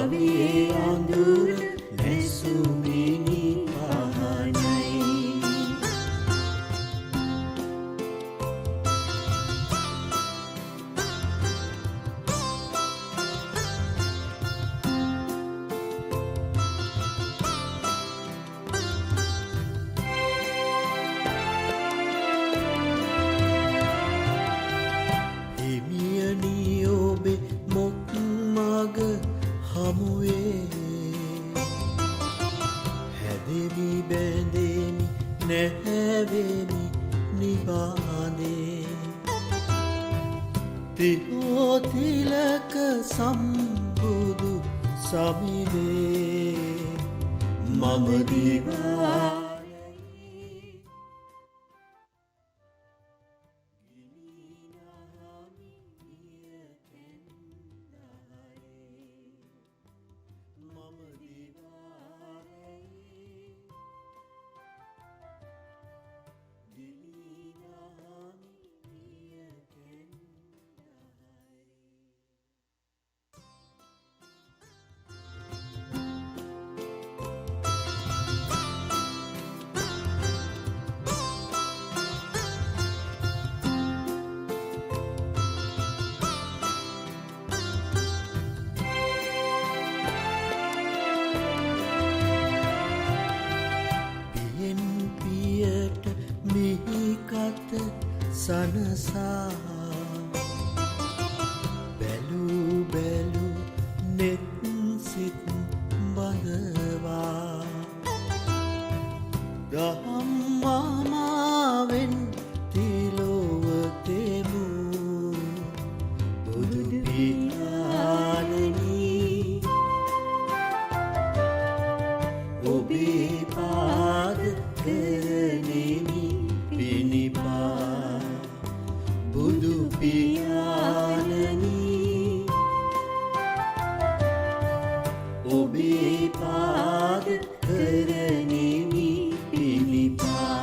භවයේ අඳුර නැසුමිනි පහනයි. හැදෙමි බැඳෙමි නැහැවෙමි නිබාදේ තිලෝතිලක සම්බුදු සමිදේ මම දිවා සනසා බැලු බැලු නෙත් සිත් බඳවා දහම්මාමාවෙන් තිලොවතෙමු බුදු පියාණනි ඔබේ පාද කරනෙමි පිණිපා බුදු පියාණනි ඔබේ පාද කරනෙමි පිණිපා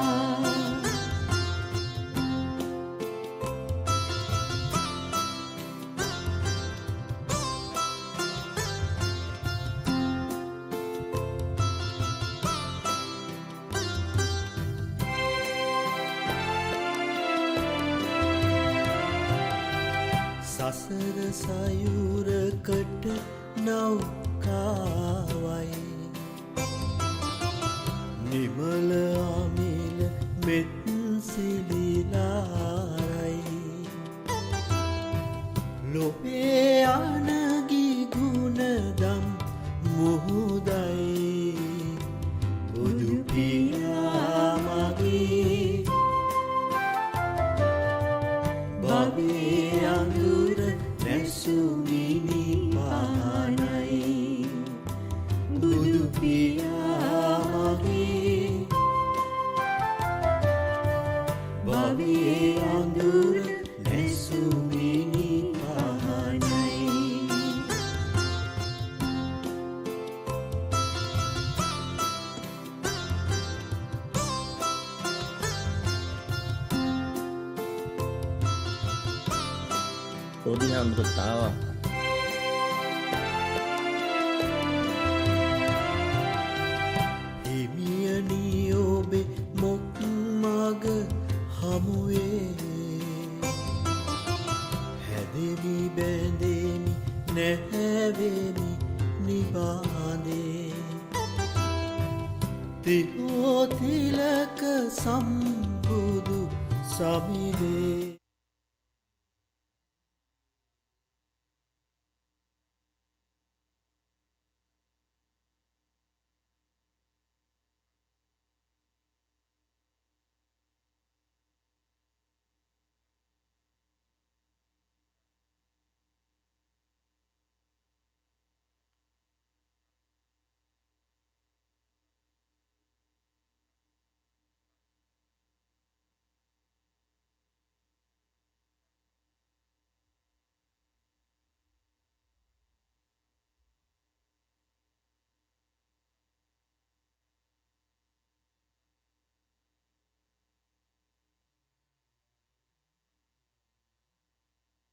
සසර සයුරකට නෞකාවයි නිමල අමිල මෙත් සිලිලාරයි ලොපේ අනගි ගුණදම් මුහුදයි බුදු පියා මගේ භවයේ අඳුර නැසුමිනි පහනයි බුදු පියා මගේ භවයේ අඳුර නැසුමිනි පහනයි. Bodhi හාමුදුරුවෝ තාවා. හිමියනි ඔබේ මොක් මග හමුවේ හැදෙමි බැඳෙමි නැහැවෙමි නිබාදේ තිලෝතිලක සම්බුදු සමිදේ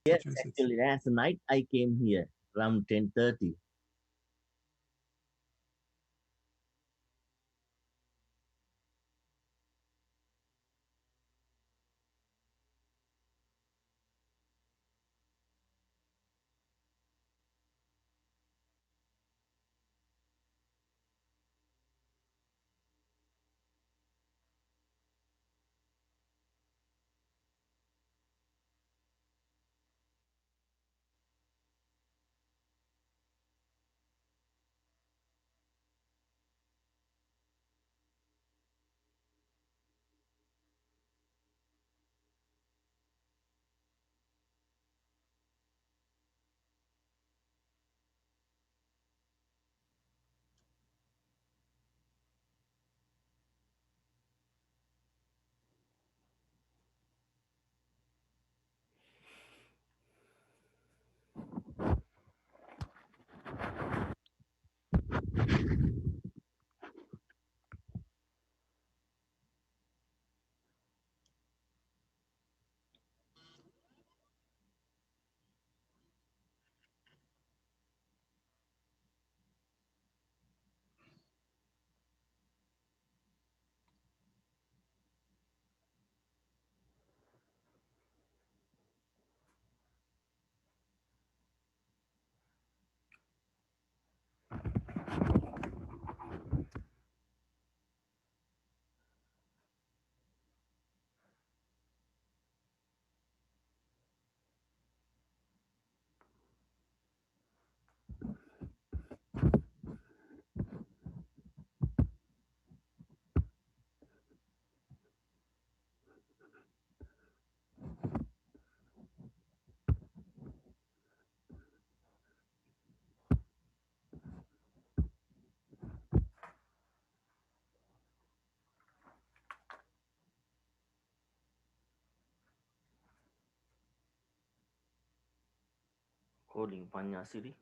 Yes, actually, last night I came here around 10:30. recording Panya City.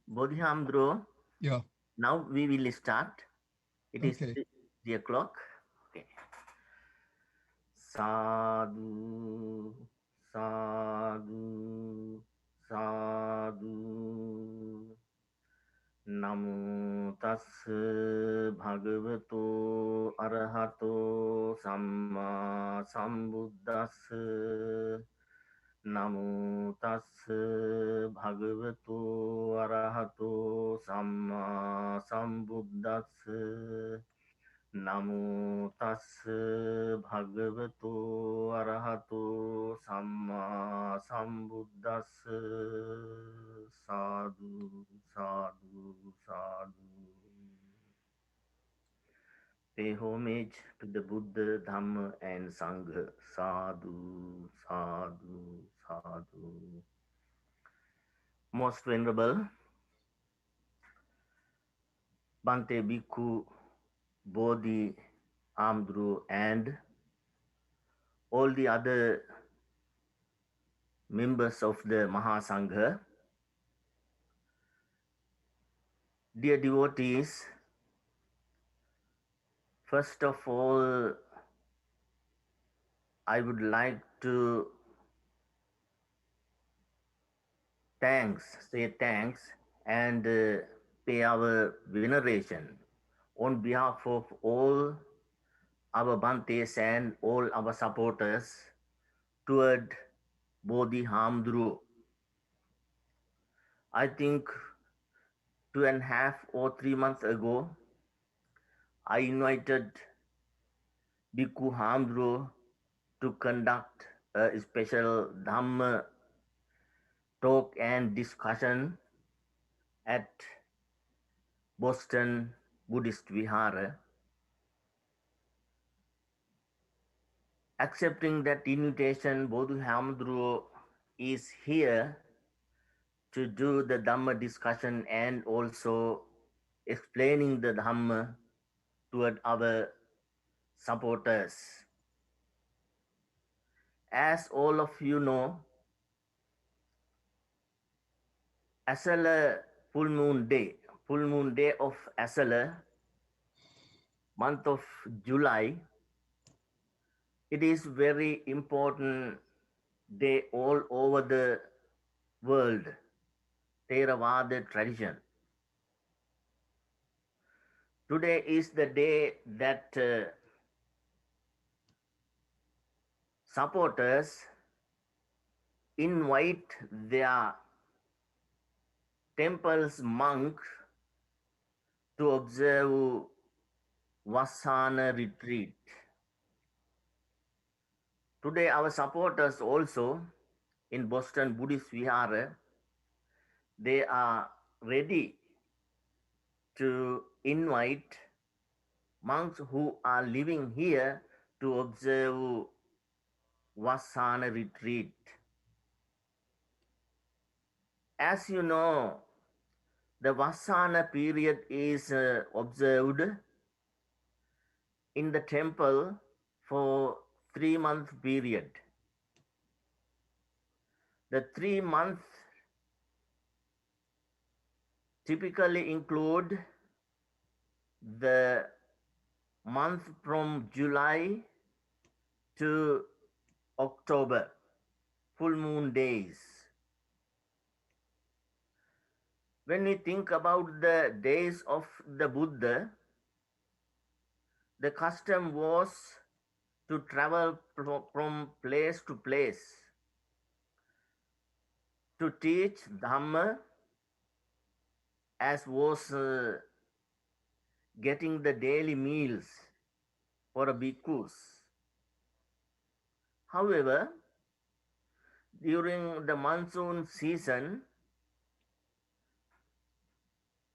Bodhi Yeah. now we will start. It is Okay. 3 o'clock. Okay. Sadhu, sadhu, sadhu. Namo tassa bhagavato arahato samma sambuddhassa. Namo tassa bhagavato arahato samma sambuddhassa. Namo tassa bhagavato arahato samma sambuddhassa. Sadhu, sadhu, sadhu. Pay homage to the Buddha, Dhamma and Sangha. Sadhu, sadhu, sadhu. Most Venerable Bhante Bhikkhu, Bodhi, Amdru and all the other members of the Mahasangha, dear devotees, first of all, I would like to say thanks and pay our veneration on behalf of all our Bhantes and all our supporters toward Bodhi Hamdru. I think 2.5 or 3 months ago, I invited Bhikkhu Hamdru to conduct a special Dhamma talk and discussion at Boston Buddhist Vihara. Accepting that invitation, Bodhi Hamdru is here to do the Dhamma discussion and also explaining the Dhamma toward our supporters. As all of you know, Asala full moon day of Asala, month of July, it is very important day all over the world, Theravada tradition. Today is the day that supporters invite their temple's monk to observe Vasana retreat. Today our supporters also in Boston Buddhist Vihara, they are ready to invite monks who are living here to observe Vasana retreat. As you know, the Vasana period is observed in the temple for 3 month period. The 3 months typically include the month from July to October, full moon days. When we think about the days of the Buddha, the custom was to travel from place to place to teach Dhamma, as was getting the daily meals for a bhikkhus. However, during the monsoon season,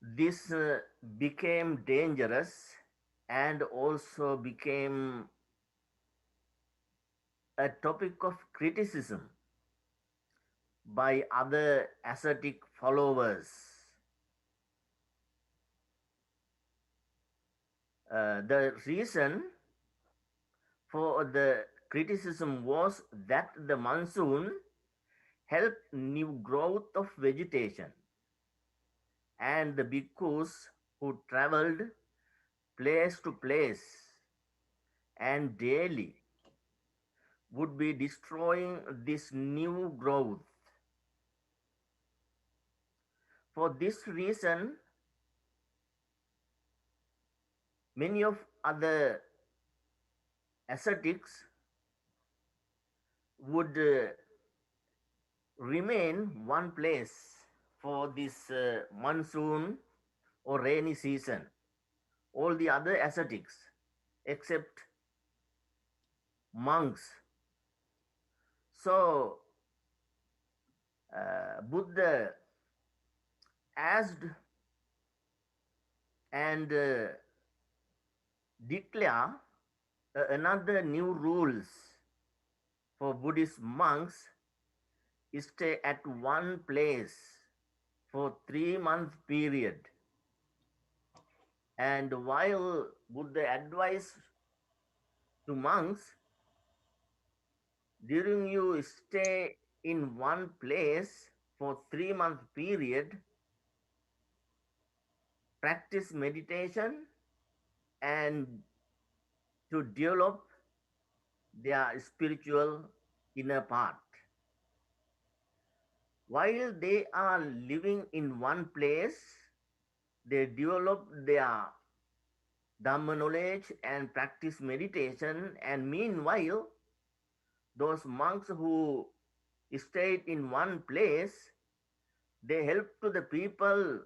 this became dangerous and also became a topic of criticism by other ascetic followers. The reason for the criticism was that the monsoon helped new growth of vegetation, and the bhikkhus who traveled place to place and daily would be destroying this new growth. For this reason, many of other ascetics would remain one place for this monsoon or rainy season. All the other ascetics, except monks. So, Buddha asked and declare another new rules for Buddhist monks: stay at one place for 3 month period. And while Buddha advised to monks, during you stay in one place for 3 month period, practice meditation and to develop their spiritual inner part. While they are living in one place, they develop their Dhamma knowledge and practice meditation. And meanwhile, those monks who stayed in one place, they help to the people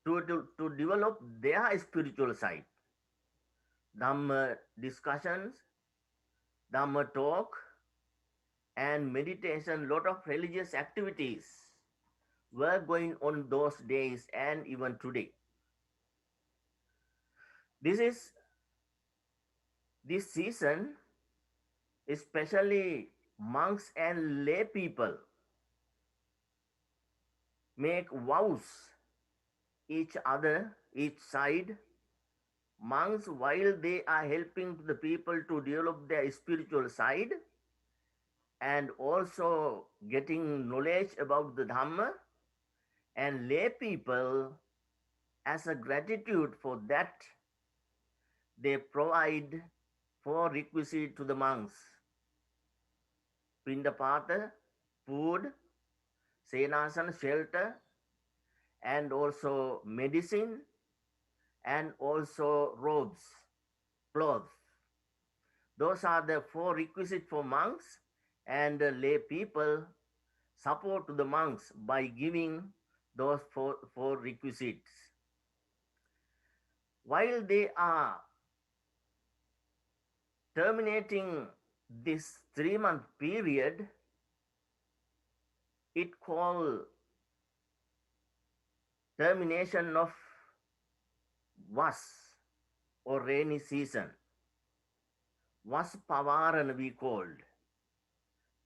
to develop their spiritual side. Dhamma discussions, Dhamma talk, and meditation, lot of religious activities were going on those days and even today. This is this season, especially monks and lay people make vows each other, each side. Monks, while they are helping the people to develop their spiritual side and also getting knowledge about the Dhamma, and lay people, as a gratitude for that, they provide four requisites to the monks: pindapata, food, senasana, shelter, and also medicine, and also robes, clothes. Those are the four requisites for monks, and the lay people support to the monks by giving those four requisites. While they are terminating this 3 month period, it called termination of was or rainy season. Was pavarana we called,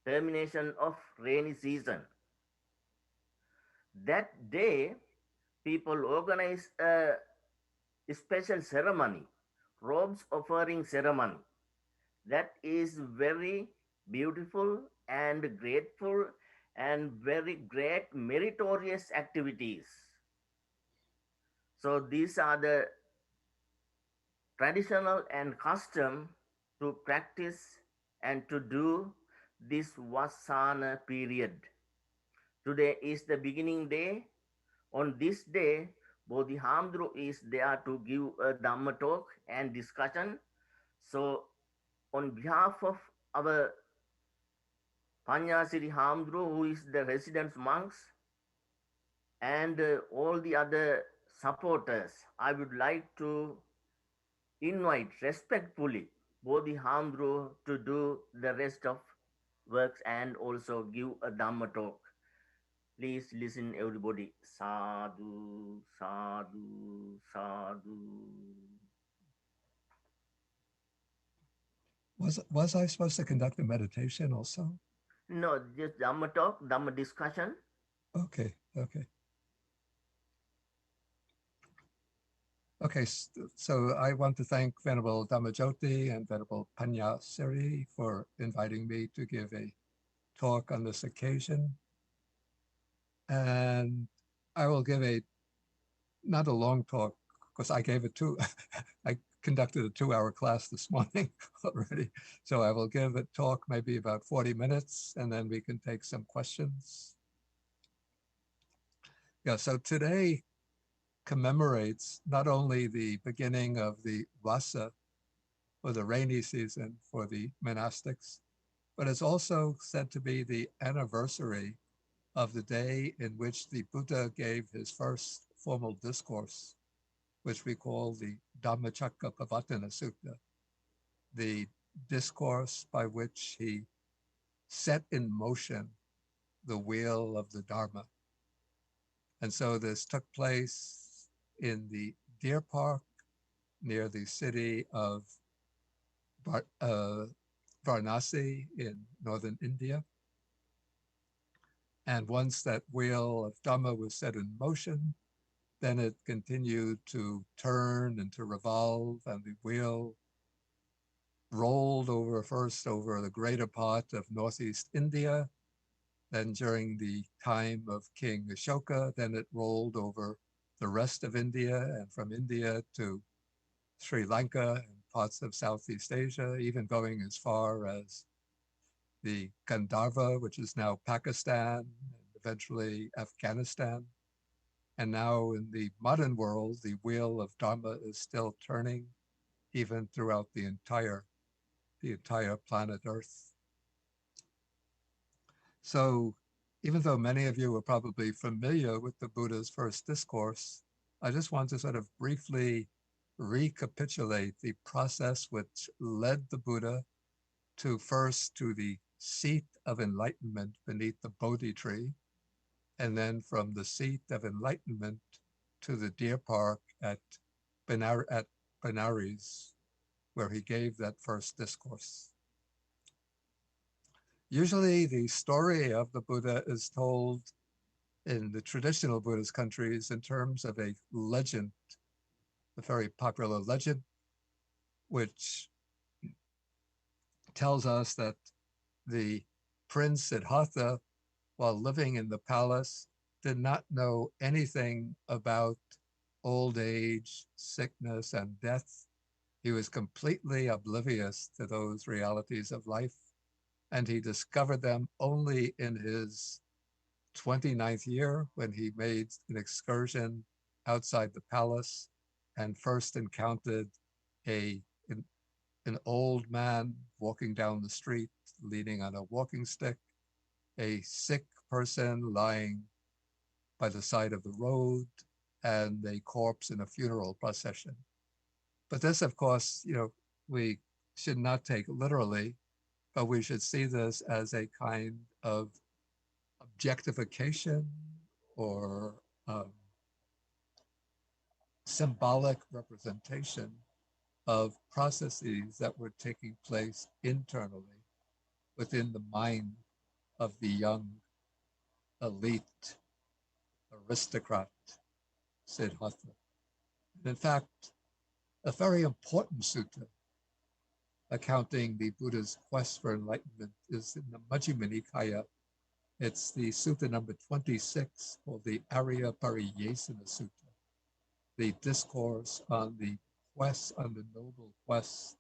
termination of rainy season. That day, people organize a special ceremony, robes offering ceremony. That is very beautiful and grateful and very great meritorious activities. So these are the traditional and custom to practice and to do this Vasana period. Today is the beginning day On this day, Bodhi Hamdru is there to give a Dhamma talk and discussion. So, on behalf of our Panyasiri Hamdru, who is the resident monks, and all the other supporters, I would like to invite respectfully Bodhi Hamdru to do the rest of works and also give a Dhamma talk. Please listen, everybody. Sadhu, sadhu, sadhu. Was I supposed to conduct a meditation also? No, just Dhamma talk, Dhamma discussion. Okay, okay. Okay, so I want to thank Venerable Dhammajoti and Venerable Panyasiri for inviting me to give a talk on this occasion. And I will give not a long talk, because I gave I conducted a 2-hour class this morning already. So I will give a talk maybe about 40 minutes, and then we can take some questions. Yeah, so today commemorates not only the beginning of the Vasa, or the rainy season for the monastics, but it's also said to be the anniversary of the day in which the Buddha gave his first formal discourse, which we call the Dhammacakkappavattana Sutta, the discourse by which he set in motion the wheel of the Dharma. And so this took place in the deer park near the city of Varanasi in northern India. And once that wheel of Dhamma was set in motion, then it continued to turn and to revolve, and the wheel rolled first over the greater part of northeast India. Then during the time of King Ashoka, then it rolled over the rest of India, and from India to Sri Lanka and parts of Southeast Asia, even going as far as the Gandharva, which is now Pakistan, and eventually Afghanistan. And now in the modern world, the wheel of Dharma is still turning even throughout the entire planet Earth. So even though many of you are probably familiar with the Buddha's first discourse, I just want to sort of briefly recapitulate the process which led the Buddha to the seat of enlightenment beneath the Bodhi tree, and then from the seat of enlightenment to the deer park at Benares, where he gave that first discourse. Usually the story of the Buddha is told in the traditional Buddhist countries in terms of a legend, a very popular legend, which tells us that the Prince Siddhartha, while living in the palace, did not know anything about old age, sickness, and death. He was completely oblivious to those realities of life, and he discovered them only in his 29th year when he made an excursion outside the palace and first encountered an old man walking down the street leaning on a walking stick, a sick person lying by the side of the road, and a corpse in a funeral procession. But this, of course, we should not take literally, but we should see this as a kind of objectification or symbolic representation of processes that were taking place internally within the mind of the young elite aristocrat Siddhartha. And in fact, a very important sutta accounting the Buddha's quest for enlightenment is in the Majjhima Nikaya. It's the sutta number 26, called the Arya Pariyesana Sutta, the discourse on the quest, on the noble quest.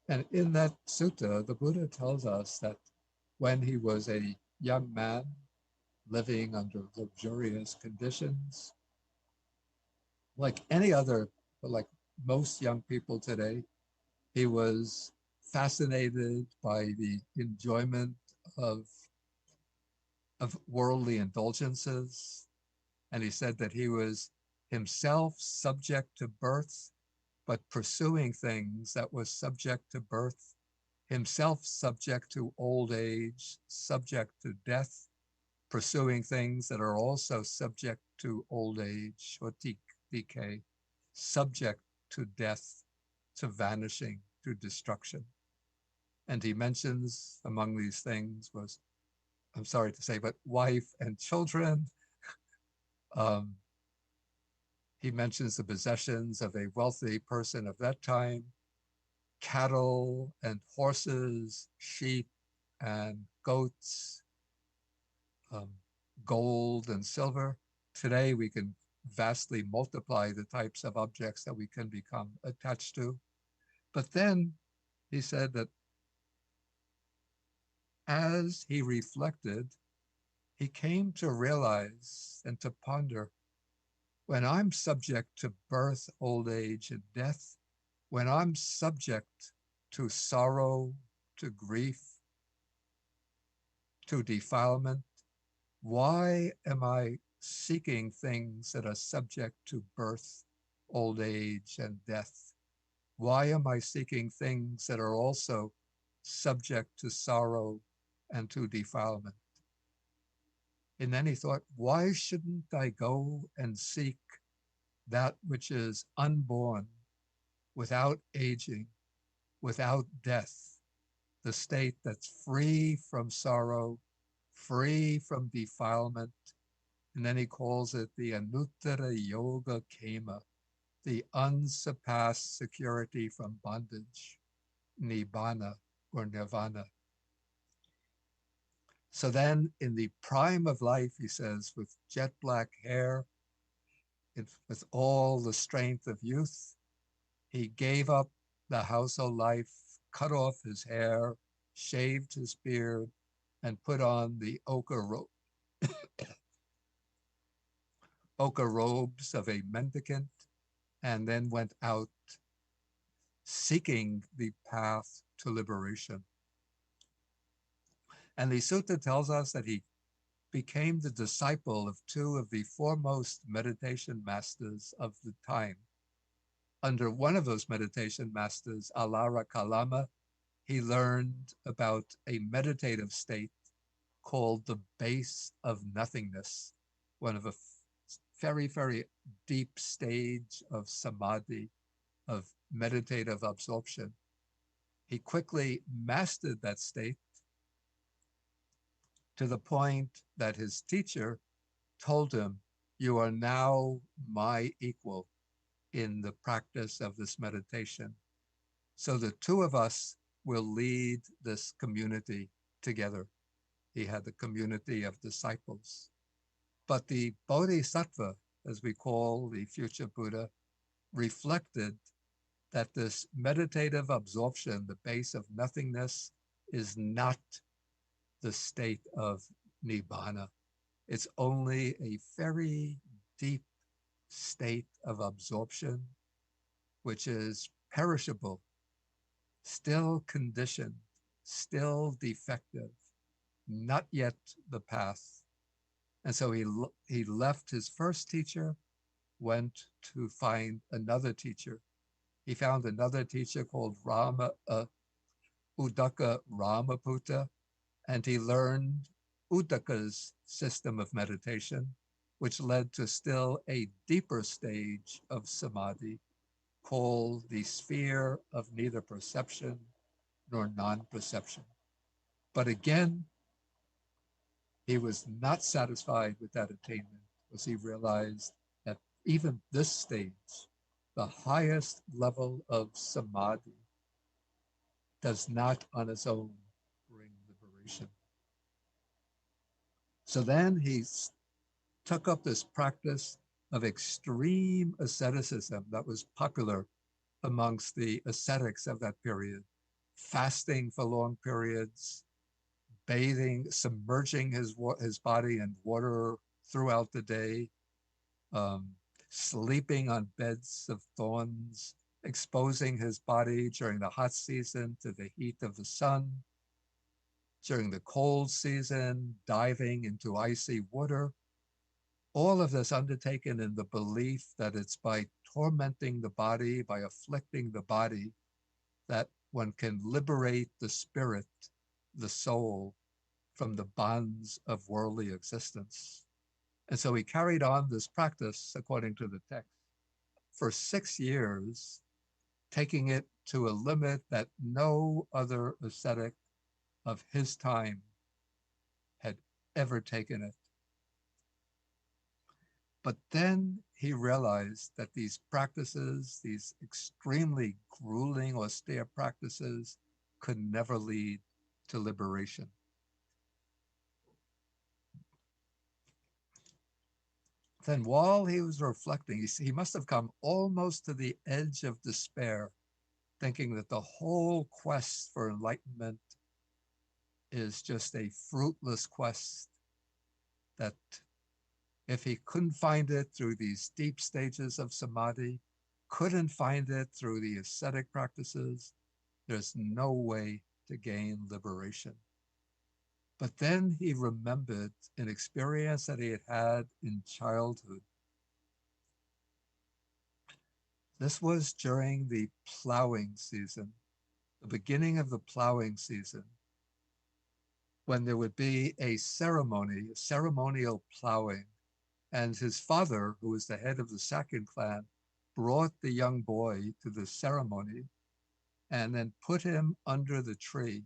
And in that sutta, the Buddha tells us that when he was a young man living under luxurious conditions. Like any other, like most young people today, he was fascinated by the enjoyment of, of worldly indulgences. And he said that he was himself subject to birth, but pursuing things that was subject to birth, himself subject to old age, subject to death, pursuing things that are also subject to old age or decay, subject to death, to vanishing, to destruction. And he mentions among these things was, I'm sorry to say, but wife and children. Um, he mentions the possessions of a wealthy person of that time, cattle and horses, sheep and goats, um, gold and silver. Today, we can vastly multiply the types of objects that we can become attached to. But then he said that as he reflected, he came to realize and to ponder, when I'm subject to birth, old age, and death, when I'm subject to sorrow, to grief, to defilement, why am I seeking things that are subject to birth, old age, and death? Why am I seeking things that are also subject to sorrow and to defilement? And then he thought, why shouldn't I go and seek that which is unborn, without aging, without death, the state that's free from sorrow, free from defilement? And then he calls it the Anuttara Yoga Kema, the unsurpassed security from bondage, Nibbana or Nirvana. So then in the prime of life, he says, with jet black hair, with all the strength of youth, he gave up the household life, cut off his hair, shaved his beard, and put on the ochre robes of a mendicant, and then went out seeking the path to liberation. And the sutta tells us that he became the disciple of two of the foremost meditation masters of the time. Under one of those meditation masters, Alara Kalama, he learned about a meditative state called the base of nothingness, one of a very, very deep stage of samadhi, of meditative absorption. He quickly mastered that state to the point that his teacher told him, "You are now my equal in the practice of this meditation. So the two of us will lead this community together." He had the community of disciples. But the Bodhisattva, as we call the future Buddha, reflected that this meditative absorption, the base of nothingness, is not the state of Nibbana. It's only a very deep state of absorption, which is perishable, still conditioned, still defective, not yet the path. And so he left his first teacher, went to find another teacher. He found another teacher called Uddaka Ramaputta, and he learned Uddaka's system of meditation, which led to still a deeper stage of samadhi called the sphere of neither perception nor non-perception. But again, he was not satisfied with that attainment, because he realized that even this stage, the highest level of samadhi, does not on its own bring liberation. So then he took up this practice of extreme asceticism that was popular amongst the ascetics of that period, fasting for long periods, bathing, submerging his body in water throughout the day, um, sleeping on beds of thorns, exposing his body during the hot season to the heat of the sun, during the cold season, diving into icy water. All of this undertaken in the belief that it's by tormenting the body, by afflicting the body, that one can liberate the spirit, the soul, from the bonds of worldly existence. And so he carried on this practice, according to the text, for 6 years, taking it to a limit that no other ascetic of his time had ever taken it. But then he realized that these practices, these extremely grueling, austere practices, could never lead to liberation. Then while he was reflecting, he must have come almost to the edge of despair, thinking that the whole quest for enlightenment is just a fruitless quest, that if he couldn't find it through these deep stages of samadhi, couldn't find it through the ascetic practices, there's no way to gain liberation. But then he remembered an experience that he had had in childhood. This was during the plowing season, the beginning of the plowing season, when there would be a ceremony, a ceremonial plowing. And his father, who was the head of the Sakyan clan, brought the young boy to the ceremony and then put him under a tree.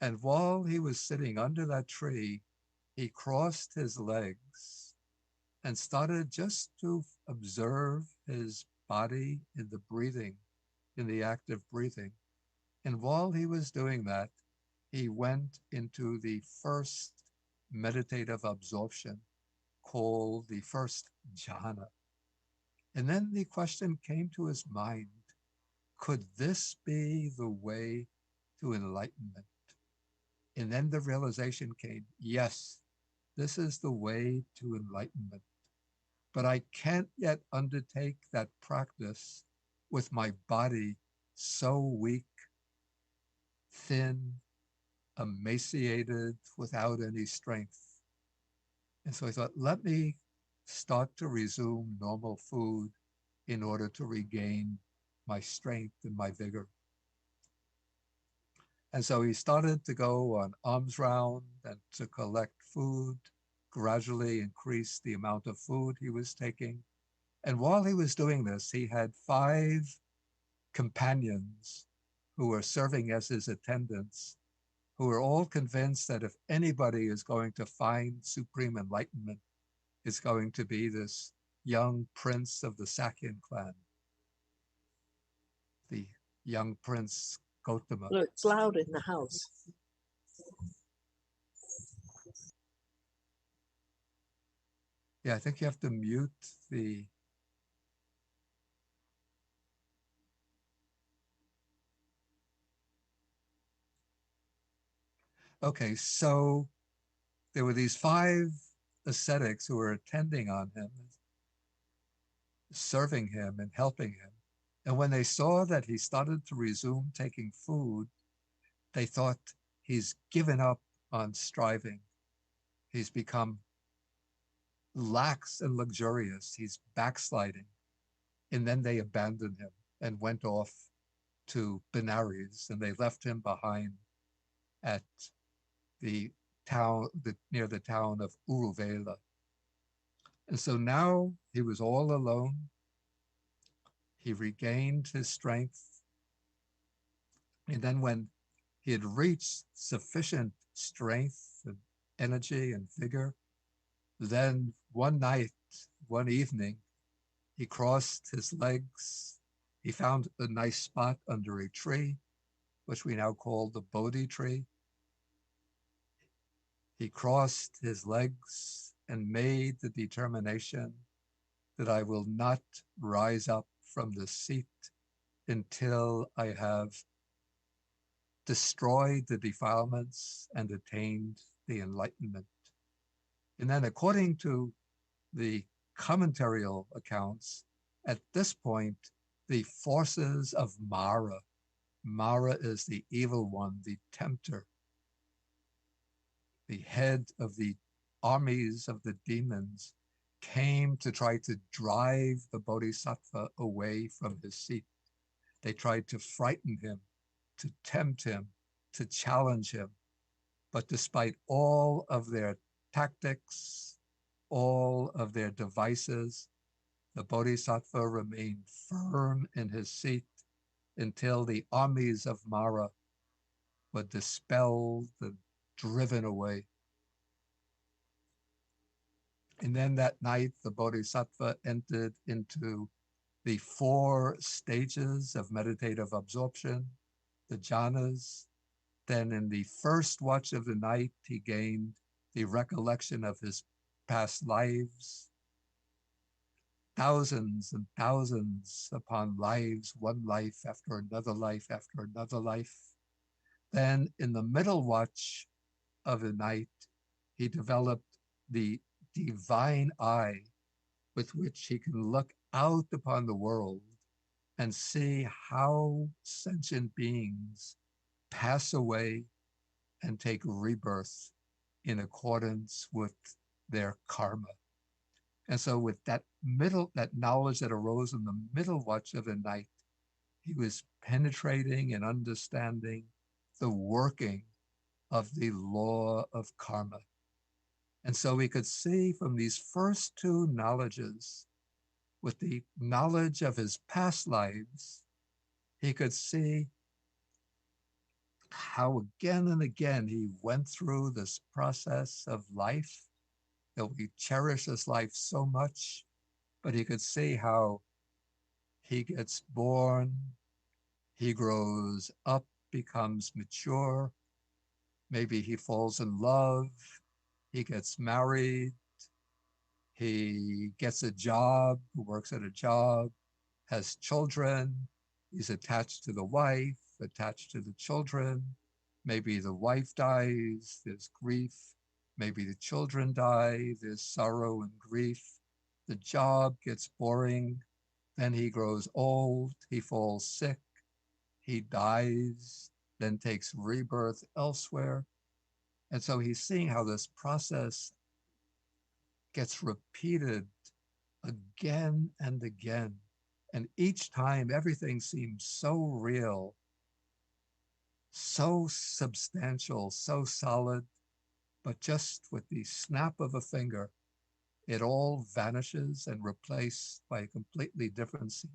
And while he was sitting under that tree, he crossed his legs and started just to observe his body in the breathing, in the act of breathing. And while he was doing that, he went into the first meditative absorption, called the first jhana. And then the question came to his mind, could this be the way to enlightenment? And then the realization came, yes, this is the way to enlightenment. But I can't yet undertake that practice with my body so weak, thin, emaciated, without any strength. And so I thought, let me start to resume normal food in order to regain my strength and my vigor. And so he started to go on alms round and to collect food, gradually increase the amount of food he was taking. And while he was doing this, he had 5 companions who were serving as his attendants, who were all convinced that if anybody is going to find supreme enlightenment, it's going to be this young prince of the Sakyan clan, the young prince Gautama. Look, it's loud in the house. Yeah, I think you have to mute the... Okay, so there were these 5 ascetics who were attending on him, serving him and helping him. And when they saw that he started to resume taking food, they thought he's given up on striving. He's become lax and luxurious. He's backsliding. And then they abandoned him and went off to Benares, and they left him behind at the town, near the town of Uruvela. And so now he was all alone. He regained his strength. And then when he had reached sufficient strength and energy and vigor, then one night, one evening, he crossed his legs. He found a nice spot under a tree, which we now call the Bodhi tree. He crossed his legs and made the determination that I will not rise up from the seat until I have destroyed the defilements, and attained the enlightenment. And then according to the commentarial accounts, at this point, the forces of Mara is the evil one, the tempter, the head of the armies of the demons, came to try to drive the Bodhisattva away from his seat. They tried to frighten him, to tempt him, to challenge him. But despite all of their tactics, all of their devices, the Bodhisattva remained firm in his seat until the armies of Mara were dispelled and driven away. And then that night, the Bodhisattva entered into the 4 stages of meditative absorption, the jhanas. Then in the first watch of the night, he gained the recollection of his past lives, thousands and thousands upon lives, one life after another life after another life. Then in the middle watch of the night, he developed the divine eye with which he can look out upon the world and see how sentient beings pass away and take rebirth in accordance with their karma. And so with that knowledge that arose in the middle watch of the night, he was penetrating and understanding the working of the law of karma. And so we could see from these first 2 knowledges, with the knowledge of his past lives, he could see how again and again he went through this process of life, that we cherish this life so much, but he could see how he gets born, he grows up, becomes mature, maybe he falls in love, he gets married, he gets a job, works at a job, has children, he's attached to the wife, attached to the children. Maybe the wife dies, there's grief. Maybe the children die, there's sorrow and grief. The job gets boring. Then he grows old, he falls sick, he dies, then takes rebirth elsewhere. And so he's seeing how this process gets repeated again and again. And each time everything seems so real, so substantial, so solid, but just with the snap of a finger, it all vanishes and replaced by a completely different scene.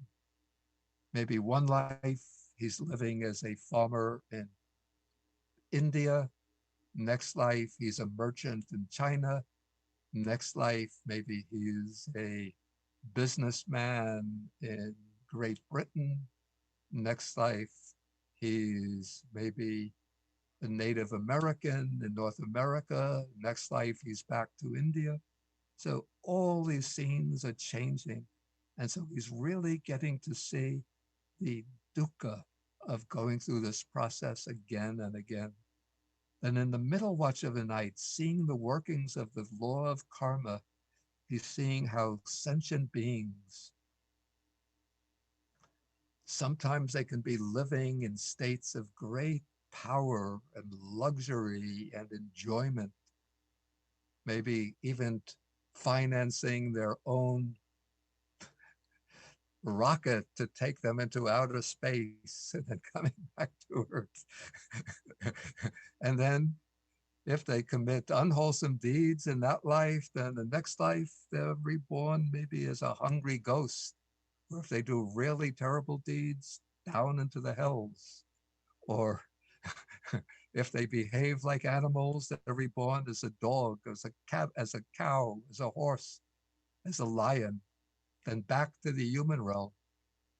Maybe one life he's living as a farmer in India. Next life he's a merchant in China. Next life maybe he's a businessman in Great Britain. Next life he's maybe a Native American in North America. Next life he's back to India. So all these scenes are changing. And so he's really getting to see the dukkha of going through this process again and again. And in the middle watch of the night, seeing the workings of the law of karma, he's seeing how sentient beings, sometimes they can be living in states of great power and luxury and enjoyment, maybe even financing their own rocket to take them into outer space and then coming back to Earth. And then if they commit unwholesome deeds in that life, then the next life they're reborn maybe as a hungry ghost. Or if they do really terrible deeds, down into the hells. Or if they behave like animals, they're reborn as a dog, as a cat, as a cow, as a horse, as a lion, then back to the human realm.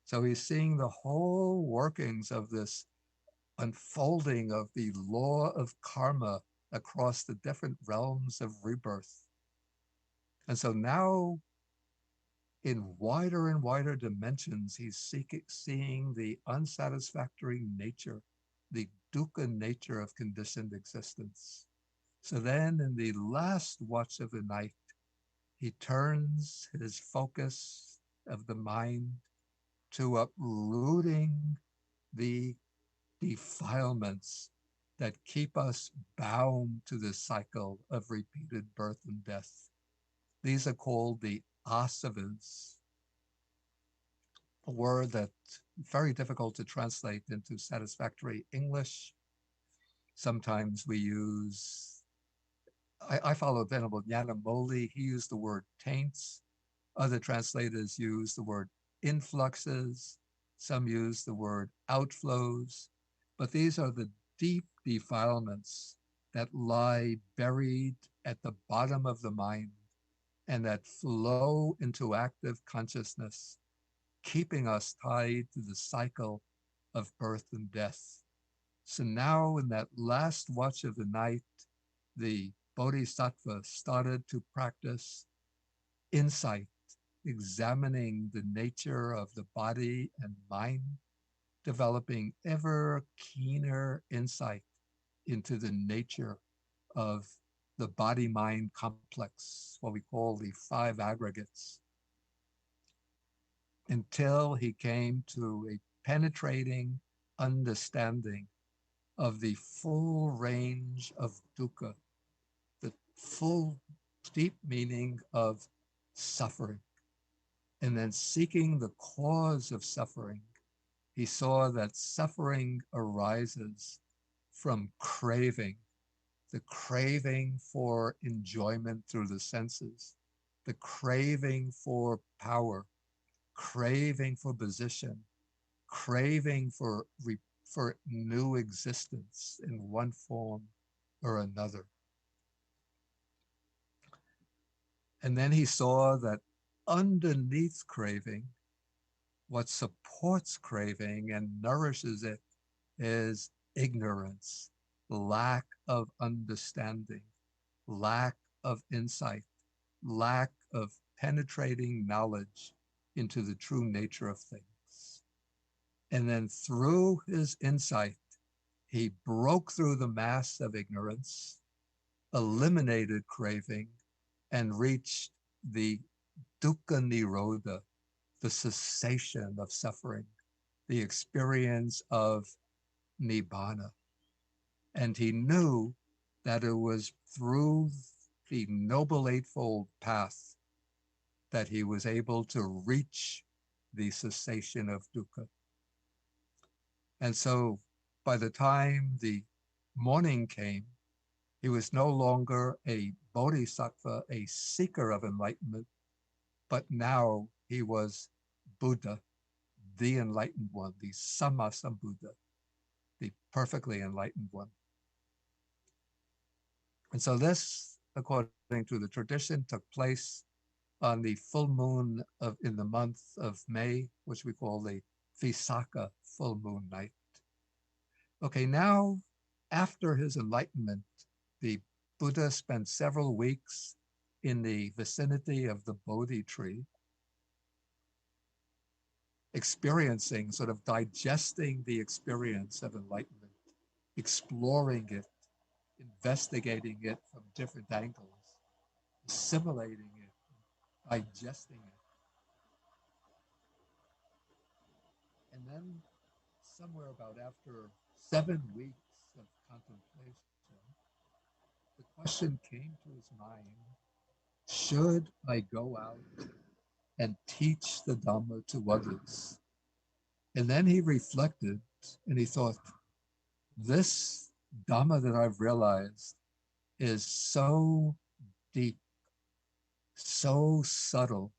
So he's seeing the whole workings of this unfolding of the law of karma across the different realms of rebirth. And so now, in wider and wider dimensions, he's seeing the unsatisfactory nature, the dukkha nature of conditioned existence. So then in the last watch of the night, he turns his focus of the mind to uprooting the defilements that keep us bound to the cycle of repeated birth and death. These are called the asavas, a word that's very difficult to translate into satisfactory English. Sometimes we use, I follow Venerable Nyanamoli, he used the word taints. Other translators use the word influxes. Some use the word outflows. But these are the deep defilements that lie buried at the bottom of the mind and that flow into active consciousness, keeping us tied to the cycle of birth and death. So now in that last watch of the night, the Bodhisattva started to practice insight, examining the nature of the body and mind, developing ever keener insight into the nature of the body-mind complex, what we call the five aggregates, until he came to a penetrating understanding of the full range of dukkha, the full deep meaning of suffering. And then seeking the cause of suffering, he saw that suffering arises from craving, the craving for enjoyment through the senses, the craving for power, craving for position, craving for new existence in one form or another. And then he saw that underneath craving, what supports craving and nourishes it is ignorance, lack of understanding, lack of insight, lack of penetrating knowledge into the true nature of things. And then through his insight, he broke through the mass of ignorance, eliminated craving, and reached the dukkha nirodha, the cessation of suffering, the experience of nibbana. And he knew that it was through the Noble Eightfold Path that he was able to reach the cessation of dukkha. And so by the time the morning came, he was no longer a bodhisattva, a seeker of enlightenment, but now he was Buddha, the enlightened one, the Sammasambuddha, the perfectly enlightened one. And so this, according to the tradition, took place on the full moon in the month of May, which we call the Visakha full moon night. Okay, now after his enlightenment, the Buddha spent several weeks in the vicinity of the Bodhi tree, experiencing, sort of digesting the experience of enlightenment, exploring it, investigating it from different angles, assimilating it, digesting it. And then somewhere about after 7 weeks of contemplation, the question came to his mind, should I go out and teach the Dhamma to others? And then he reflected and he thought, this Dhamma that I've realized is so deep, so subtle,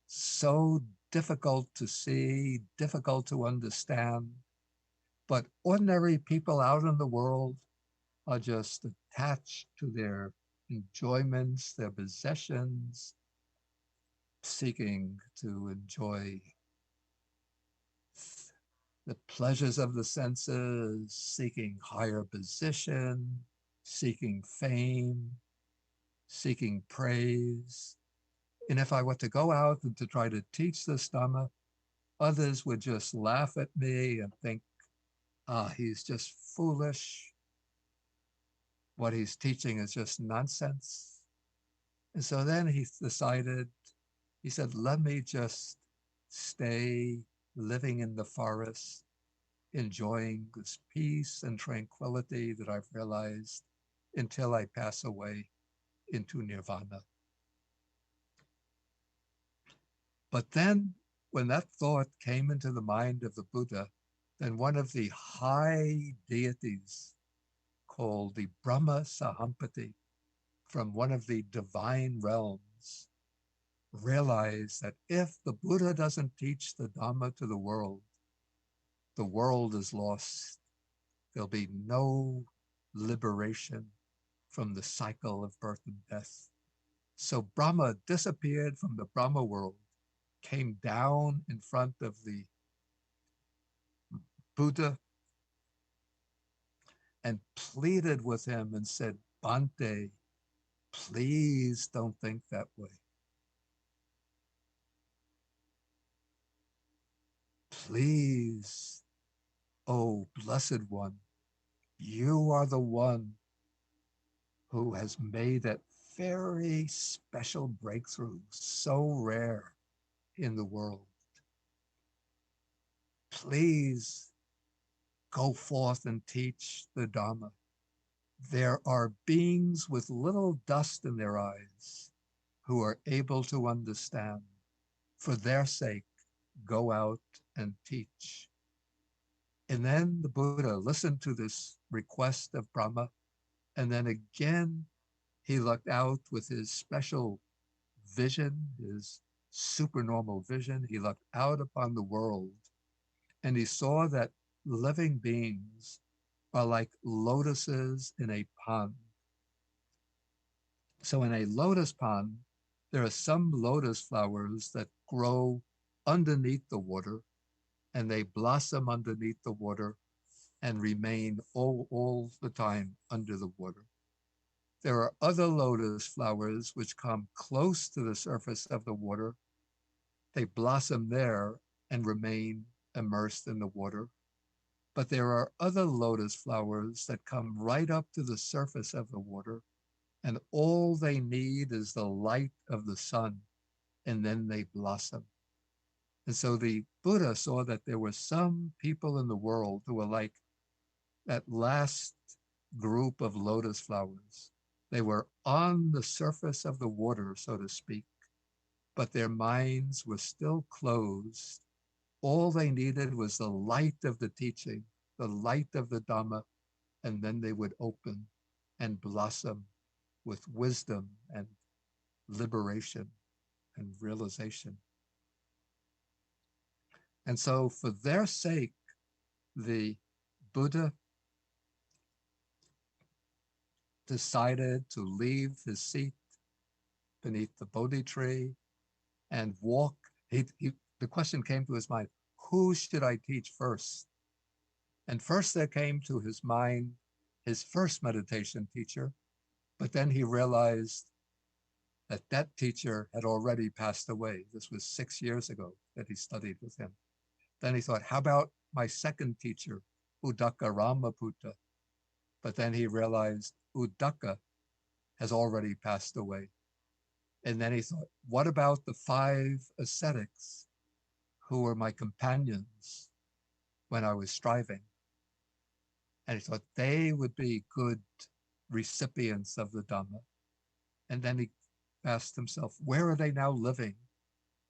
so difficult to see, difficult to understand. But ordinary people out in the world are just attached to their enjoyments, their possessions, seeking to enjoy the pleasures of the senses, seeking higher position, seeking fame, seeking praise. And if I were to go out and to try to teach this Dhamma, others would just laugh at me and think he's just foolish. What he's teaching is just nonsense. And so then he decided, he said, let me just stay living in the forest, enjoying this peace and tranquility that I've realized until I pass away into nirvana. But then when that thought came into the mind of the Buddha, then one of the high deities called the Brahma Sahampati from one of the divine realms realized that if the Buddha doesn't teach the Dhamma to the world is lost. There'll be no liberation from the cycle of birth and death. So Brahma disappeared from the Brahma world, came down in front of the Buddha and pleaded with him and said, Bhante, please don't think that way. Please, oh blessed one, you are the one who has made that very special breakthrough so rare in the world. Please go forth and teach the Dhamma. There are beings with little dust in their eyes who are able to understand. For their sake, go out and teach. And then the Buddha listened to this request of Brahma, and then again he looked out with his special vision, his supernormal vision. He looked out upon the world and he saw that living beings are like lotuses in a pond. So in a lotus pond, there are some lotus flowers that grow underneath the water and they blossom underneath the water and remain all the time under the water. There are other lotus flowers which come close to the surface of the water. They blossom there and remain immersed in the water. But there are other lotus flowers that come right up to the surface of the water, and all they need is the light of the sun, and then they blossom. And so the Buddha saw that there were some people in the world who were like that last group of lotus flowers. They were on the surface of the water, so to speak, but their minds were still closed. All they needed was the light of the teaching, the light of the Dhamma, and then they would open and blossom with wisdom and liberation and realization. And so for their sake, the Buddha decided to leave his seat beneath the Bodhi tree and walk. The question came to his mind, who should I teach first? And first there came to his mind his first meditation teacher, but then he realized that that teacher had already passed away. This was 6 years ago that he studied with him. Then he thought, how about my second teacher, Uddaka Ramaputta? But then he realized Uddaka has already passed away. And then he thought, what about the 5 ascetics who were my companions when I was striving? And he thought they would be good recipients of the Dhamma. And then he asked himself, where are they now living?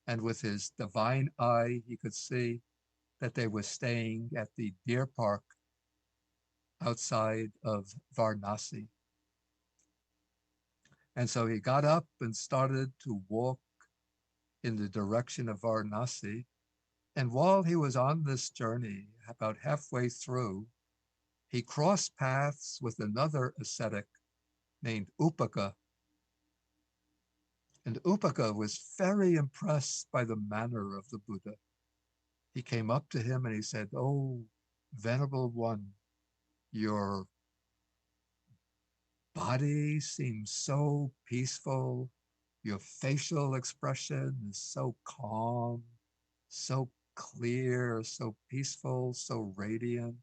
And with his divine eye, he could see that they were staying at the deer park outside of Varanasi. And so he got up and started to walk in the direction of Varanasi. And while he was on this journey, about halfway through, he crossed paths with another ascetic named Upaka. And Upaka was very impressed by the manner of the Buddha. He came up to him and he said, oh, Venerable One, your body seems so peaceful. Your facial expression is so calm, so clear, so peaceful, so radiant.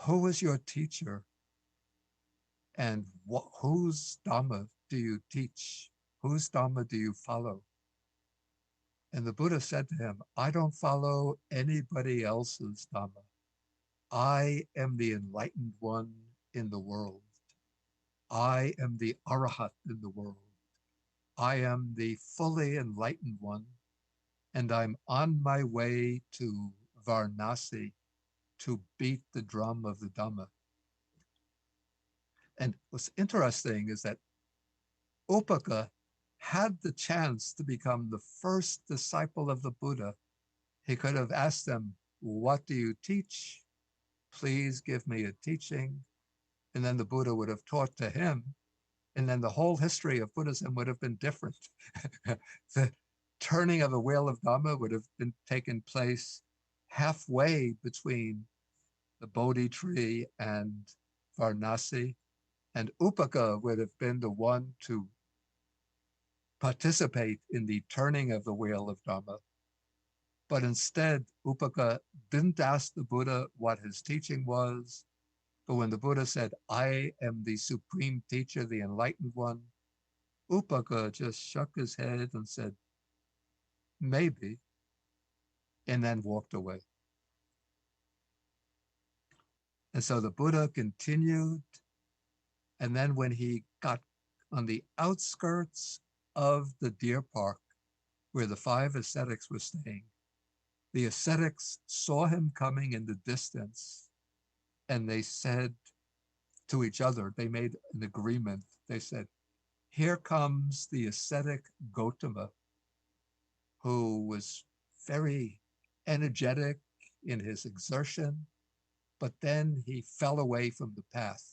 who is your teacher? And whose Dhamma do you teach? Whose Dhamma do you follow? And the Buddha said to him, I don't follow anybody else's Dhamma. I am the enlightened one in the world. I am the Arahat in the world. I am the fully enlightened one, and I'm on my way to Varanasi to beat the drum of the Dhamma. And what's interesting is that Upaka had the chance to become the first disciple of the Buddha. He could have asked them, what do you teach? Please give me a teaching. And then the Buddha would have taught to him. And then the whole history of Buddhism would have been different. The turning of the wheel of Dhamma would have been taken place halfway between the Bodhi tree and Varanasi. And Upaka would have been the one to participate in the turning of the wheel of Dhamma. But instead, Upaka didn't ask the Buddha what his teaching was. But when the Buddha said, I am the supreme teacher, the enlightened one, Upaka just shook his head and said, maybe, and then walked away. And so the Buddha continued. And then when he got on the outskirts of the deer park where the 5 ascetics were staying, the ascetics saw him coming in the distance, and they said to each other, they made an agreement. They said, here comes the ascetic Gautama, who was very energetic in his exertion, but then he fell away from the path.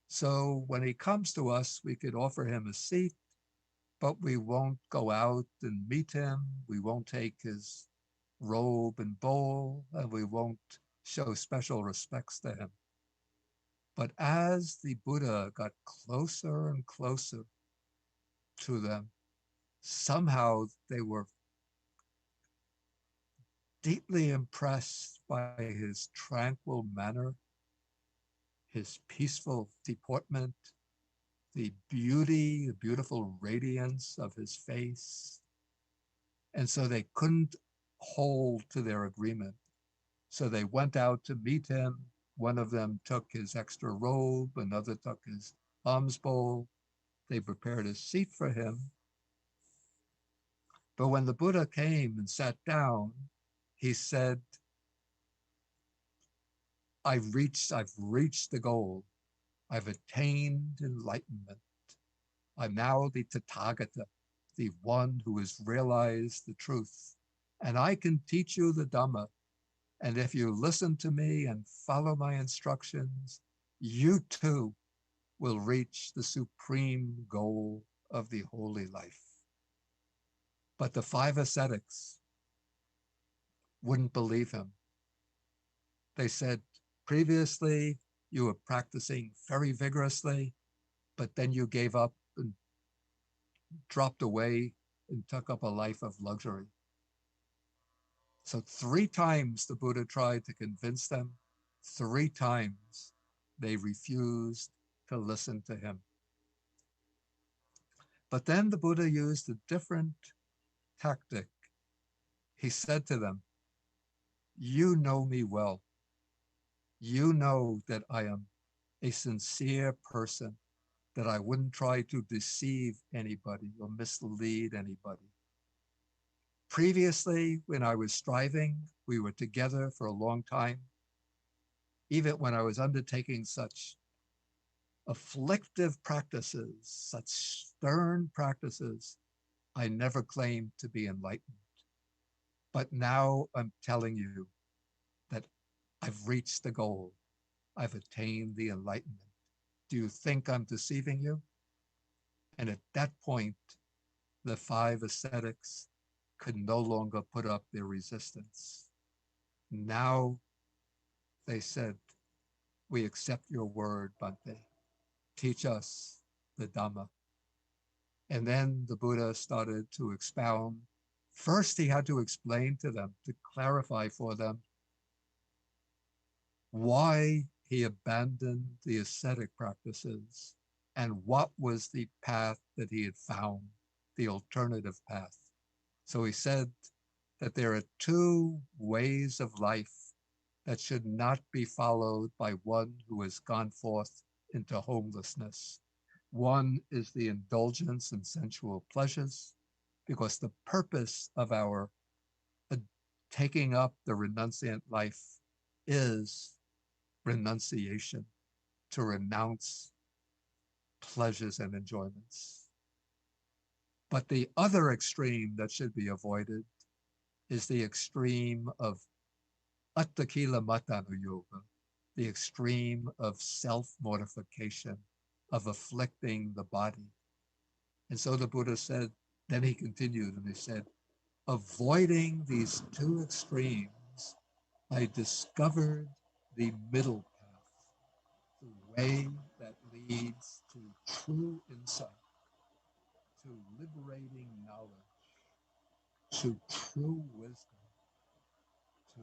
So when he comes to us, we could offer him a seat, but we won't go out and meet him. We won't take his robe and bowl, and we won't show special respects to him. But as the Buddha got closer and closer to them, somehow they were deeply impressed by his tranquil manner, his peaceful deportment, the beauty, the beautiful radiance of his face. And so they couldn't hold to their agreement. So they went out to meet him. One of them took his extra robe, another took his alms bowl. They prepared a seat for him. But when the Buddha came and sat down, he said, I've reached the goal. I've attained enlightenment. I'm now the Tathagata, the one who has realized the truth. And I can teach you the Dhamma. And if you listen to me and follow my instructions, you too will reach the supreme goal of the holy life. But the 5 ascetics wouldn't believe him. They said, previously you were practicing very vigorously, but then you gave up and dropped away and took up a life of luxury. So 3 times the Buddha tried to convince them. 3 times they refused to listen to him. But then the Buddha used a different tactic. He said to them, you know me well. You know that I am a sincere person, that I wouldn't try to deceive anybody or mislead anybody. Previously, when I was striving, we were together for a long time. Even when I was undertaking such afflictive practices, such stern practices, I never claimed to be enlightened. But now I'm telling you that I've reached the goal. I've attained the enlightenment. Do you think I'm deceiving you? And at that point, the 5 ascetics could no longer put up their resistance. Now they said, we accept your word, Bhante. Teach us the Dhamma. And then the Buddha started to expound. First, he had to explain to them, to clarify for them why he abandoned the ascetic practices, and what was the path that he had found, the alternative path. So he said that there are two ways of life that should not be followed by one who has gone forth into homelessness. One is the indulgence in sensual pleasures, because the purpose of our uh, taking up the renunciant life is renunciation, to renounce pleasures and enjoyments. But the other extreme that should be avoided is the extreme of attakila matanu yoga, the extreme of self-mortification, of afflicting the body. And so the Buddha said, then he continued and he said, avoiding these two extremes, I discovered the middle path, the way that leads to true insight, to liberating knowledge, to true wisdom, to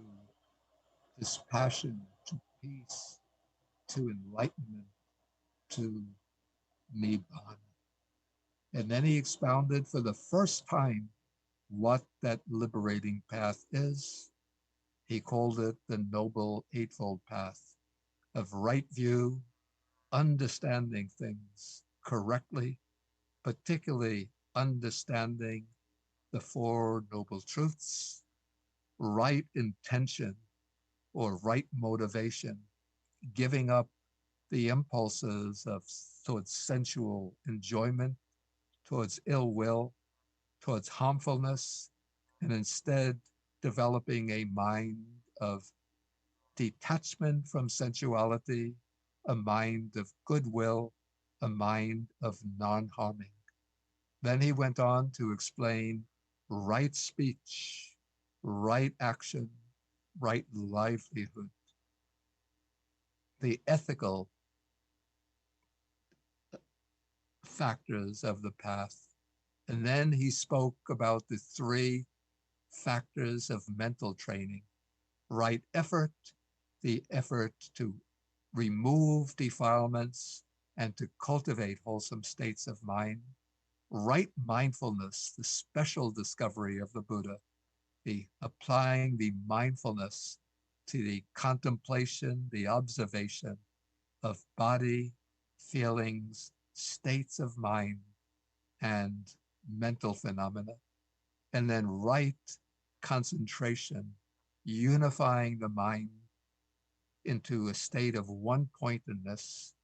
dispassion, to peace, to enlightenment, to nibbana. And then he expounded for the first time what that liberating path is. He called it the Noble Eightfold Path of right view, understanding things correctly, particularly understanding the Four Noble Truths, right intention or right motivation, giving up the impulses of towards sensual enjoyment, towards ill will, towards harmfulness, and instead developing a mind of detachment from sensuality, a mind of goodwill, a mind of non-harming. Then he went on to explain right speech, right action, right livelihood, the ethical factors of the path. And then he spoke about the three factors of mental training: right effort, the effort to remove defilements and to cultivate wholesome states of mind; right mindfulness, the special discovery of the Buddha, the applying the mindfulness to the contemplation, the observation of body, feelings, states of mind, and mental phenomena. And then right concentration, unifying the mind into a state of one-pointedness,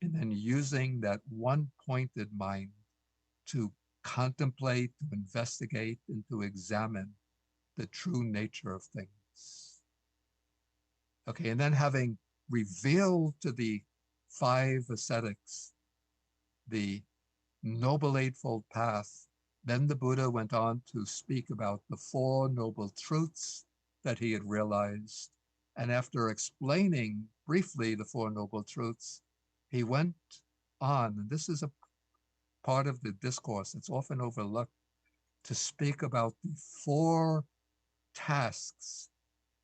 and then using that one-pointed mind to contemplate, to investigate, and to examine the true nature of things. Okay, and then having revealed to the five ascetics the Noble Eightfold Path, then the Buddha went on to speak about the Four Noble Truths that he had realized. And after explaining briefly the Four Noble Truths, he went on, and this is a part of the discourse that's often overlooked, to speak about the four tasks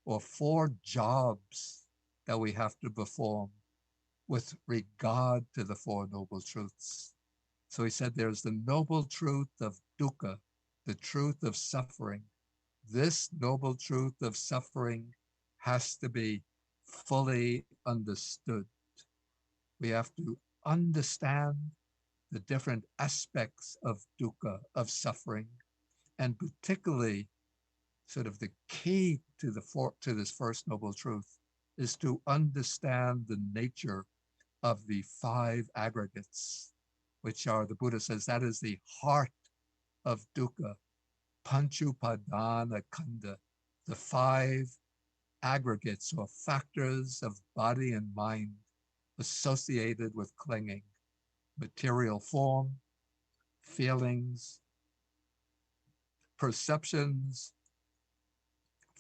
or four jobs that we have to perform with regard to the Four Noble Truths. So he said there's the noble truth of dukkha, the truth of suffering. This noble truth of suffering has to be fully understood. We have to understand the different aspects of dukkha, of suffering, and particularly sort of the key to this first noble truth is to understand the nature of the five aggregates, which are, the Buddha says, that is the heart of dukkha, panchupadana kanda, the five aggregates or factors of body and mind associated with clinging: material form, feelings, perceptions,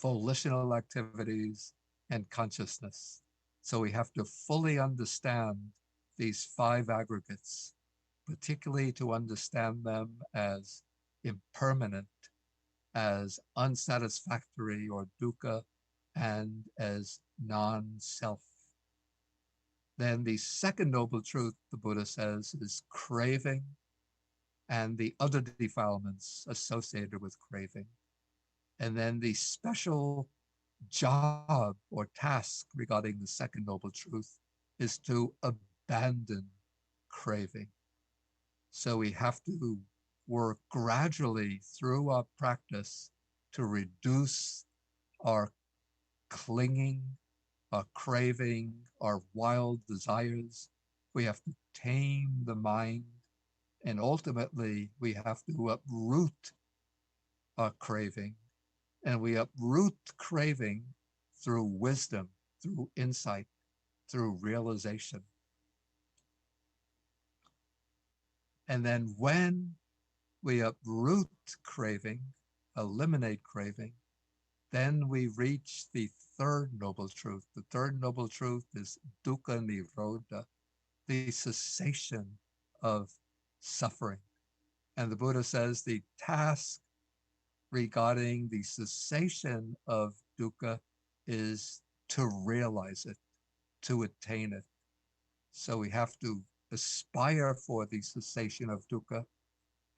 volitional activities, and consciousness. So we have to fully understand these five aggregates, particularly to understand them as impermanent, as unsatisfactory or dukkha, and as non-self. Then the second noble truth, the Buddha says, is craving and the other defilements associated with craving. And then the special job or task regarding the second noble truth is to abandon craving. So we have to work gradually through our practice to reduce our clinging, our craving, our wild desires. We have to tame the mind, and ultimately we have to uproot our craving. And we uproot craving through wisdom, through insight, through realization. And then when we uproot craving, eliminate craving, then we reach the third noble truth. The third noble truth is dukkha nirodha, the cessation of suffering. And the Buddha says the task regarding the cessation of dukkha is to realize it, to attain it. So we have to aspire for the cessation of dukkha,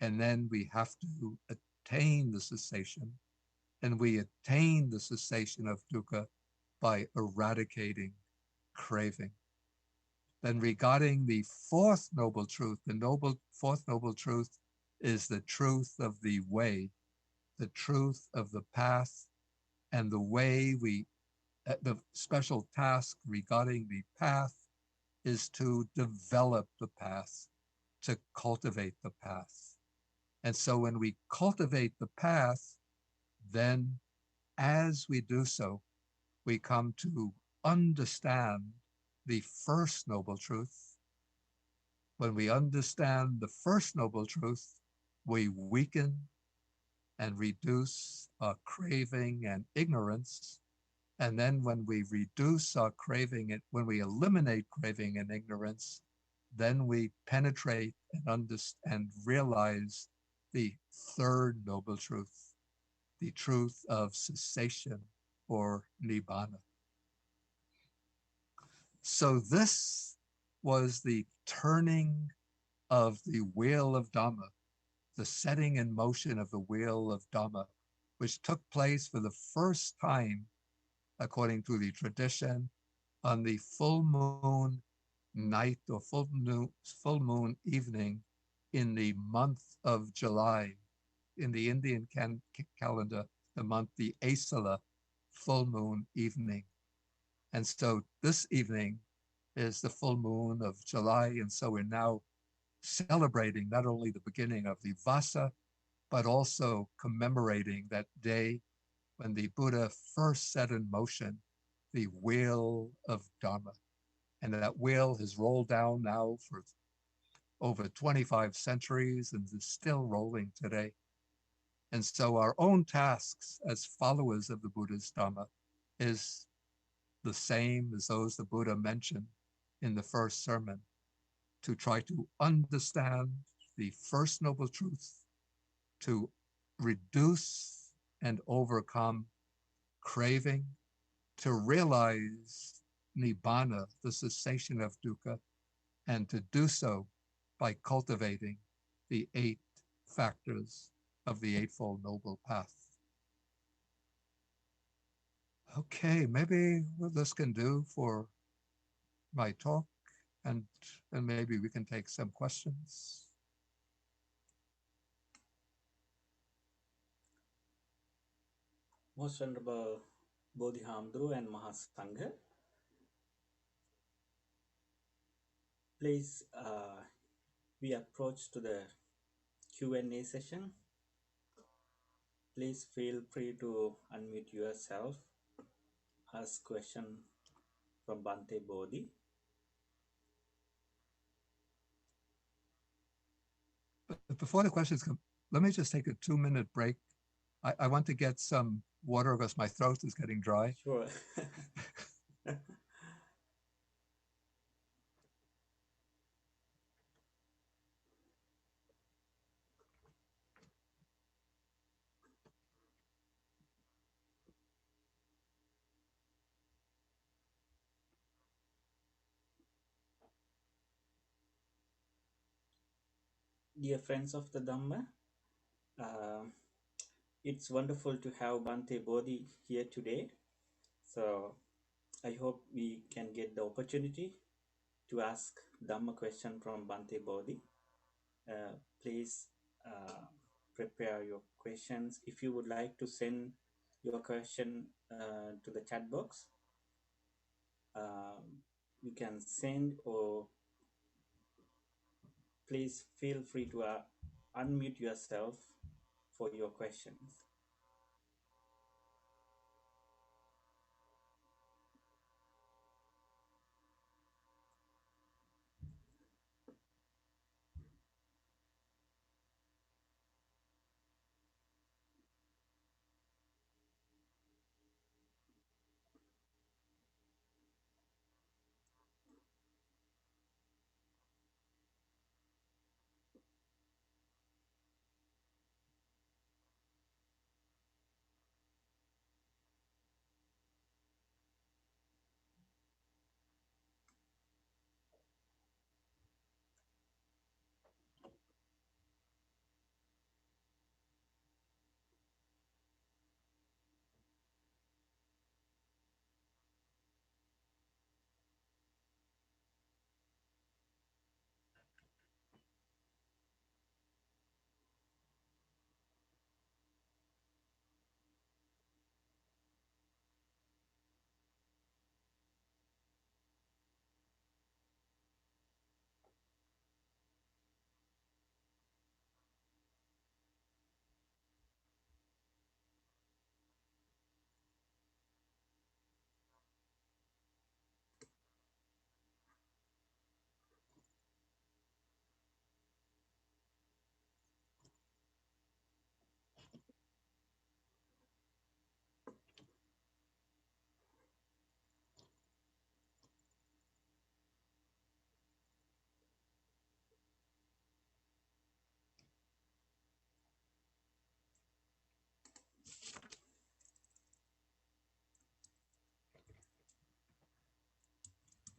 and then we have to attain the cessation. And we attain the cessation of dukkha by eradicating craving. Then regarding the fourth noble truth, the fourth noble truth is the truth of the way, the truth of the path, and the way the special task regarding the path is to develop the path, to cultivate the path. And so when we cultivate the path, then as we do so, we come to understand the first noble truth. When we understand the first noble truth, we weaken and reduce our craving and ignorance. And then when we reduce our craving, and when we eliminate craving and ignorance, then we penetrate and understand, realize the third noble truth, the truth of cessation or nibbana. So this was the turning of the wheel of Dhamma, the setting in motion of the wheel of Dhamma, which took place for the first time, according to the tradition, on the full moon night or full moon evening in the month of July. In the Indian calendar, the month, the Asala full moon evening. And so this evening is the full moon of July. And so we're now celebrating not only the beginning of the Vasa, but also commemorating that day when the Buddha first set in motion the wheel of Dharma. And that wheel has rolled down now for over 25 centuries and is still rolling today. And so our own tasks as followers of the Buddha's Dharma is the same as those the Buddha mentioned in the first sermon, to try to understand the first noble truth, to reduce and overcome craving, to realize nibbana, the cessation of dukkha, and to do so by cultivating the 8 factors of the Eightfold Noble Path. Okay, maybe what this can do for my talk, and maybe we can take some questions. Most Honorable Bodhi Hamdru and Mahasangha, please, we approach to the Q&A session. Please feel free to unmute yourself, ask question from Bhante Bodhi. But before the questions come, let me just take a 2-minute break. I want to get some water because my throat is getting dry. Sure. Dear friends of the Dhamma, uh, it's wonderful to have Bante Bodhi here today. So I hope we can get the opportunity to ask Dhamma question from Bante Bodhi. Please uh, prepare your questions. If you would like to send your question to the chat box, you can send, or please feel free to unmute yourself for your questions.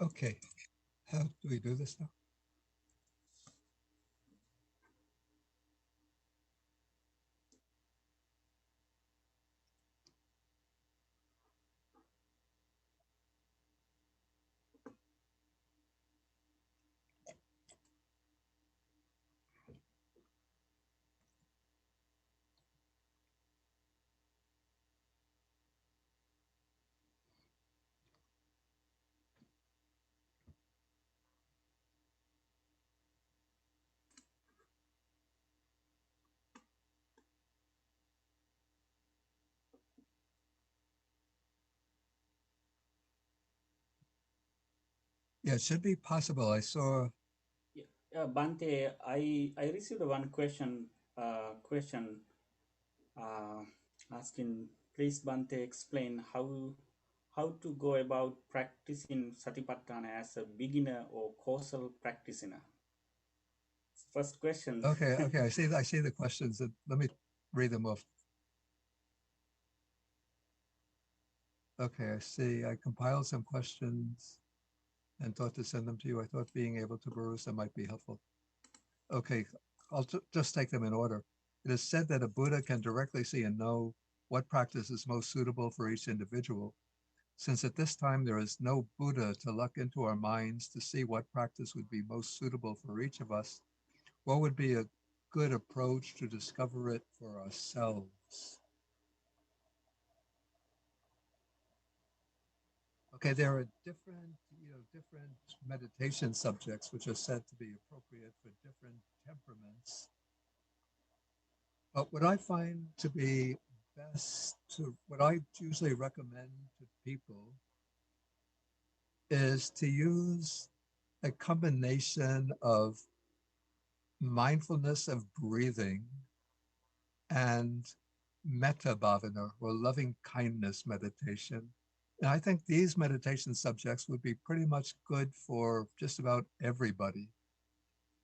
Okay, how do we do this now? Yeah, it should be possible. I saw. Yeah, Bante, I received one question uh, asking, please Bante explain how to go about practicing Satipatthana as a beginner or causal practitioner. First question. Okay, okay, I see the questions. Let me read them off. Okay, I see. I compiled some questions and thought to send them to you. I thought being able to peruse them might be helpful. Okay, I'll just take them in order. It is said that a Buddha can directly see and know what practice is most suitable for each individual. Since at this time there is no Buddha to look into our minds to see what practice would be most suitable for each of us, what would be a good approach to discover it for ourselves? Okay, there are different meditation subjects which are said to be appropriate for different temperaments. But what I find to be what I usually recommend to people is to use a combination of mindfulness of breathing and metta bhavana, or loving kindness meditation. And I think these meditation subjects would be pretty much good for just about everybody.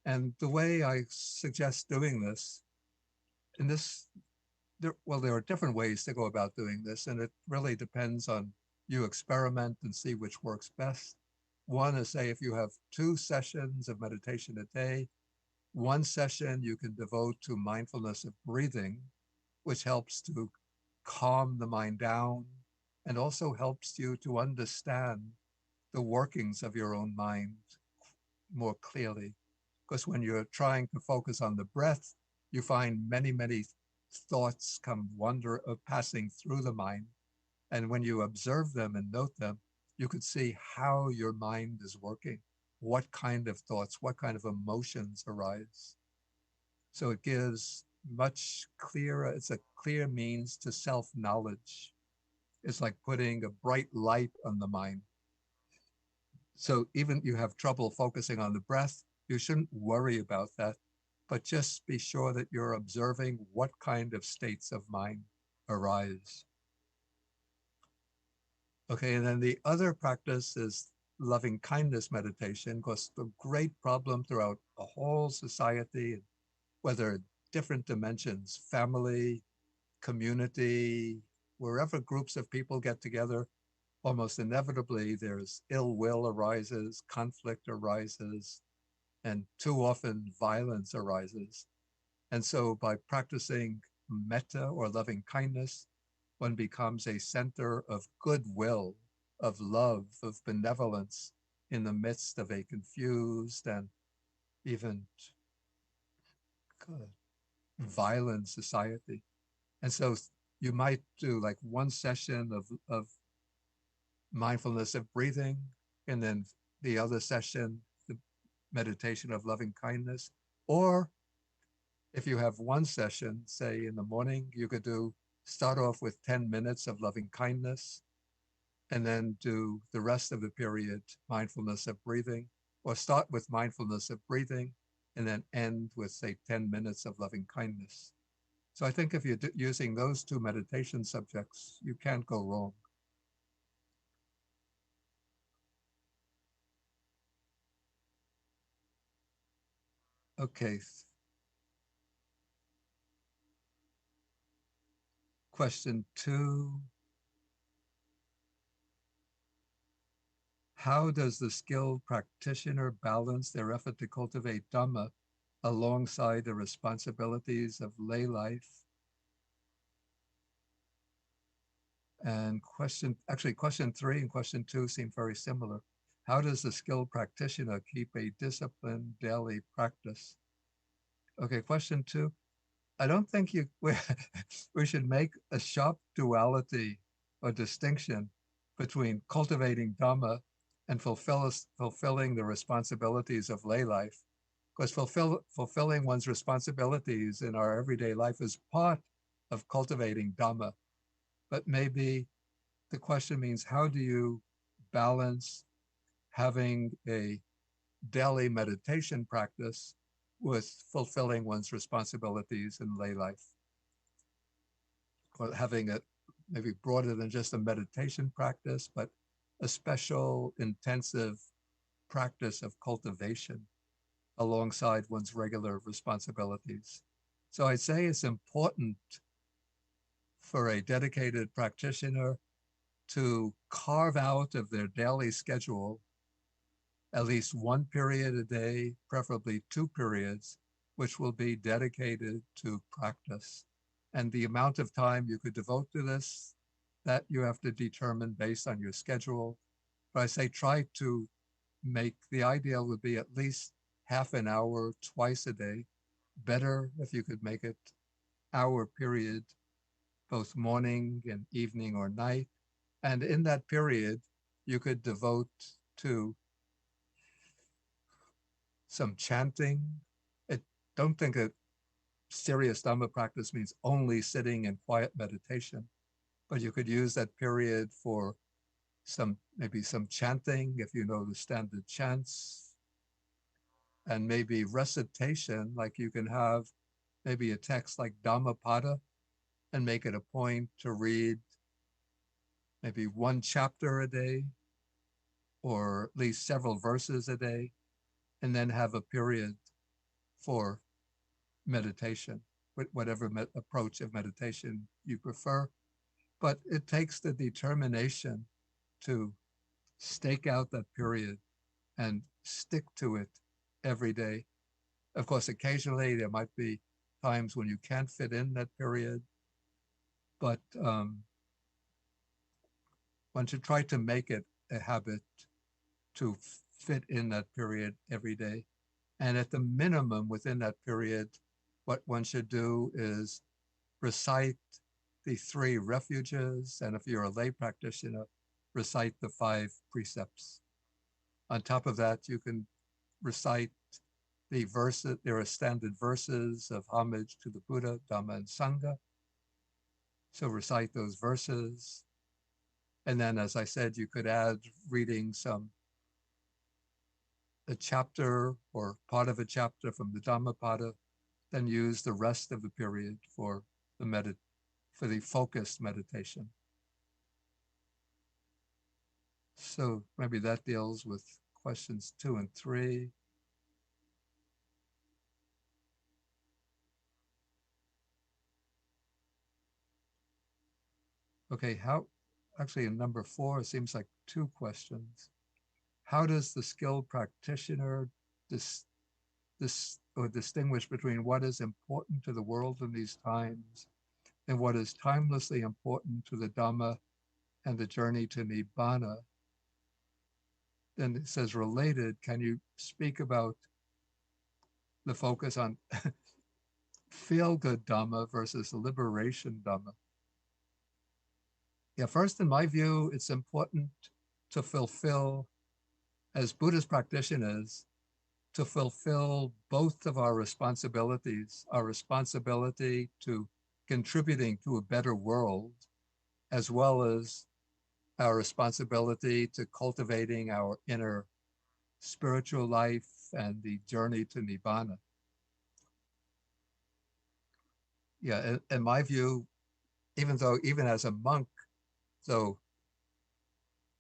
And the way I suggest doing this, and there are different ways to go about doing this, and it really depends on you experiment and see which works best. One is, say, if you have 2 sessions of meditation a day, One session you can devote to mindfulness of breathing, which helps to calm the mind down and also helps you to understand the workings of your own mind more clearly. Because when you're trying to focus on the breath, you find many thoughts come passing through the mind. And when you observe them and note them, you could see how your mind is working, what kind of thoughts, what kind of emotions arise. So it gives much clearer, it's a clear means to self-knowledge. It's like putting a bright light on the mind. So even you have trouble focusing on the breath, you shouldn't worry about that, but just be sure that you're observing what kind of states of mind arise. Okay, and then the other practice is loving kindness meditation, because the great problem throughout a whole society, whether different dimensions, family, community, wherever groups of people get together, almost inevitably there's ill will arises, conflict arises, and too often violence arises. And so by practicing metta or loving kindness, one becomes a center of goodwill, of love, of benevolence in the midst of a confused and even violent society. And so you might do like one session of mindfulness of breathing, and then the other session, the meditation of loving kindness. Or if you have one session, say in the morning, you could start off with 10 minutes of loving kindness, and then do the rest of the period mindfulness of breathing, or start with mindfulness of breathing and then end with, say, 10 minutes of loving kindness. So I think if you're using those two meditation subjects, you can't go wrong. Okay. Question 2. How does the skilled practitioner balance their effort to cultivate Dhamma alongside the responsibilities of lay life? And question 3 and question 2 seem very similar. How does the skilled practitioner keep a disciplined daily practice? Okay, question 2. I don't think we should make a sharp duality or distinction between cultivating Dhamma and fulfilling the responsibilities of lay life, because fulfilling one's responsibilities in our everyday life is part of cultivating Dhamma. But maybe the question means, how do you balance having a daily meditation practice with fulfilling one's responsibilities in lay life? Or having it maybe broader than just a meditation practice, but a special intensive practice of cultivation alongside one's regular responsibilities. So I'd say it's important for a dedicated practitioner to carve out of their daily schedule at least one period a day, preferably 2 periods, which will be dedicated to practice. And the amount of time you could devote to this, that you have to determine based on your schedule. But I say try to the ideal would be at least half an hour twice a day. Better if you could make it hour period, both morning and evening or night. And in that period, you could devote to some chanting. Don't think that serious Dhamma practice means only sitting in quiet meditation, but you could use that period for maybe some chanting if you know the standard chants, and maybe recitation, like you can have maybe a text like Dhammapada and make it a point to read maybe one chapter a day or at least several verses a day, and then have a period for meditation, whatever approach of meditation you prefer. But it takes the determination to stake out that period and stick to it every day. Of course, occasionally there might be times when you can't fit in that period, but one should try to make it a habit to fit in that period every day. And at the minimum within that period, what one should do is recite the 3 refuges, and if you're a lay practitioner, recite the 5 precepts. On top of that, you can recite the verses. There are standard verses of homage to the Buddha, Dhamma, and Sangha. So recite those verses. And then, as I said, you could add reading a chapter or part of a chapter from the Dhammapada, then use the rest of the period for the focused meditation. So maybe that deals with questions 2 and 3. Okay, actually in number 4, it seems like 2 questions. How does the skilled practitioner distinguish between what is important to the world in these times and what is timelessly important to the Dhamma and the journey to Nibbana? Then it says related, can you speak about the focus on feel-good Dhamma versus liberation Dhamma? Yeah, first, in my view, it's important to fulfill, as Buddhist practitioners, to fulfill both of our responsibilities, our responsibility to contributing to a better world, as well as our responsibility to cultivating our inner spiritual life and the journey to Nibbana. Yeah, in my view, even as a monk, though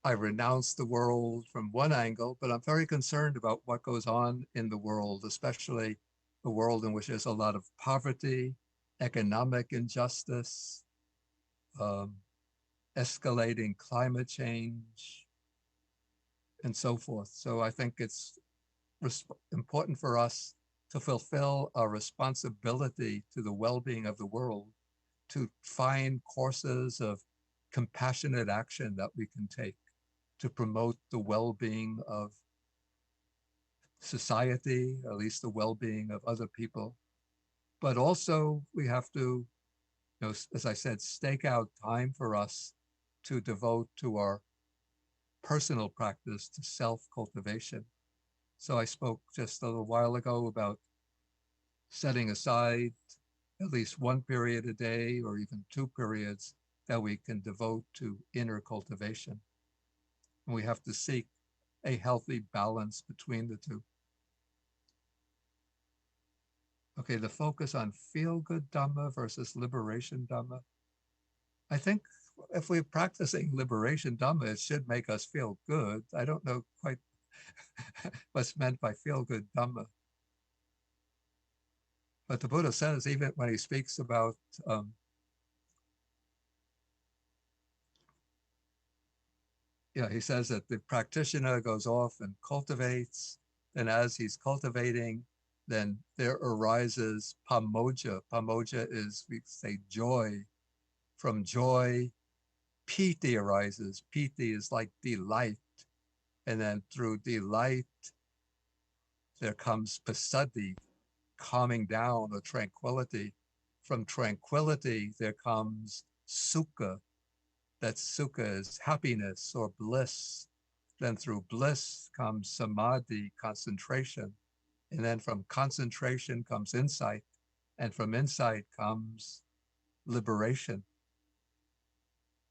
I renounce the world from one angle, but I'm very concerned about what goes on in the world, especially a world in which there's a lot of poverty, economic injustice, escalating climate change, and so forth. So I think it's important for us to fulfill our responsibility to the well-being of the world, to find courses of compassionate action that we can take to promote the well-being of society, at least the well-being of other people. But also we have to, as I said, stake out time for us to devote to our personal practice, to self-cultivation. So I spoke just a little while ago about setting aside at least 1 period a day or even 2 periods that we can devote to inner cultivation. And we have to seek a healthy balance between the two. Okay, the focus on feel-good Dhamma versus liberation Dhamma. I think if we're practicing liberation Dhamma, it should make us feel good. I don't know quite what's meant by feel-good Dhamma. But the Buddha says, even when he speaks about he says that the practitioner goes off and cultivates, and as he's cultivating, then there arises pamoja. Pamoja is, we say, joy. From joy, piti arises. Piti is like delight. And then through delight, there comes passaddhi, calming down or tranquility. From tranquility, there comes sukha. That sukha is happiness or bliss. Then through bliss comes samadhi, concentration. And then from concentration comes insight. And from insight comes liberation.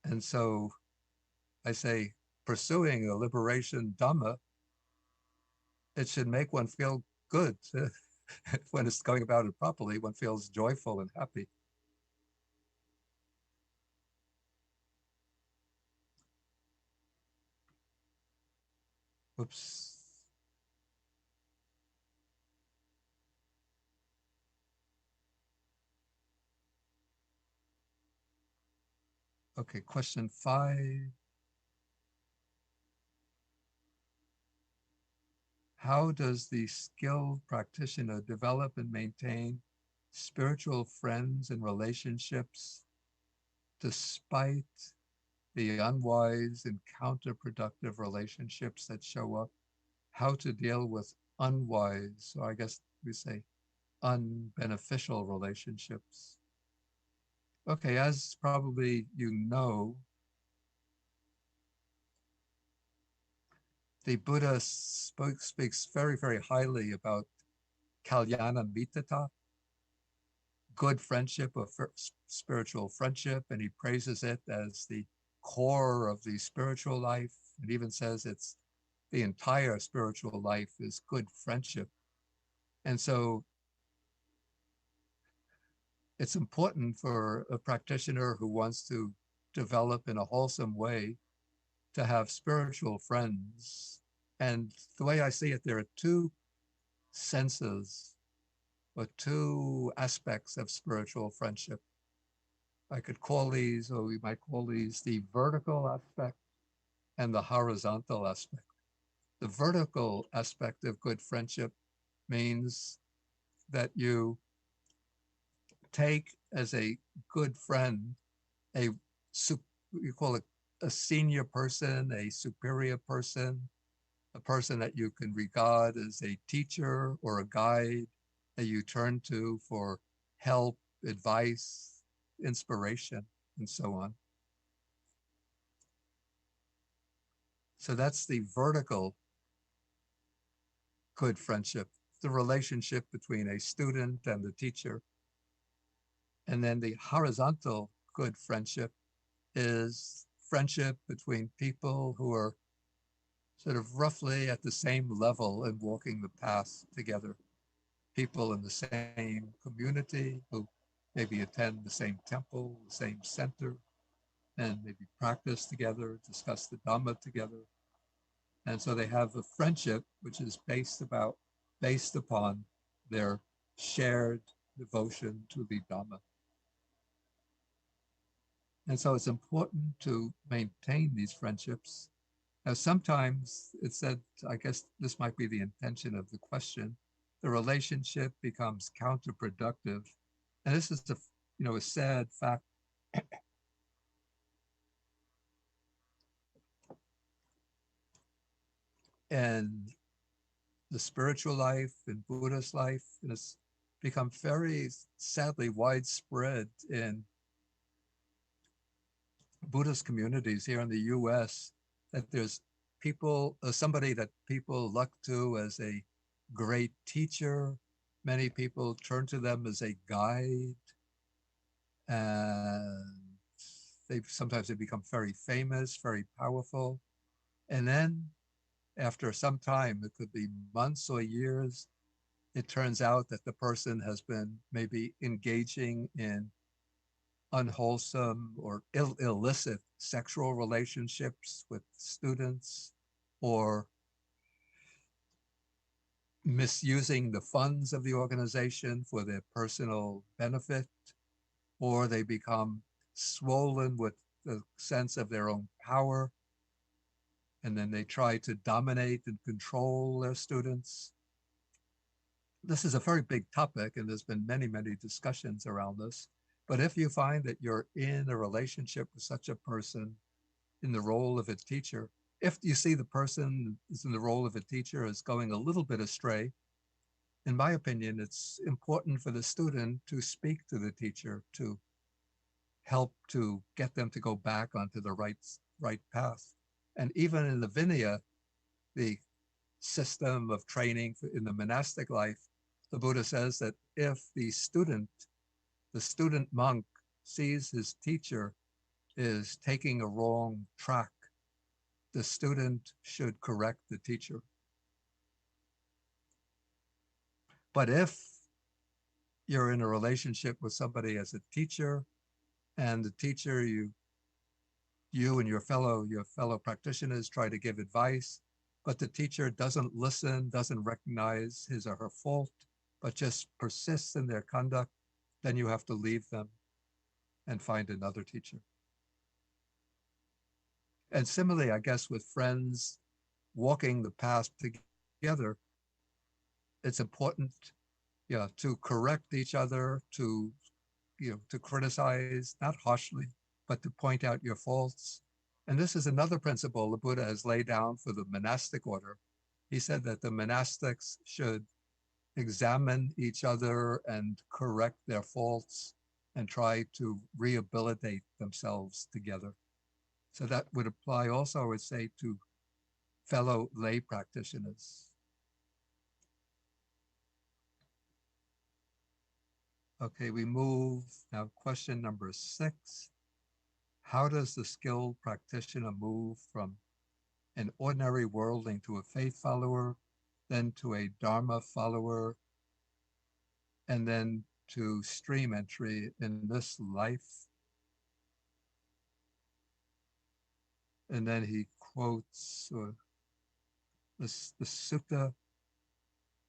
And so I say, pursuing a liberation Dhamma, it should make one feel good. When it's going about it properly, one feels joyful and happy. Oops. Okay, question 5. how does the skilled practitioner develop and maintain spiritual friends and relationships despite the unwise and counterproductive relationships that show up? How to deal with unwise, or I guess we say unbeneficial relationships. Okay, as probably you know, the Buddha speaks very, very highly about kalyana mittata, good friendship or spiritual friendship, and he praises it as the core of the spiritual life, and even says it's the entire spiritual life is good friendship. And so it's important for a practitioner who wants to develop in a wholesome way to have spiritual friends. And the way I see it, there are two senses or two aspects of spiritual friendship. I could call these, or we might call these, the vertical aspect and the horizontal aspect. The vertical aspect of good friendship means that you take as a good friend a, you call it a senior person, a superior person, a person that you can regard as a teacher or a guide that you turn to for help, advice, inspiration, and so on. So that's the vertical good friendship, the relationship between a student and the teacher. And then the horizontal good friendship is friendship between people who are sort of roughly at the same level in walking the path together. People in the same community who maybe attend the same temple, the same center, and maybe practice together, discuss the Dhamma together. And so they have a friendship which is based upon their shared devotion to the Dhamma. And so it's important to maintain these friendships. Now, sometimes it's said, I guess this might be the intention of the question, the relationship becomes counterproductive. And this is a sad fact. And the spiritual life and Buddhist life, and it's become very sadly widespread in Buddhist communities here in the US, that there's somebody that people look to as a great teacher. Many people turn to them as a guide, and sometimes they become very famous, very powerful. And then after some time, it could be months or years, it turns out that the person has been maybe engaging in unwholesome or illicit sexual relationships with students, or misusing the funds of the organization for their personal benefit, or they become swollen with the sense of their own power, and then they try to dominate and control their students. This is a very big topic, and there's been many, many discussions around this. But if you find that you're in a relationship with such a person in the role of a teacher, if you see the person is in the role of a teacher is going a little bit astray, in my opinion, it's important for the student to speak to the teacher to help to get them to go back onto the right path. And even in the Vinaya, the system of training in the monastic life, the Buddha says that if the student monk sees his teacher is taking a wrong track, the student should correct the teacher. But if you're in a relationship with somebody as a teacher, and the teacher, you and your fellow practitioners try to give advice, but the teacher doesn't listen, doesn't recognize his or her fault, but just persists in their conduct, then you have to leave them and find another teacher. And similarly, I guess, with friends walking the path together, it's important, yeah, to correct each other, to, to criticize, not harshly, but to point out your faults. And this is another principle the Buddha has laid down for the monastic order. He said that the monastics should examine each other and correct their faults and try to rehabilitate themselves together. So that would apply also, I would say, to fellow lay practitioners. Okay, we move now. Question number 6. How does the skilled practitioner move from an ordinary worldling to a faith follower, then to a Dharma follower, and then to stream entry in this life? And then he quotes the sutta.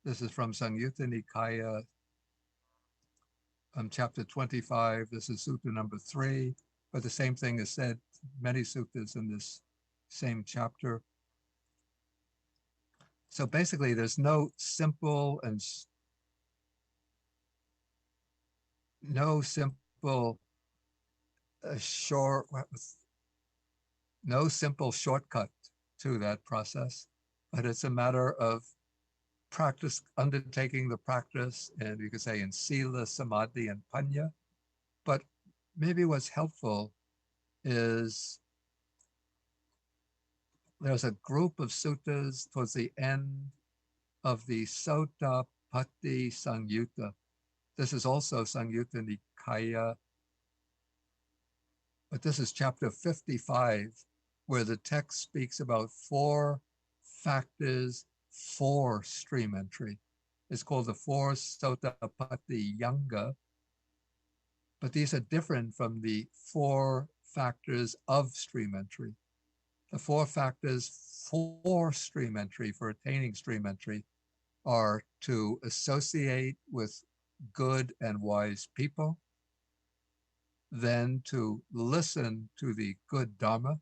This is from Samyutta Nikaya, chapter 25. This is sutta number 3, but the same thing is said many suttas in this same chapter. So basically, there's no simple short, no simple shortcut to that process, but it's a matter of practice, undertaking the practice, and you could say in sila, samadhi, and panya. But maybe what's helpful is there's a group of suttas towards the end of the Sota Patti Sangyutta. This is also Samyutta Nikaya, but this is chapter 55, where the text speaks about 4 factors for stream entry. It's called the 4 Sotapatti Yanga, but these are different from the 4 factors of stream entry. The 4 factors for stream entry, for attaining stream entry, are to associate with good and wise people, then to listen to the good Dharma.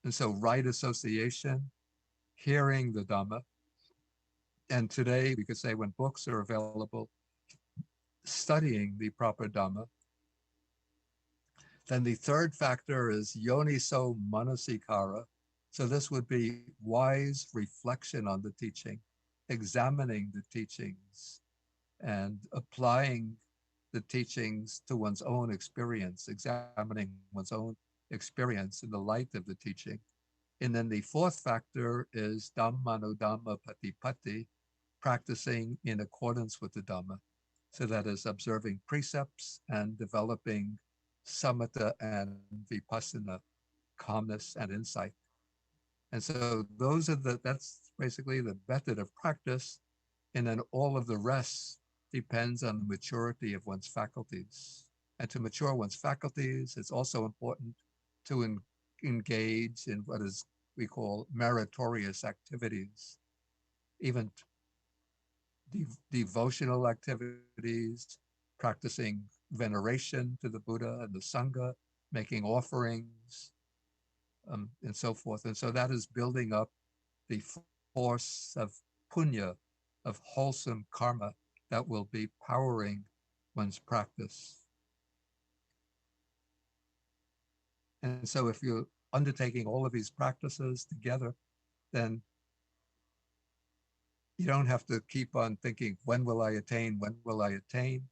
And so right association, hearing the Dhamma. And today we could say when books are available, studying the proper Dhamma. Then the third factor is yoniso manasikara. So this would be wise reflection on the teaching, examining the teachings and applying the teachings to one's own experience, examining one's own experience in the light of the teaching. And then the fourth factor is Dhammanodhamma Patipatti, practicing in accordance with the Dhamma. So that is observing precepts and developing samatha and vipassana, calmness and insight. And so that's basically the method of practice. And then all of the rest depends on the maturity of one's faculties. And to mature one's faculties, it's also important to engage in what is we call meritorious activities, even devotional activities, practicing veneration to the Buddha and the Sangha, making offerings, and so forth. And so that is building up the force of punya, of wholesome karma that will be powering one's practice. And so if you're undertaking all of these practices together, then you don't have to keep on thinking, when will I attain? When will I attain?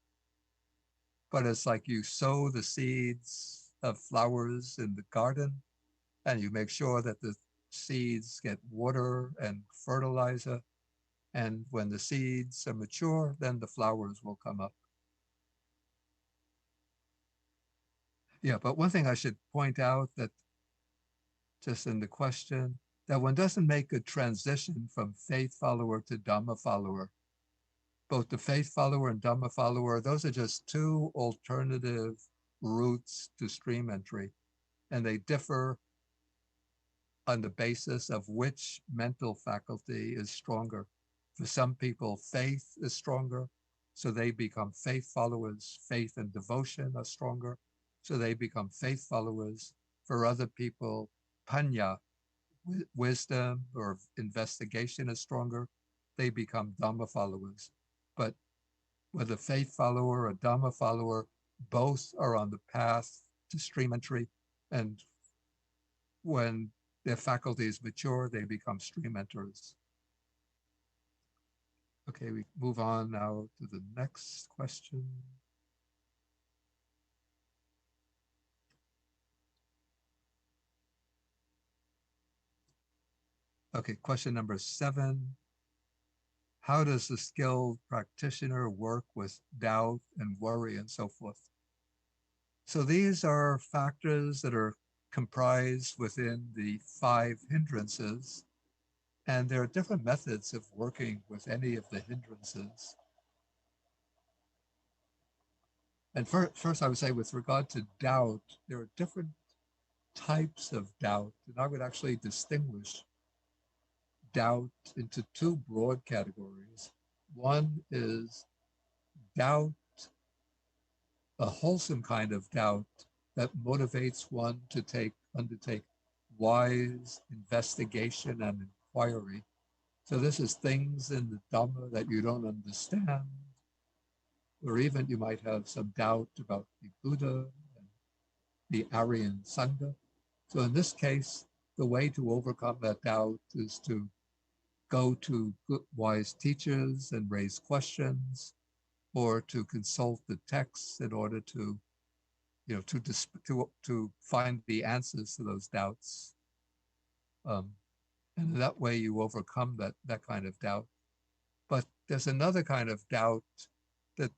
But it's like you sow the seeds of flowers in the garden, and you make sure that the seeds get water and fertilizer. And when the seeds are mature, then the flowers will come up. Yeah, but one thing I should point out that just in the question, that one doesn't make a transition from faith follower to Dhamma follower. Both the faith follower and Dhamma follower, those are just 2 alternative routes to stream entry. And they differ on the basis of which mental faculty is stronger. For some people, faith is stronger, so they become faith followers. Faith and devotion are stronger, so they become faith followers. For other people, panya, wisdom or investigation is stronger. they become Dhamma followers. But whether faith follower or Dhamma follower, both are on the path to stream entry. And when their faculties mature, they become stream enters. Okay, we move on now to the next question. Okay, question number 7. How does the skilled practitioner work with doubt and worry and so forth? So these are factors that are comprised within the 5 hindrances, and there are different methods of working with any of the hindrances. And first, I would say with regard to doubt, there are different types of doubt, and I would actually distinguish doubt into 2 broad categories. One is doubt, a wholesome kind of doubt that motivates one to undertake wise investigation and inquiry. So this is things in the Dhamma that you don't understand, or even you might have some doubt about the Buddha and the Aryan Sangha. So in this case, the way to overcome that doubt is to go to good, wise teachers and raise questions, or to consult the texts in order to, to find the answers to those doubts. And that way you overcome that kind of doubt. But there's another kind of doubt that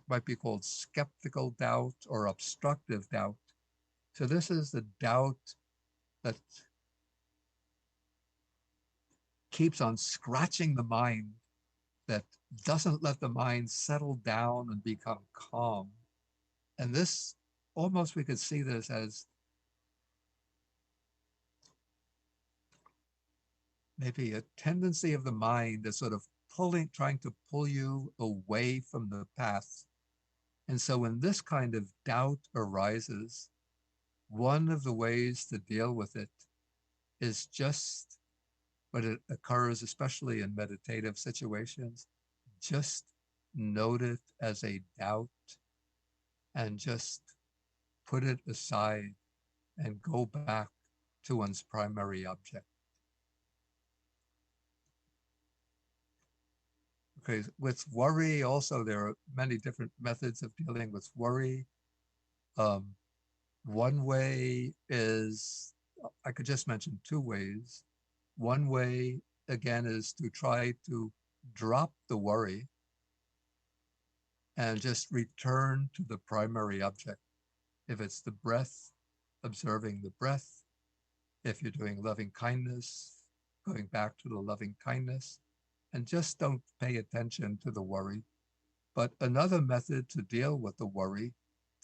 might be called skeptical doubt or obstructive doubt. So this is the doubt that keeps on scratching the mind, that doesn't let the mind settle down and become calm. And this, almost we could see this as maybe a tendency of the mind that's sort of trying to pull you away from the path. And so when this kind of doubt arises, one of the ways to deal with it is just when it occurs, especially in meditative situations, just note it as a doubt and just put it aside and go back to one's primary object. Okay, with worry also, there are many different methods of dealing with worry. One way is, I could just mention 2 ways. One way, again, is to try to drop the worry and just return to the primary object. If it's the breath, observing the breath. If you're doing loving kindness, going back to the loving kindness, and just don't pay attention to the worry. But another method to deal with the worry,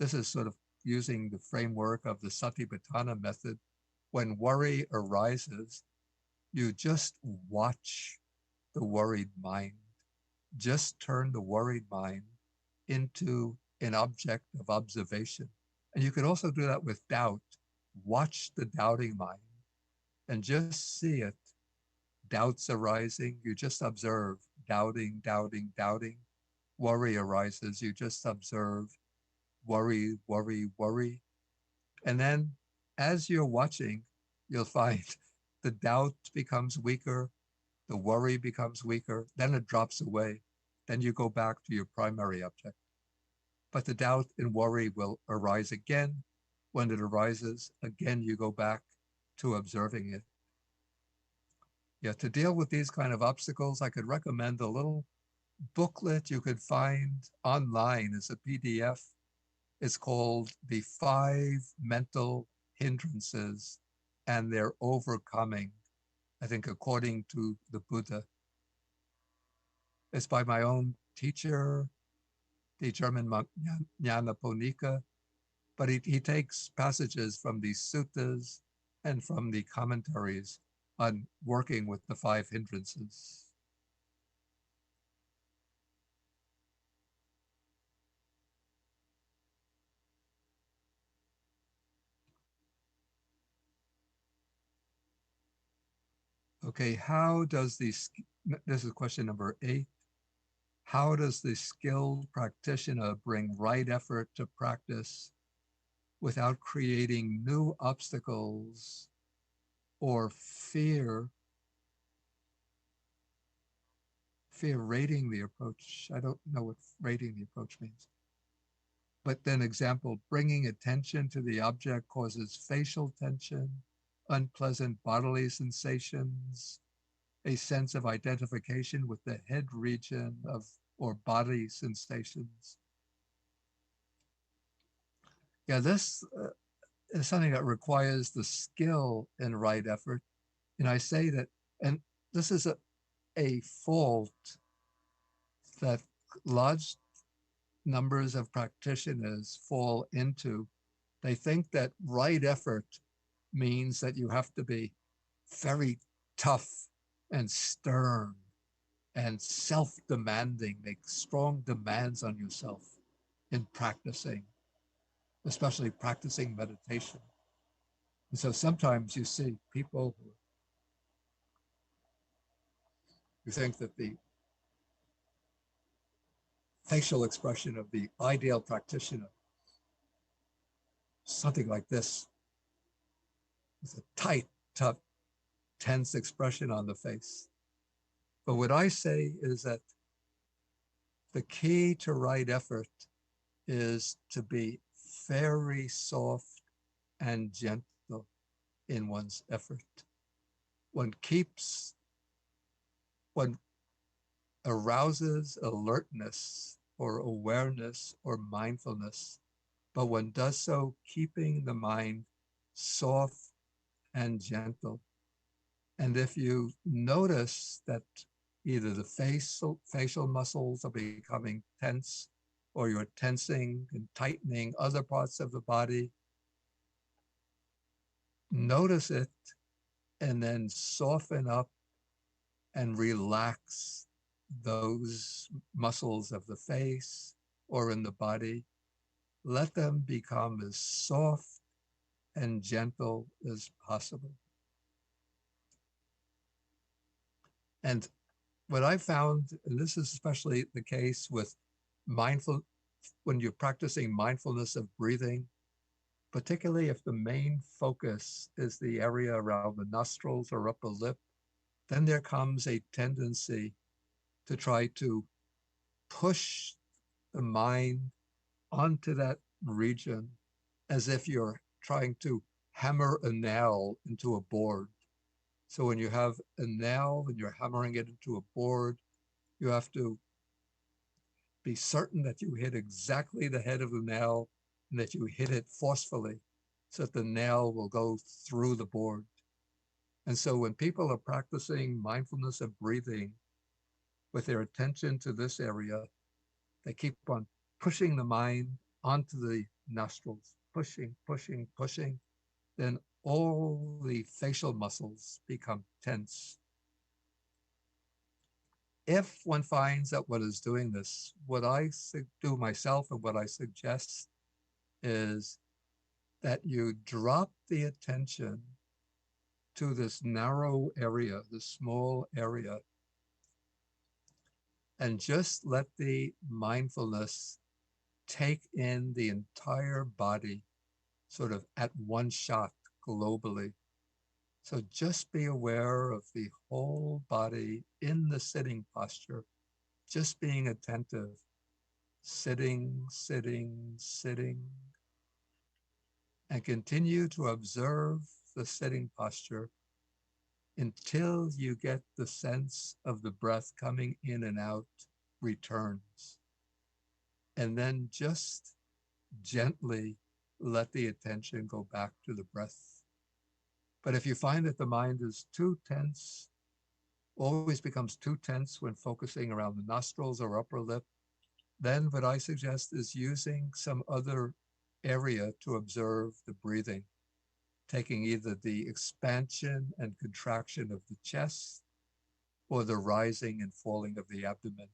this is sort of using the framework of the Satipatthana method. When worry arises, you just watch the worried mind. Just turn the worried mind into an object of observation. And you can also do that with doubt. Watch the doubting mind and just see it. Doubts arising, you just observe. Doubting, doubting, doubting. Worry arises, you just observe. Worry, worry, worry. And then as you're watching, you'll find the doubt becomes weaker, the worry becomes weaker, then it drops away. Then you go back to your primary object. But the doubt and worry will arise again. When it arises, again, you go back to observing it. Yeah, to deal with these kind of obstacles, I could recommend a little booklet you could find online as a PDF. It's called The 5 Mental Hindrances and Their Overcoming, I think according to the Buddha. It's by my own teacher, the German monk Nyanaponika, but he takes passages from the suttas and from the commentaries on working with the 5 hindrances. Okay, how does this is question number 8. How does the skilled practitioner bring right effort to practice without creating new obstacles or fear rating the approach? I don't know what rating the approach means. But then example, bringing attention to the object causes facial tension, unpleasant bodily sensations, a sense of identification with the head region of or body sensations. Yeah, this is something that requires the skill in right effort. And I say that, and this is a fault that large numbers of practitioners fall into. They think that right effort means that you have to be very tough and stern and self-demanding, make strong demands on yourself in practicing, especially practicing meditation. And so sometimes you see people who think that the facial expression of the ideal practitioner, something like this, with a tight, tough, tense expression on the face. But what I say is that the key to right effort is to be very soft and gentle in one's effort. One arouses alertness or awareness or mindfulness, but one does so keeping the mind soft and gentle. And if you notice that either the facial muscles are becoming tense, or you're tensing and tightening other parts of the body, notice it and then soften up and relax those muscles of the face or in the body. Let them become as soft and gentle as possible. And what I found, and this is especially the case with when you're practicing mindfulness of breathing, particularly if the main focus is the area around the nostrils or upper lip, then there comes a tendency to try to push the mind onto that region as if you're trying to hammer a nail into a board. So when you have a nail and you're hammering it into a board, you have to be certain that you hit exactly the head of the nail and that you hit it forcefully so that the nail will go through the board. And so when people are practicing mindfulness of breathing with their attention to this area, they keep on pushing the mind onto the nostrils, pushing, pushing, pushing. Then all the facial muscles become tense. If one finds that one is doing this, what I do myself and what I suggest is that you drop the attention to this narrow area, this small area, and just let the mindfulness take in the entire body sort of at one shot globally. So just be aware of the whole body in the sitting posture, just being attentive, sitting, sitting, sitting, and continue to observe the sitting posture until you get the sense of the breath coming in and out returns. And then just gently let the attention go back to the breath. But if you find that the mind is too tense, always becomes too tense when focusing around the nostrils or upper lip, then what I suggest is using some other area to observe the breathing, taking either the expansion and contraction of the chest or the rising and falling of the abdomen.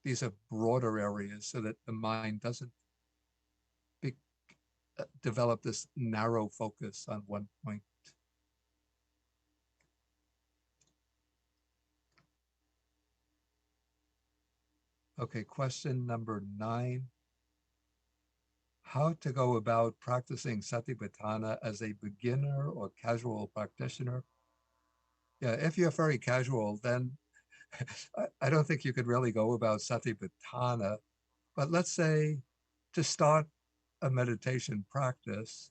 These are broader areas so that the mind doesn't develop this narrow focus on one point. Okay, question number 9. How to go about practicing Satipatthana as a beginner or casual practitioner? Yeah, if you're very casual, then I don't think you could really go about Satipatthana. But let's say to start a meditation practice,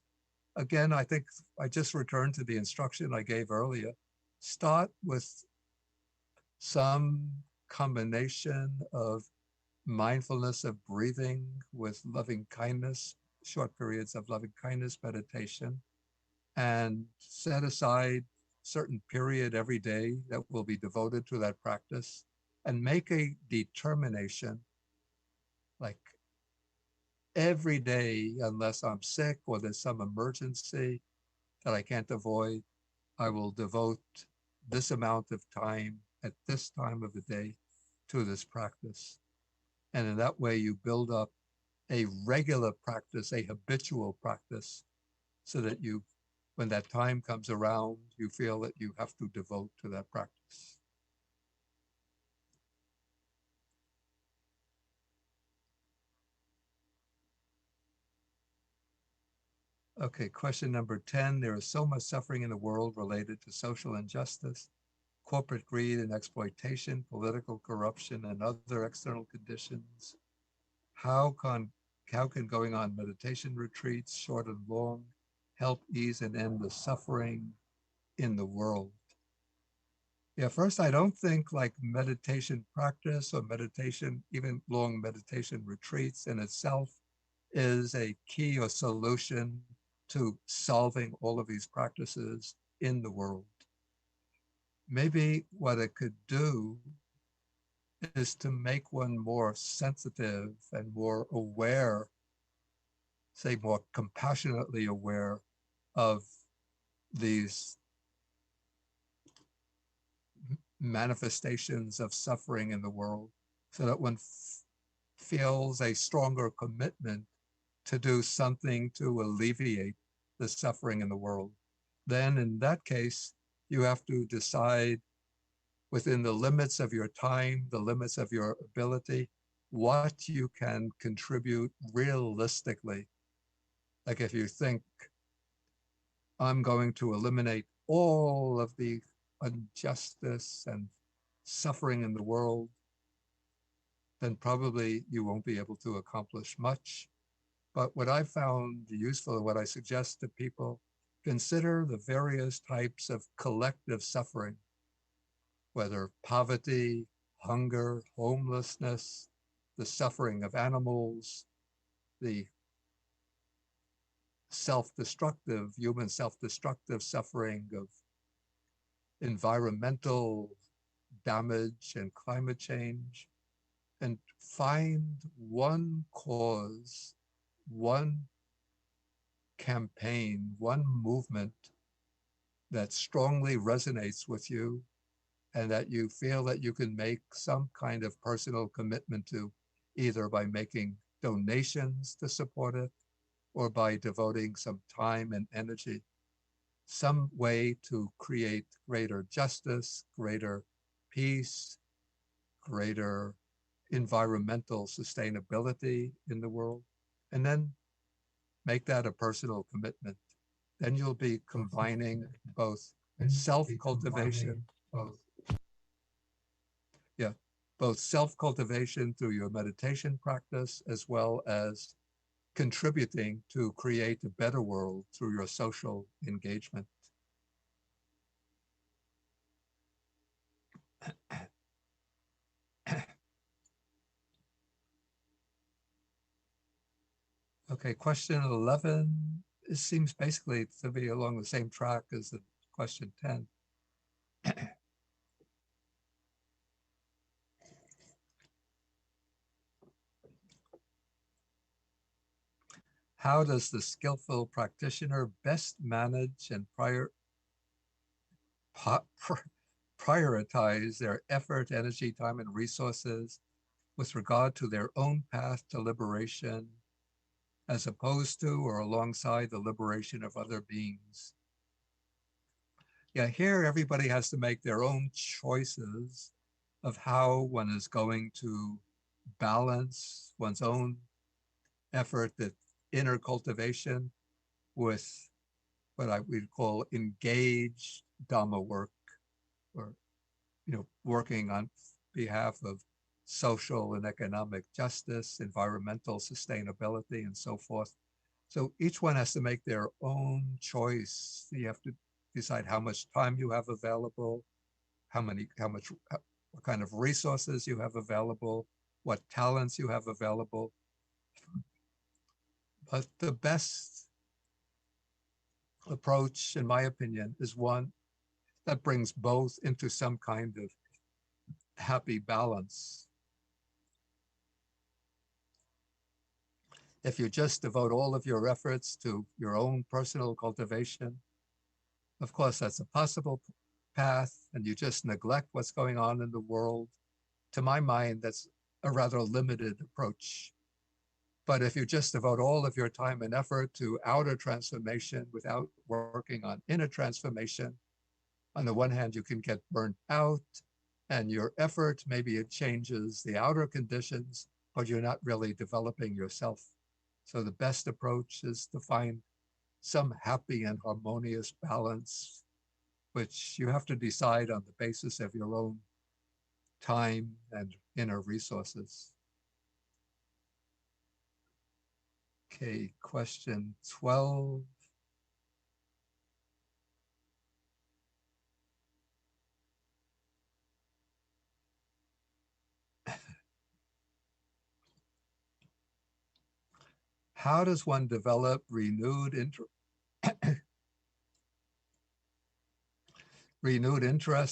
again, I think I just returned to the instruction I gave earlier. Start with some combination of mindfulness of breathing with loving kindness, short periods of loving kindness meditation, and set aside certain period every day that will be devoted to that practice, and make a determination, like every day, unless I'm sick or there's some emergency that I can't avoid, I will devote this amount of time at this time of the day to this practice. And in that way, you build up a regular practice, a habitual practice, so that you, when that time comes around, you feel that you have to devote to that practice. Okay, question number 10. There is so much suffering in the world related to social injustice, corporate greed and exploitation, political corruption, and other external conditions. How can, how can going on meditation retreats, short and long, help ease and end the suffering in the world? Yeah, first, I don't think like meditation practice or meditation, even long meditation retreats in itself is a key or solution to solving all of these practices in the world. Maybe what it could do is to make one more sensitive and more aware, say more compassionately aware of these manifestations of suffering in the world, so that one feels a stronger commitment to do something to alleviate the suffering in the world. Then in that case, you have to decide within the limits of your time, the limits of your ability, what you can contribute realistically. Like if you think, I'm going to eliminate all of the injustice and suffering in the world, then probably you won't be able to accomplish much. But what I found useful, what I suggest to people, consider the various types of collective suffering, whether poverty, hunger, homelessness, the suffering of animals, the self-destructive, human self-destructive suffering of environmental damage and climate change, and find one cause, one campaign, one movement that strongly resonates with you and that you feel that you can make some kind of personal commitment to, either by making donations to support it or by devoting some time and energy, some way to create greater justice, greater peace, greater environmental sustainability in the world, and then make that a personal commitment. Then you'll be combining both self-cultivation, yeah, both self-cultivation through your meditation practice, as well as contributing to create a better world through your social engagement. Okay, question 11. It seems basically to be along the same track as the question 10. How does the skillful practitioner best manage and prioritize their effort, energy, time, and resources with regard to their own path to liberation, as opposed to or alongside the liberation of other beings? Yeah, here everybody has to make their own choices of how one is going to balance one's own effort, that inner cultivation, with what I would call engaged Dhamma work, or working on behalf of social and economic justice, environmental sustainability, and so forth. So each one has to make their own choice. You have to decide how much time you have available, what kind of resources you have available, what talents you have available. But the best approach, in my opinion, is one that brings both into some kind of happy balance. If you just devote all of your efforts to your own personal cultivation, of course, that's a possible path, and you just neglect what's going on in the world. To my mind, that's a rather limited approach. But if you just devote all of your time and effort to outer transformation without working on inner transformation, on the one hand, you can get burnt out, and your effort, maybe it changes the outer conditions, but you're not really developing yourself. So the best approach is to find some happy and harmonious balance, which you have to decide on the basis of your own time and inner resources. Okay, question 12. How does one develop renewed interest,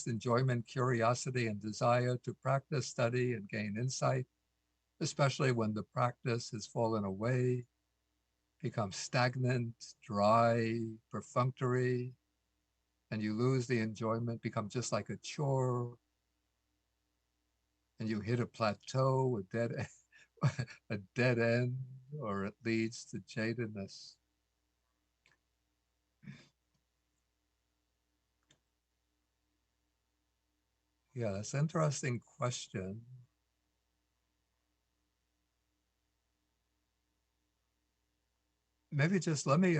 enjoyment, curiosity, and desire to practice, study, and gain insight, especially when the practice has fallen away, becomes stagnant, dry, perfunctory, and you lose the enjoyment, become just like a chore, and you hit a plateau, a dead end, or it leads to jadedness? Yeah, that's an interesting question. Maybe just let me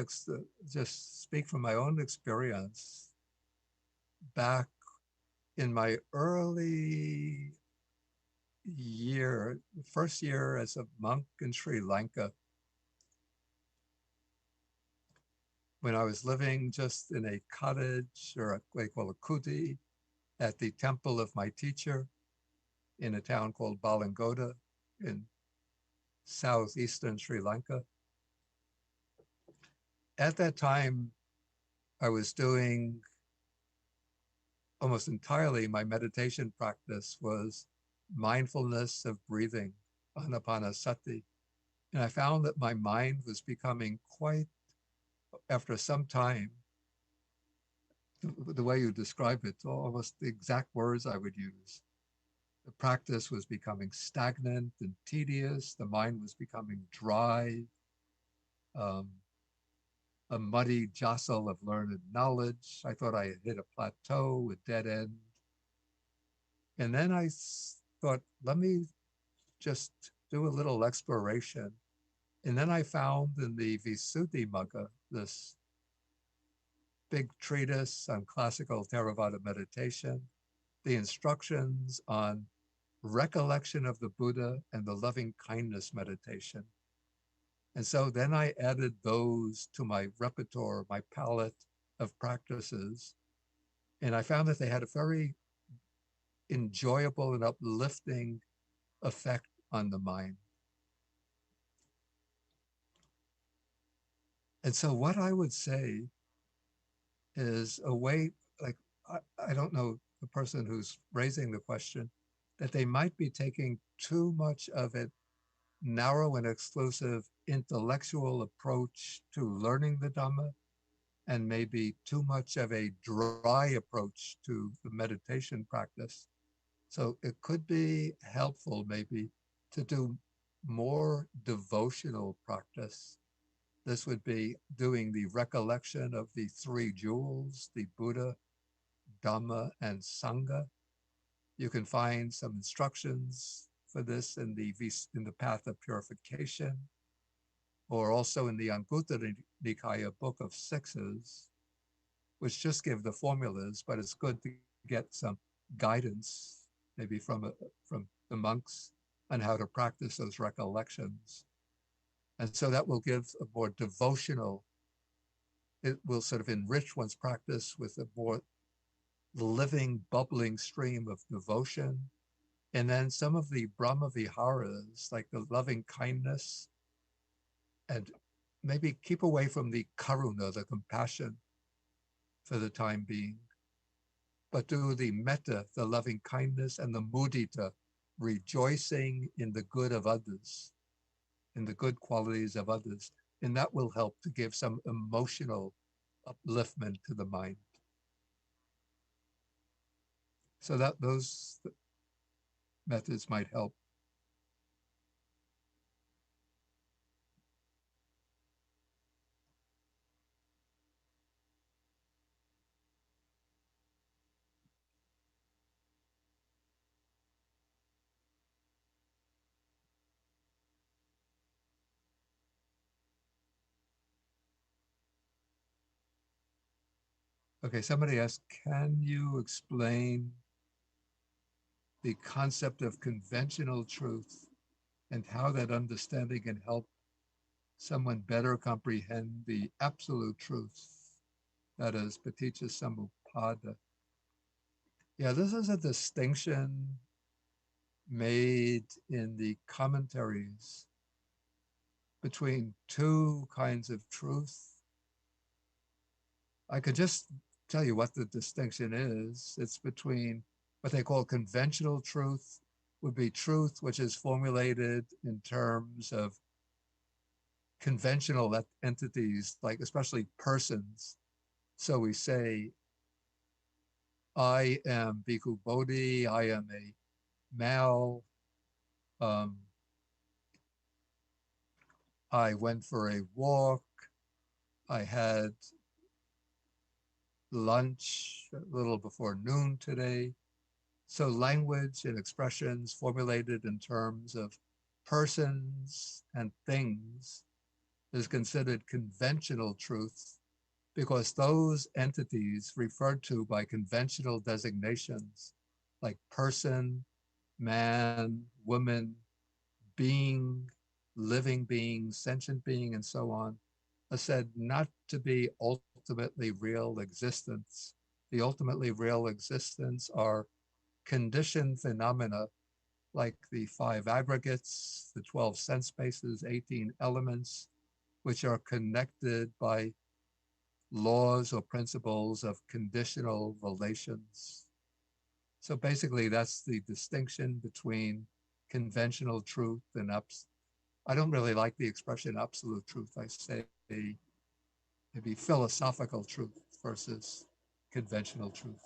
just speak from my own experience. Back in my early first year as a monk in Sri Lanka, when I was living just in a cottage, or what they call a kuti, at the temple of my teacher in a town called Balangoda in southeastern Sri Lanka. At that time, I was doing almost entirely, my meditation practice was mindfulness of breathing, anapanasati. And I found that my mind was becoming quite, after some time, the way you describe it, almost the exact words I would use. The practice was becoming stagnant and tedious. The mind was becoming dry, um, a muddy jostle of learned knowledge. I thought I had hit a plateau, a dead end. And then I thought, let me just do a little exploration. And then I found in the Visuddhimagga, this big treatise on classical Theravada meditation, the instructions on recollection of the Buddha and the loving kindness meditation. And so then I added those to my repertoire, my palette of practices. And I found that they had a very enjoyable and uplifting effect on the mind. And so what I would say is a way, like, I don't know the person who's raising the question, that they might be taking too much of a narrow and exclusive intellectual approach to learning the Dhamma, and maybe too much of a dry approach to the meditation practice. So it could be helpful maybe to do more devotional practice. This would be doing the recollection of the three jewels, the Buddha, Dhamma, and Sangha. You can find some instructions for this in the path of purification, or also in the Anguttara Nikaya Book of Sixes, which just give the formulas, but it's good to get some guidance, maybe from the monks, on how to practice those recollections. And so that will give a more devotional, it will sort of enrich one's practice with a more living, bubbling stream of devotion. And then some of the Brahma Viharas, like the loving kindness, and maybe keep away from the karuna, the compassion, for the time being, but do the metta, the loving kindness, and the mudita, rejoicing in the good of others, in the good qualities of others. And that will help to give some emotional upliftment to the mind. So that those methods might help. Okay, somebody asked, can you explain the concept of conventional truth and how that understanding can help someone better comprehend the absolute truth, that is paticca samuppada? Yeah, this is a distinction made in the commentaries between two kinds of truth. I could just tell you what the distinction is. It's between what they call conventional truth, would be truth which is formulated in terms of conventional entities, like especially persons. So we say, I am Bhikkhu Bodhi, I am a male, um, I went for a walk, I had lunch a little before noon today. So language and expressions formulated in terms of persons and things is considered conventional truth, because those entities referred to by conventional designations like person, man, woman, being, living being, sentient being, and so on, are said not to be ultimately real existence. The ultimately real existence are conditioned phenomena like the 5 aggregates, the 12 sense spaces, 18 elements, which are connected by laws or principles of conditional relations. So basically, that's the distinction between conventional truth and I don't really like the expression absolute truth. I say maybe philosophical truth versus conventional truth.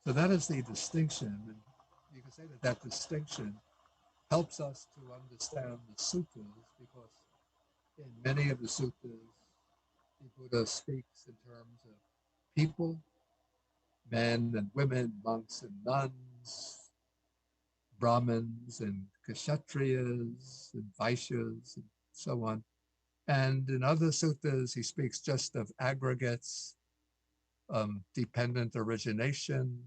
So that is the distinction. And you can say that that distinction helps us to understand the suttas, because in many of the suttas, the Buddha speaks in terms of people, men and women, monks and nuns, Brahmins and Kshatriyas and Vaishyas and so on. And in other suttas, he speaks just of aggregates, dependent origination,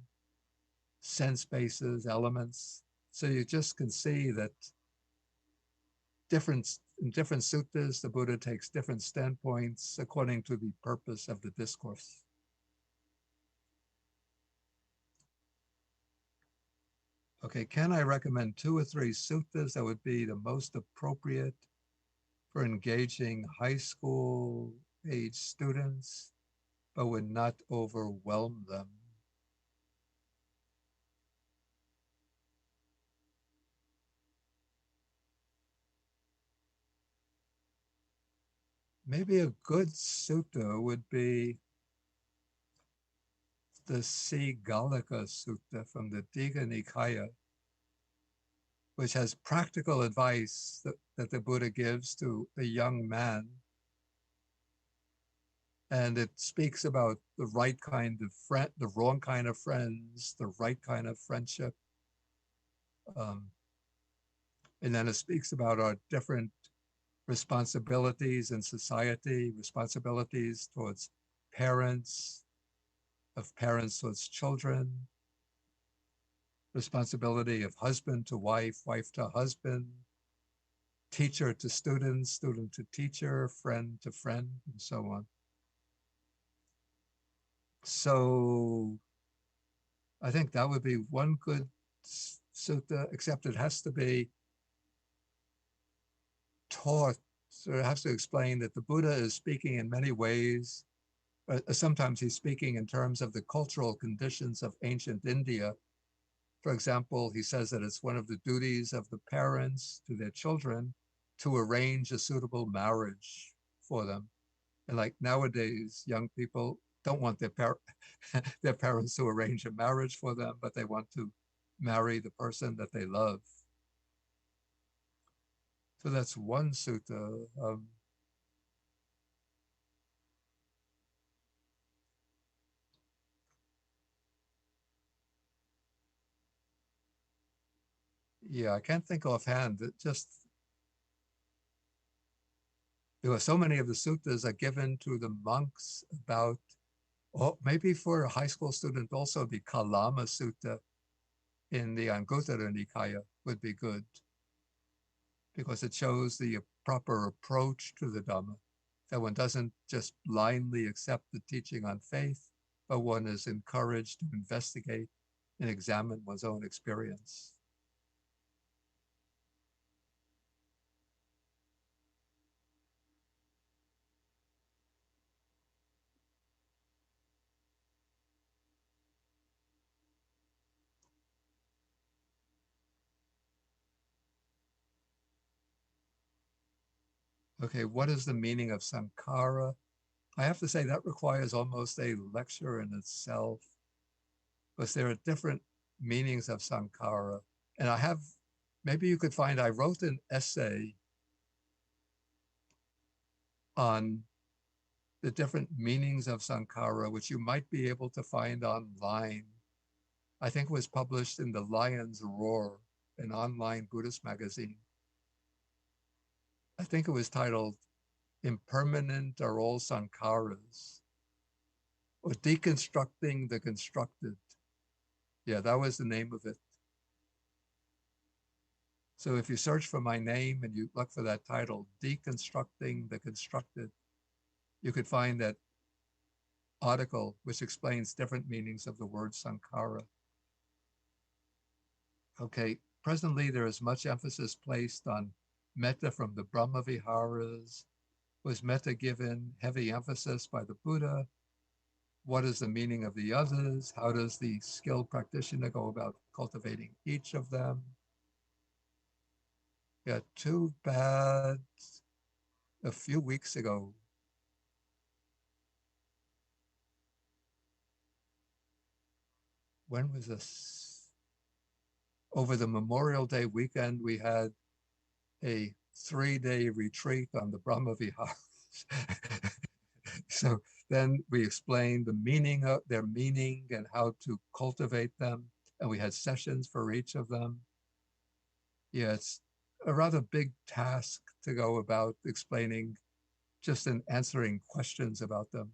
sense bases, elements. So you just can see that in different suttas, the Buddha takes different standpoints according to the purpose of the discourse. Okay, can I recommend 2 or 3 suttas that would be the most appropriate for engaging high school age students, but would not overwhelm them? Maybe a good sutta would be the Sigalika Sutta from the Digha Nikaya, which has practical advice that the Buddha gives to a young man. And it speaks about the right kind of friend, the wrong kind of friends, the right kind of friendship. Um, and then it speaks about our different responsibilities in society, responsibilities towards parents, of parents towards children, responsibility of husband to wife, wife to husband, teacher to student, student to teacher, friend to friend, and so on. So I think that would be one good sutta, except it has to be taught. So it has to explain that the Buddha is speaking in many ways. Sometimes he's speaking in terms of the cultural conditions of ancient India. For example, he says that it's one of the duties of the parents to their children to arrange a suitable marriage for them. And like nowadays, young people don't want their parents to arrange a marriage for them, but they want to marry the person that they love. So that's one sutta. Yeah, I can't think offhand. It just because so many of the suttas are given to the monks about, or maybe for a high school student also, the Kalama Sutta in the Anguttara Nikaya would be good because it shows the proper approach to the Dhamma, that one doesn't just blindly accept the teaching on faith, but one is encouraged to investigate and examine one's own experience. Okay, what is the meaning of sankhara? I have to say that requires almost a lecture in itself because there are different meanings of sankhara. And I have, maybe you could find, I wrote an essay on the different meanings of sankhara, which you might be able to find online. I think it was published in the Lion's Roar, an online Buddhist magazine. I think it was titled Impermanent Are All Sankharas, or Deconstructing the Constructed. Yeah, that was the name of it. So if you search for my name and you look for that title, Deconstructing the Constructed, you could find that article which explains different meanings of the word sankhara. Okay, presently there is much emphasis placed on metta from the Brahma Viharas. Was metta given heavy emphasis by the Buddha? What is the meaning of the others? How does the skilled practitioner go about cultivating each of them? Yeah, too bad. A few weeks ago, when was this? Over the Memorial Day weekend, we had a 3-day retreat on the Brahma Viharas. So then we explained the meaning of their meaning and how to cultivate them. And we had sessions for each of them. Yeah, it's a rather big task to go about explaining just in answering questions about them.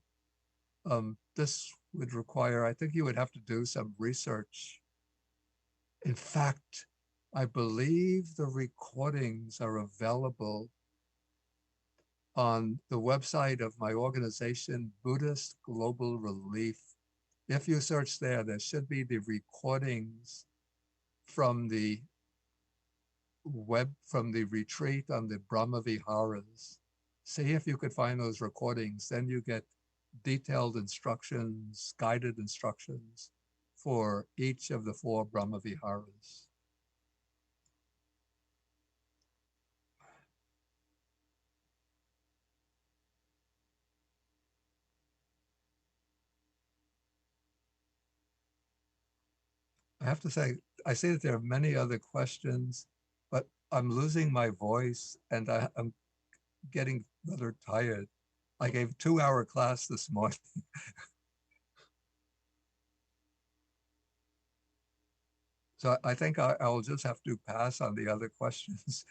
This would require, I think you would have to do some research. In fact, I believe the recordings are available on the website of my organization, Buddhist Global Relief. If you search there, there should be the recordings from the from the retreat on the Brahma Viharas. See if you could find those recordings. Then you get detailed instructions, guided instructions for each of the 4 Brahma Viharas. I have to say, I say that there are many other questions, but I'm losing my voice and I'm getting rather tired. I gave a 2-hour class this morning. So I think I'll just have to pass on the other questions.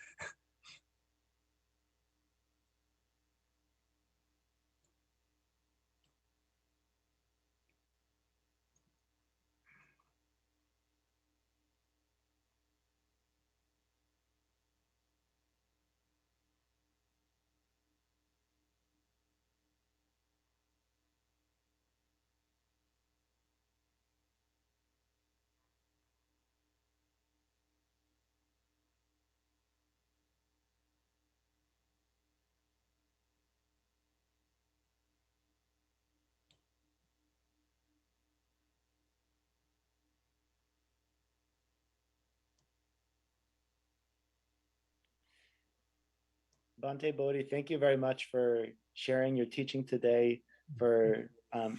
Bhante Bodhi, thank you very much for sharing your teaching today, for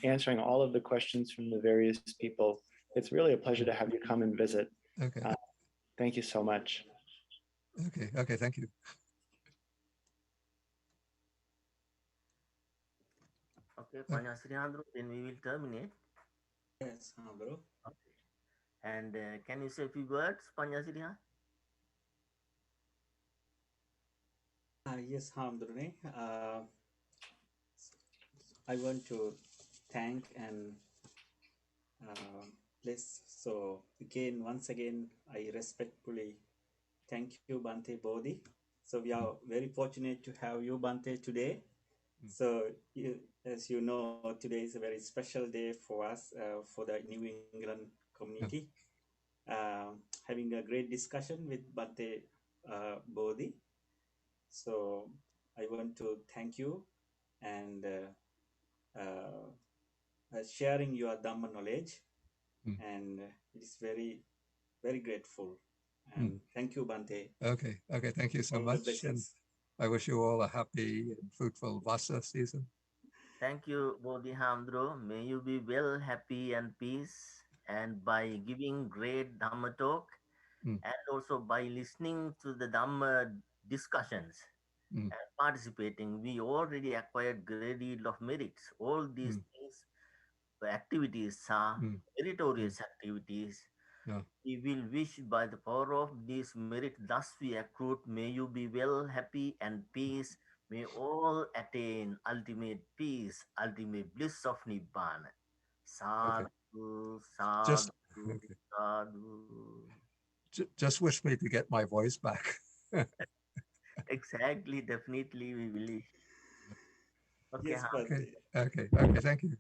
answering all of the questions from the various people. It's really a pleasure to have you come and visit. Okay. Thank you so much. Okay, thank you. Okay, Panya Srihandru, then we will terminate. Yes, bro. Okay. And can you say a few words, Panya Srihandru? Yes, Hamdrune. I want to thank and bless. So again, once again, I respectfully thank you, Bante Bodhi. So we are very fortunate to have you, Bante, today. So as you know, today is a very special day for us, for the New England community. Having a great discussion with Bante Bodhi. So I want to thank you and sharing your Dhamma knowledge. And it is very, very grateful. And thank you, Bante. Okay, thank you so All the much. And blessings. I wish you all a happy and fruitful Vasa season. Thank you, Bodhi Hamdro. May you be well, happy, and peace. And by giving great Dhamma talk, and also by listening to the Dhamma discussions and participating, we already acquired great deal of merits. All these things, activities are meritorious activities. Yeah. We will wish by the power of this merit thus we accrued, may you be well, happy, and peace. May all attain ultimate peace, ultimate bliss of Nibbana. Okay. Sadhu, Just sadhu, okay. sadhu. Just wish me to get my voice back. Exactly, definitely we will. Okay, Yes, Bante. Okay, thank you.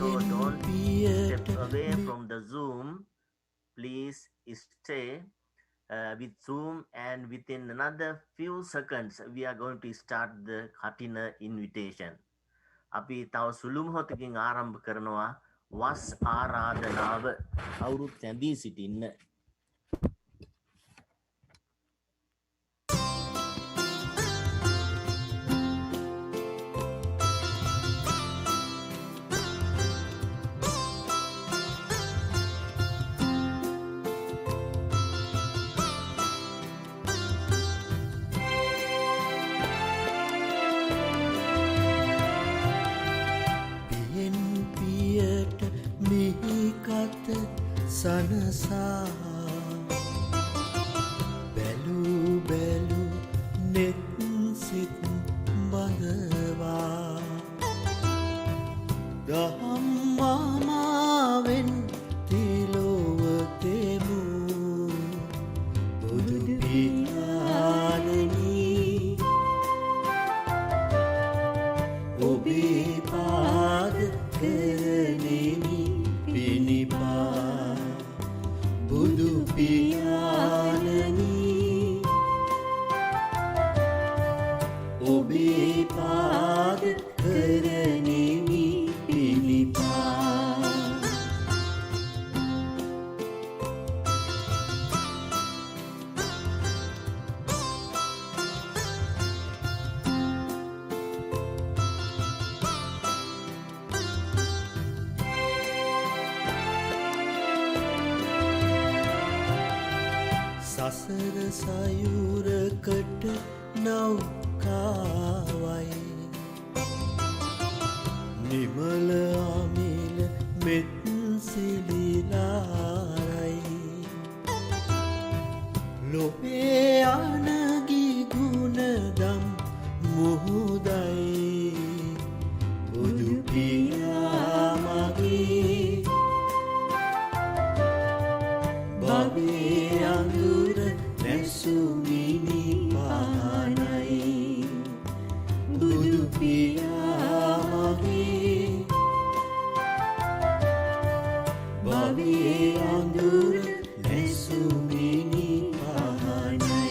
so don't step away from the Zoom. Please stay with Zoom, and within another few seconds, we are going to start the Katina invitation. අපි තව සුළු මොහොතකින් ආරම්භ කරනවා වස් ආරාධනාව. කවුරුත් ඇඳී සිටින්න. සනසා බැලූ බැලූ නෙත් සිත් බඳවා දහම්මාමාවෙන් තිලොවතෙමු බුදු පියාණනි ඔබේ පාද කරනෙමි පිණිපා බුදු පියාණනි ඔබේ පාද කරනෙමි පිණිපා සසර සයුරකට නෞකාවයි නිමල අමිල මෙත් සිලිලාරයි ලොපේ අනගි ගුණදම් මුහුදයි බුදු පියා මගේ භවයේ අඳුර නැසුමිනි පහනයි බුදු පියා මගේ භවයේ අඳුර නැසුමිනි පහනයි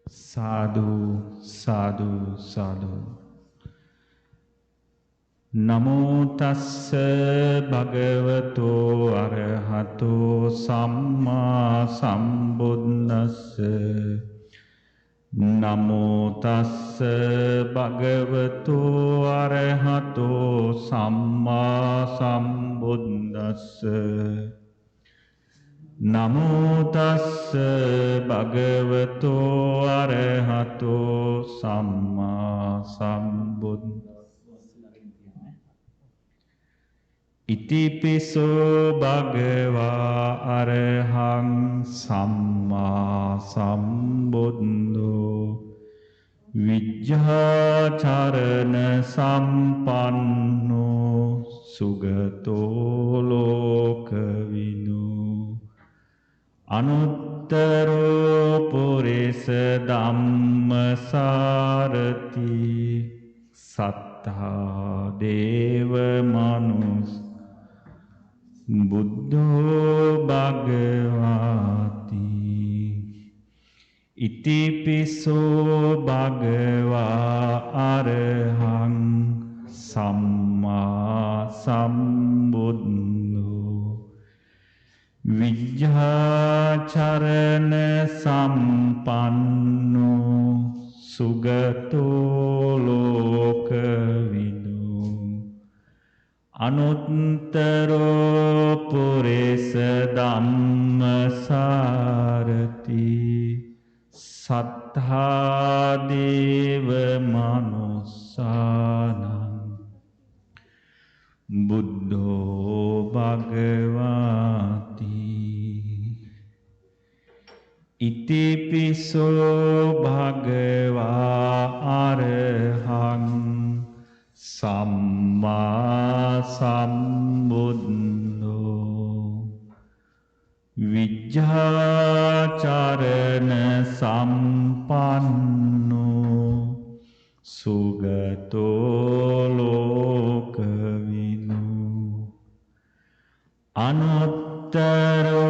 Sadhu, sadhu, sadhu. Namo tassa bhagavato arahato samma sambuddhassa. Namo tassa bhagavato arahato samma sambuddhassa. Namo tassa bhagavato arahato samma sambuddhassa. Itipiso bhagava arahang samma sambuddho vijjhacharana sampanno sugato lokavino anuttaro purisa dhammasarati sattha deva manus Buddho Bhagavati Itipiso Bhagava Arahang Samma Sambuddho Vijjhacharana Sampanno Sugato Lokavino Anuttaro purisa dhammasarati sattha deva manussanam Buddho Bhagavati Itipiso Bhagava Arahang Samma Sambuddho Vijjhacharana Sampanno Sugato Lokavino Anuttaro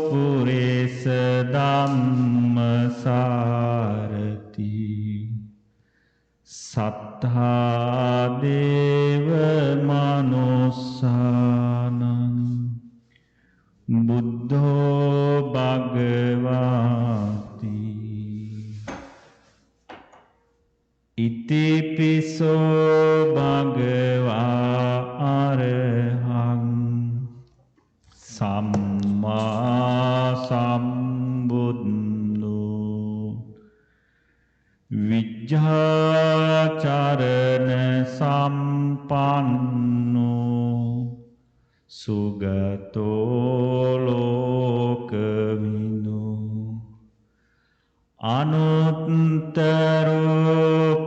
Purisa Dhammasarati Sattha deva manussanam Buddho Bhagavati Itipiso Bhagava Arahang Samma Sambuddho Vijjhacharana Sampanno Sugato Lokavino Anuttaro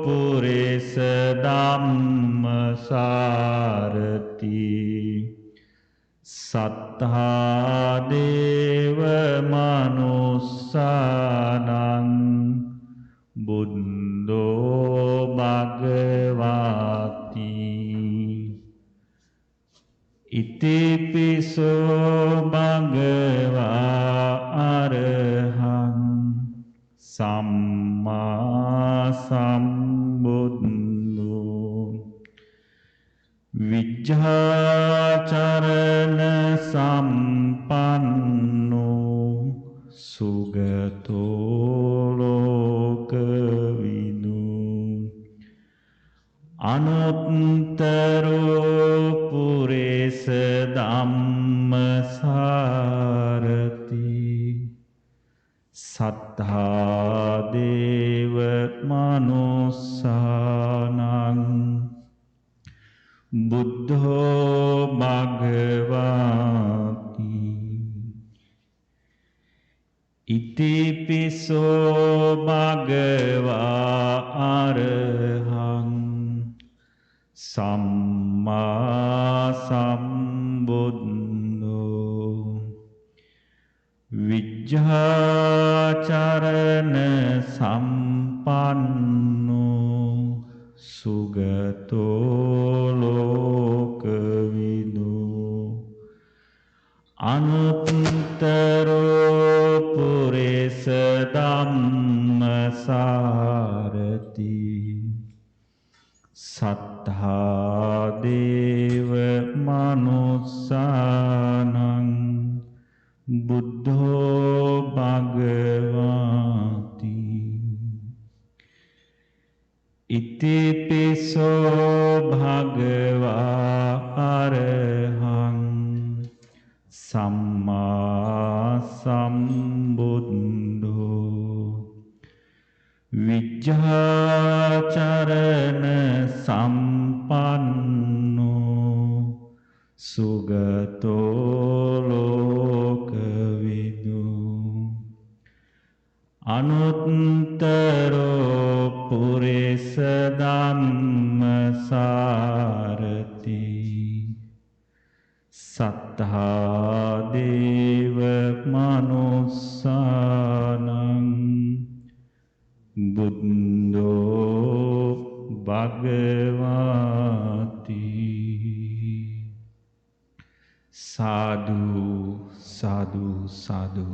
Purisa Dhammasarati Sattha deva manussanam Buddho Bhagavati Itipiso Bhagava Arahang Samma Sambuddho Vijjhacharana Sampanno Sugato Lokavino Anuttaro Purisa Dhammasarati Sattha deva manussanam Buddho Bhagavati Itipiso Bhagava Arahang Samma Sambuddho Vijjhacharana Sampanno Sugato Lokavino Anuttaro Purisa Dhammasarati Sattha deva manusanang buddho bhagavati iti piso bhagava arahang samma sambuddho Vijjācarana sampanno sugato lokavidu anuttaro purisa dhammasarati sattha deva manussanang Buddho Bhagavati Sadhu, sadhu, sadhu.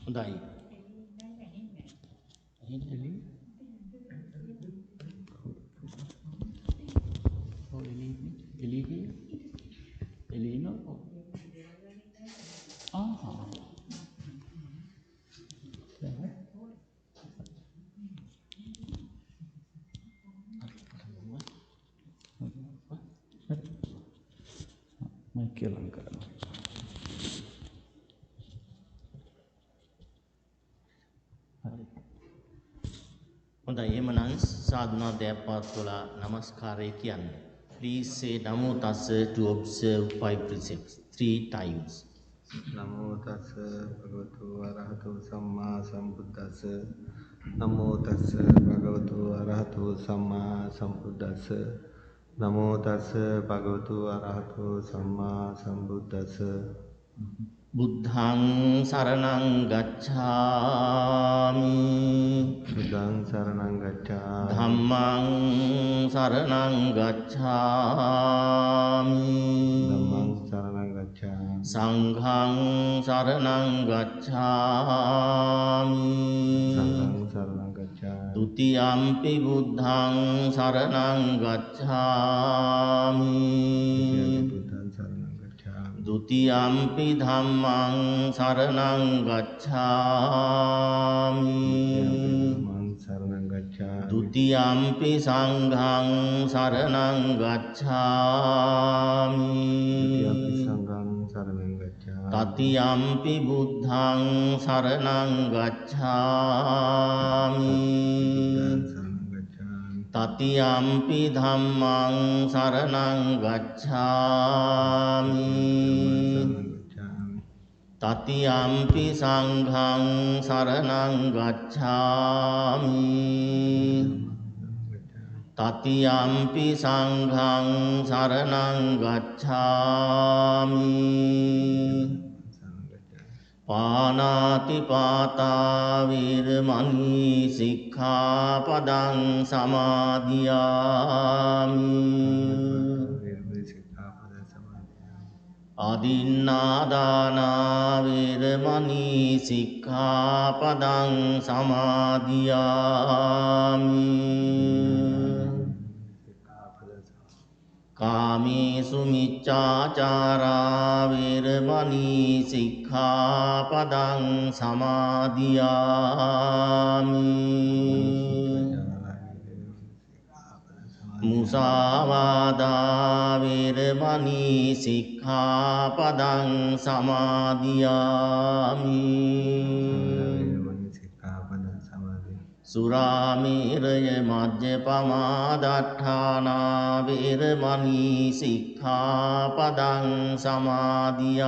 හොඳයි. හොඳයි එහෙමනම් සාධනා දෑපත්වලා නමස්කාරය කියන්න. Please say Namo Tassa to observe 5 precepts 3 times. Namo tassa bhagavato arahato samma sambuddhassa. Namo tassa bhagavato arahato samma sambuddhassa. Namo tassa bhagavato arahato samma sambuddhassa. Buddhaṃ saraṇaṃ gacchāmi. Buddhaṃ saraṇaṃ gacchāmi. Dhammaṃ saraṇaṃ gacchāmi. Dhammaṃ saraṇaṃ gacchāmi. Saṅghāṃ saraṇaṃ gacchāmi. Saṅghāṃ saraṇaṃ gacchāmi. Dutiyampi buddhaṃ saraṇaṃ gacchāmi. Dutiyampi dhammaṃ saraṇaṃ gacchāmi. Dutiyampi saṅghāṃ saraṇaṃ gacchāmi. Tatiyampi buddhaṃ saraṇaṃ gacchāmi. Tatiyampi dhammang saranang gacchami. Tatiyampi sanghang saranang gacchami. Tatiyampi sanghang saranang gacchami. Panati pata virmani sikkhapadang samadhiyami. Adinādāna virmani sikkhapadang samadhiyami. Kāmesu miccācārā virmani sikkhapadang samadhiyami. Musāvādā virmani sikkhapadang samadhiyami. Suramēraya majjapamādāṭṭhānā virmani sikkhapadang samadhiyami.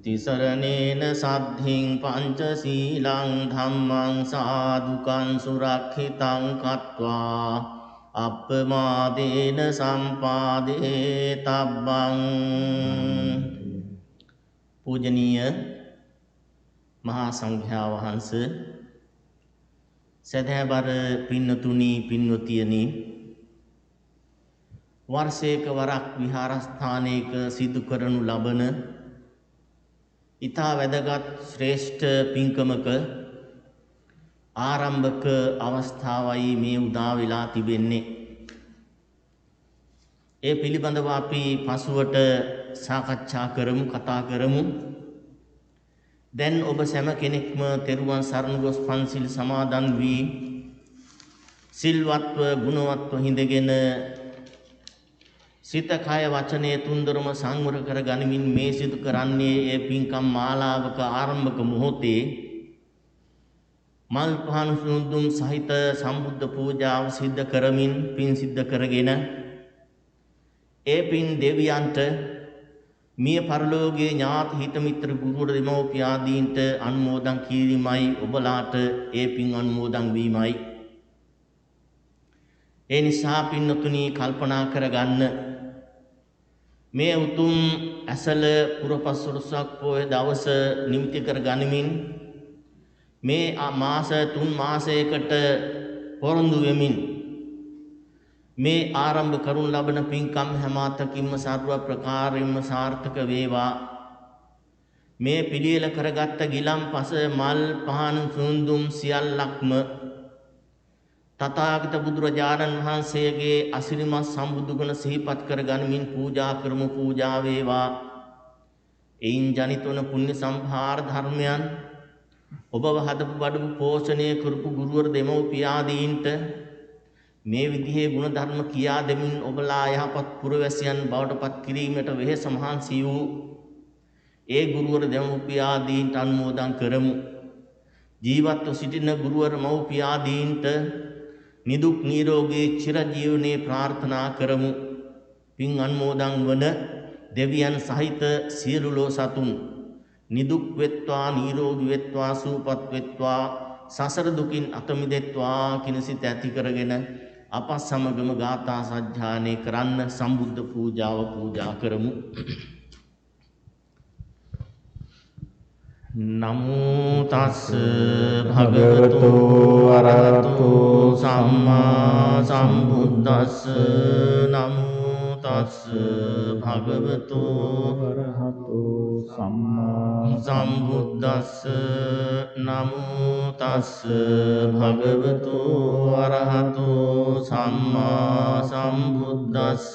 Tisaranena saddhiṃ pañcasīlaṃ dhammaṃ sādhukaṃ surakkhitāṃ kattvā appamādena sampādetabbang. පූජනීය මහා සංඝයා වහන්සේ, සදහැබර පින්නතුනි පින්වතියනි, වර්ෂයක වරක් විහාරස්ථානයක සිදු කරනු ලබන ඉතා වැදගත් ශ්‍රේෂ්ඨ පින්කමක ආරම්භක අවස්ථාවයි මේ උදා වෙලා තිබෙන්නේ. ඒ පිළිබඳව අපි පසුවට සාකච්ඡා කරමු, කතා කරමු. දැන් ඔබ සෑම කෙනෙක්ම තෙරුවන් සරණ ගොස් පන්සිල් සමාදන් වී සිල්වත්ව ගුණවත්ව හිඳගෙන සිත කය වචනය තුන්දරම සංවර කර ගනිමින් මේ සිදු කරන්නේ ඒ පින්කම් මාලාවක ආරම්භක මොහොතේ මල් පහන් සුදුම් සහිත සම්බුද්ධ පූජාව සිද්ධ කරමින් පින් සිද්ධ කරගෙන ඒ පින් දෙවියන්ට, මිය පරලෝකයේ ඥාති හිත මිත්‍ර ගුරුවර දෙමව්පියාදීන්ට අනුමෝදන් කිරීමයි ඔබලාට ඒ පින් අනුමෝදන් වීමයි. ඒ නිසා පින්නතුනි කල්පනා කරගන්න, මේ උතුම් ඇසල පුරපසළොස්වක පොය දවස නිමිති කර ගනිමින් මේ මාස 3 මාසයකට පොරොන්දු වෙමින් මේ ආරම්භ කරුණු ලබන පින්කම් හැම අතකින්ම සර්ව ප්‍රකාරයෙන්ම සාර්ථක වේවා. මේ පිළියෙල කරගත්ත ගිලම්පස මල් පහන් සුන්දුම් සියල්ලක්ම තථාගත බුදුරජාණන් වහන්සේගේ අසිරිමත් සම්බුදු ගුණ සිහිපත් කර ගනිමින් පූජා කරමු. පූජා වේවා. එයින් ජනිත වන පුණ්‍ය සම්භාර ධර්මයන් ඔබව හදපු බඩපු පෝෂණය කරපු ගුරුවර දෙමව්පියාදීන්ට මේ විදිහේ ගුණ ධර්ම කියා දෙමින් ඔබලා යහපත් පුරවැසියන් බවට පත් කිරීමට වෙහෙස මහන්සි වූ ඒ ගුරුවර දෙමව්පියාදීන්ට අනුමෝදන් කරමු. ජීවත්ව සිටින ගුරුවර මව්පියාදීන්ට නිදුක් නිරෝගී චිරජීවනයේ ප්‍රාර්ථනා කරමු. පින් අනුමෝදන් වන දෙවියන් සහිත සියලු ලෝ සතුන් නිදුක් වෙත්වා, නිරෝගී වෙත්වා, සුවපත් වෙත්වා, සසර දුකින් අත මිදෙත්වා කින සිත ඇති කරගෙන අප සමගම ගාථා සජ්ජායනය කරන්න සම්බුද්ධ පූජාව පූජා කරමු. නමෝ තස් භගවතු අරහතු සම්මා සම්බුද්දස්ස. නමෝ තස් භගවතු අරහතු සම්මා සම්බුද්දස්ස. නමෝ තස් භගවතු අරහතු සම්මා සම්බුද්දස්ස.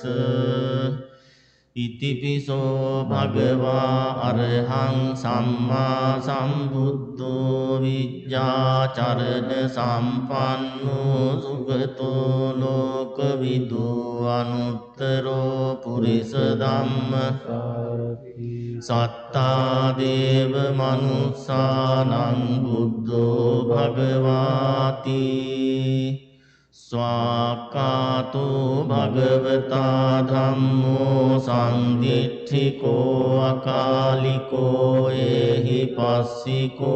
ඉතිපිසෝ භගවා අරහං සම්මා සම්බුද්ධෝ විජ්ජාචරණ සම්පන්නෝ සුගතෝ ලෝකවිදු අනුත්තරෝ පුරිස ධම්ම සත්තා දේව මනුස්සානං බුද්ධෝ භගවාති ස්වාක්කාතෝ භගවතා ධම්මෝ සංදිට්ඨිකෝ අකාලිකෝ ඒහි පස්සිකෝපනයිකෝ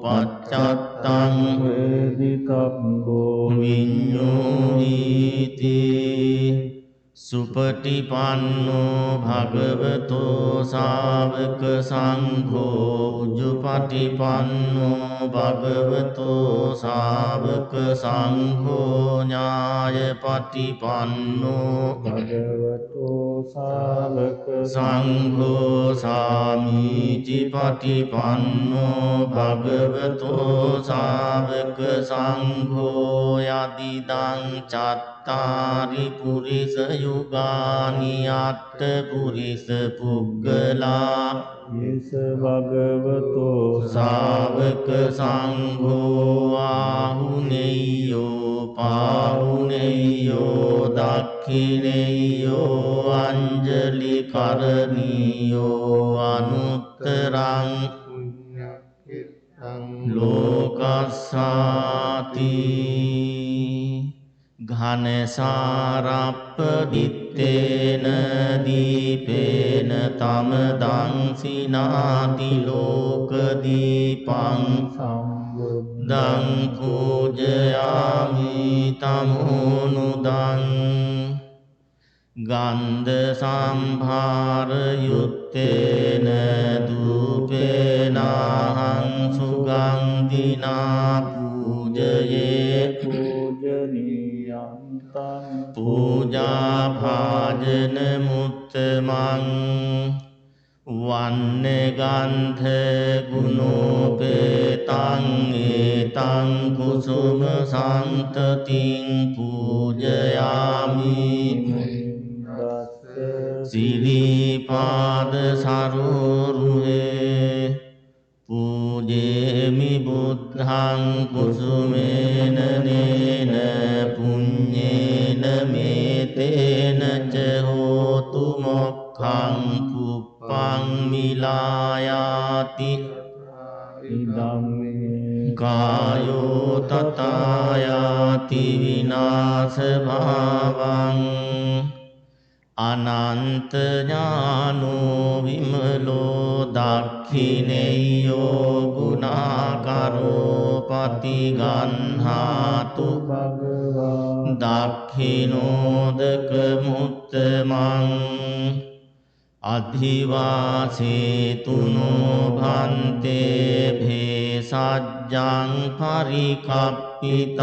පච්චත්තං වේදිතබ්බෝ විඤ්ඤෝහිති සුපටිපන්නෝ භගවතෝ සාවක සංඝෝ උජුපටිපන්නෝ භගවතෝ සාවක සංඝෝ ඥායපටිපන්නෝ භගවතෝ සාවක සංඝෝ සාමීචිපටිපන්නෝ භගවතෝ සාවක සංඝෝ යදිදං චත්තාරි පුරිස යුගානි අට්ඨ පුරිස පුග්ගලා යස භගවතෝ සාවක සංඝෝ ආහුනේයෝ පාහුනේයෝ දක්ඛිනේයෝ අංජලි කරණීයෝ අනුත්තරං ලෝකස්සාති ඝනසාරප්ප දිත්තේන දීපේන තමදං සිනාති ලෝක දීපං සම්බුද්ධං පූජයාමි තමෝනුදං ගන්ධ සම්භාර යුත්තේන දූපේනහං සුගන්ධිනා පූජයේ පූජා භාජන මුත්තමං වන්න ගන්ධ ගුණෝපේතං ඒතං කුසුම සන්තතින් පූජයාමි සිරිපාද සරෝරුහේ පූජේමි බුද්ධං කුසුමේන නේන පුඤ්ඤේන මේතේන ච හෝතු මොක්ඛං පුප්පං මිලායාති ඉදම්මේ කායෝ තතායාති විනාශ භාවං අනන්ත ඥානෝ විමලෝ දක්ඛිනේයෝ ගුණාකරෝ පටිගන්හාතු භගවා දක්ඛිනෝදක මුත්තමං අධිවාසේතුනෝ භන්තේ භේසජ්ජං පරිකප්පිතං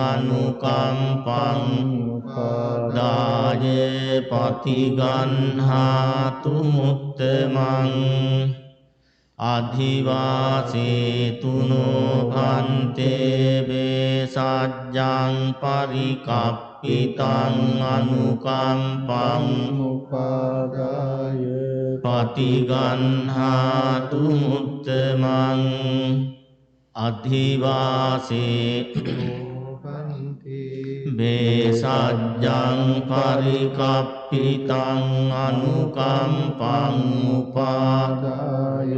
අනුකම්පං උපාදාය පටිගන්හාතු මුත්තමං අධිවාසේතුනෝ භන්තේ භේසජ්ජං පරිකප්පිතං අනුකම්පං උපාදාය පටිගන්හාතු මුත්තමං අධිවාසේ භේසජ්ජං පරිකප්පිතං අනුකම්පං උපාදාය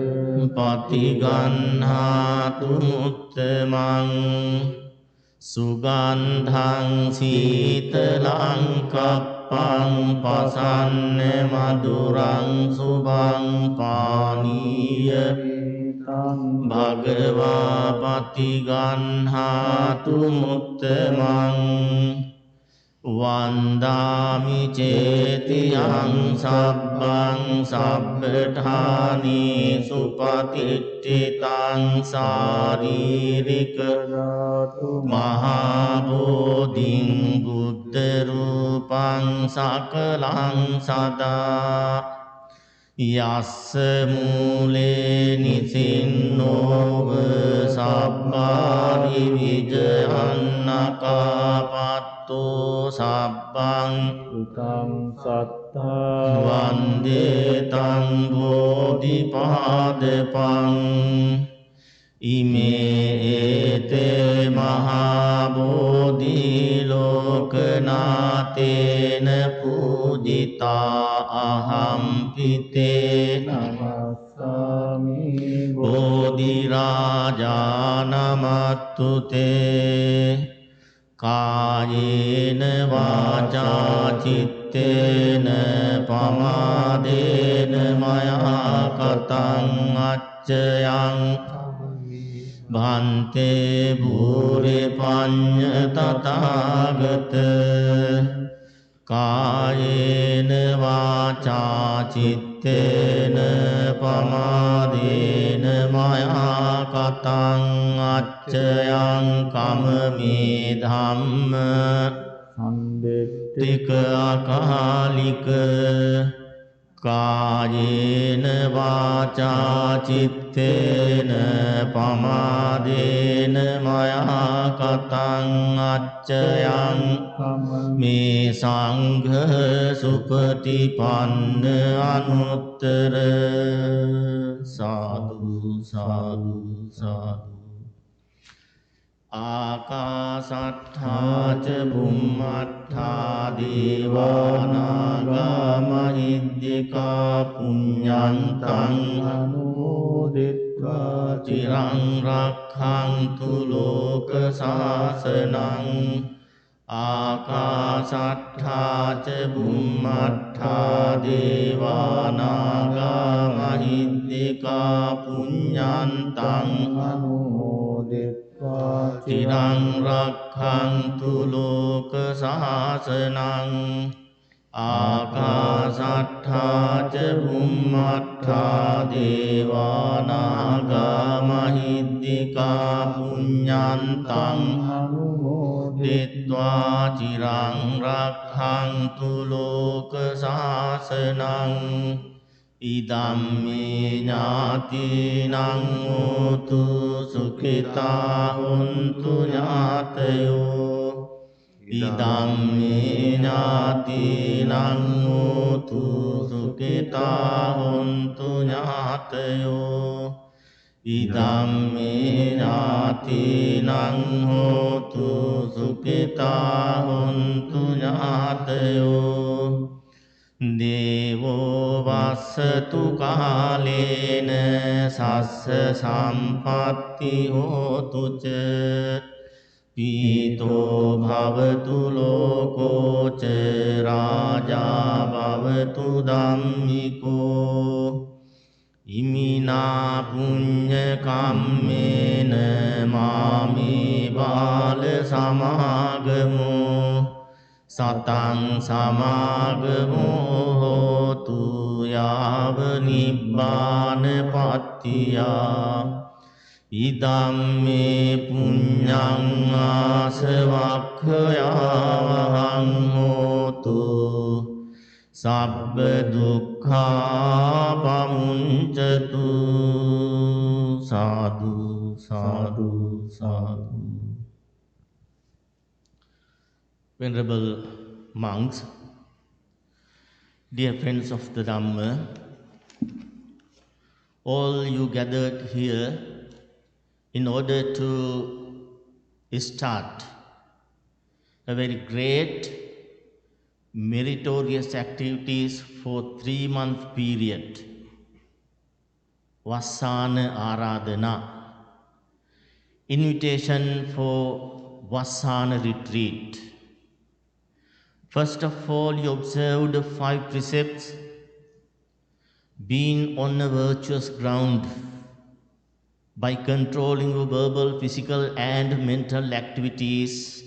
පටිගන්හාතු මුත්තමං සුගන්ධං සීතලං කප්පං පසන්න මధుරං සුභං පානීය භගවා පටිගන්හාතු මුත්තමං වන්දාමි චේතියං සබ්බං සබ්බඨානි සුපතිට්ඨිතං සාරීරික මහා බෝධිං බුද්ධ රූපං සකලං සදා යස්ස මූලේ නිසින්නෝව සබ්බාරි විජයන්නකාපත්ත සත්තු සබ්බං සුතං සත්තා වන්දේ තං බෝධිපාදපං ඉමේතේ මහා බෝධි ලෝකනාතේන පූජිතා අහම් පිතේ නමස්සාමි බෝධි රාජානමත්තුතේ කායේන වාචා චිත්තේන පමාදේන මයා කතං අච්චයං භන්තේ භූරි පඤ්ඤ තථාගත කායේන වාචා චිත්තේන පමාදේන මයා කතං අච්චයං කමමේ ධම්ම සම්දෙත්තික ටික අකාලික කායේන වාචා චිත්තේන පමාදේන මයා කතං අච්චයං මේ සංඝ සුපටිපන්න අනුත්තර සාදු සාදු සාදු ආකාසට්ඨා ච බුම්මට්ඨා දේවානාගා මහිද්దికා පුඤ්ඤන්තං අනුමෝදිත්වා චිරං රක්ඛන්තු ලෝක සාසනං ආකාසට්ඨා ච බුම්මට්ඨා දේවානාගා මහිද්దికා පුඤ්ඤන්තං අනුමෝදිත්වා චිරං රක්ඛන්තු ලෝක සාසනං ආකාසට්ඨා ච බුම්මට්ඨා දේවානාගා මහිද්దికා පුඤ්ඤන්තං අනුමෝදිත්වා චිරං රක්ඛන්තු ලෝක සාසනං ඉදම්මේ ඥාතිනං හෝතු සුඛිතා හොන්තු ඥාතයෝ ඉදම්මේ ඥාතිනං හෝතු සුඛිතා හොන්තු ඥාතයෝ ඉදම්මේ ඥාතිනං හෝතු සුඛිතා හොන්තු ඥාතයෝ දේවෝ වස්සතු කාලේන සස්ස සම්පත්ති හෝතු ච පීතෝ භවතු ලෝකෝ ච රාජා භවතු ධම්මිකෝ ඉමිනා පුඤ්ඤ කම්මේන මාමේ බාල සමාගමෝ සතං සමාගමෝ හෝතු යාව නිබ්බාන පත්තියා ඉදම්මේ පුඤ්ඤං ආසවක්ඛයාවහං හෝතු සබ්බ දුක්ඛා පමුඤ්චතු සාදු සාදු සාදු. Venerable monks, dear friends of the Dhamma, all you gathered here in order to start a very great meritorious activities for 3-month period, Vassana Aradhana, invitation for Vassana retreat. First of all, you observed 5 precepts, being on a virtuous ground by controlling your verbal, physical and mental activities.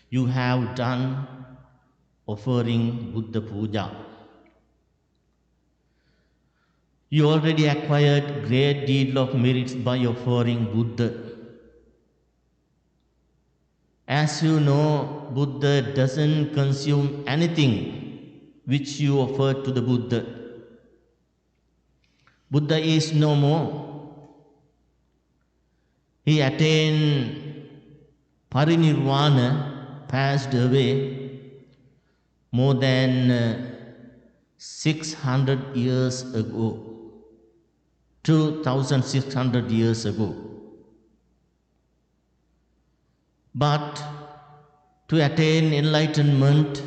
You have done offering Buddha Puja. You already acquired great deal of merits by offering Buddha. As you know, Buddha doesn't consume anything which you offer to the Buddha. Buddha is no more. He attained parinirvana, passed away more than 600 years ago, 2600 years ago. But to attain enlightenment,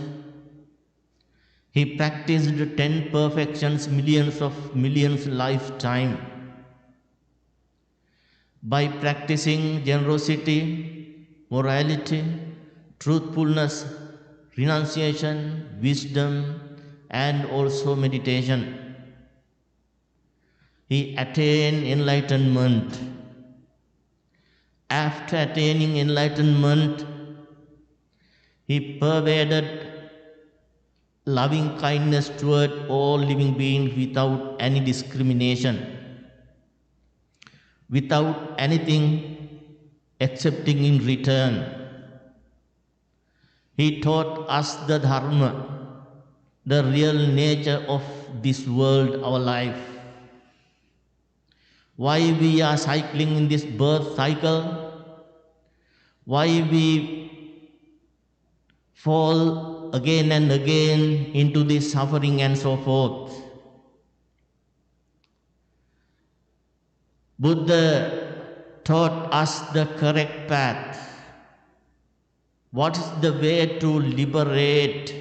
he practiced 10 perfections, millions lifetime. By practicing generosity, morality, truthfulness, renunciation, wisdom, and also meditation, he attained enlightenment. After attaining enlightenment, he pervaded loving kindness toward all living beings without any discrimination, without anything accepting in return. He taught us the Dharma, the real nature of this world, our life. Why we are cycling in this birth cycle, why we fall again and again into this suffering and so forth. Buddha taught us the correct path. What is the way to liberate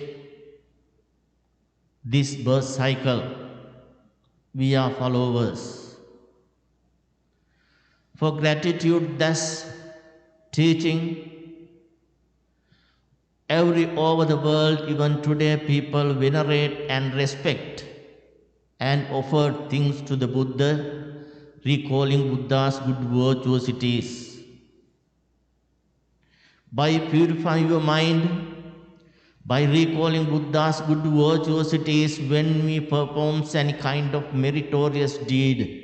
this birth cycle? We are followers. For gratitude, thus teaching, over the world, even today, people venerate and respect and offer things to the Buddha, recalling Buddha's good virtuosities. By purifying your mind, by recalling Buddha's good virtuosities, when we perform any kind of meritorious deed,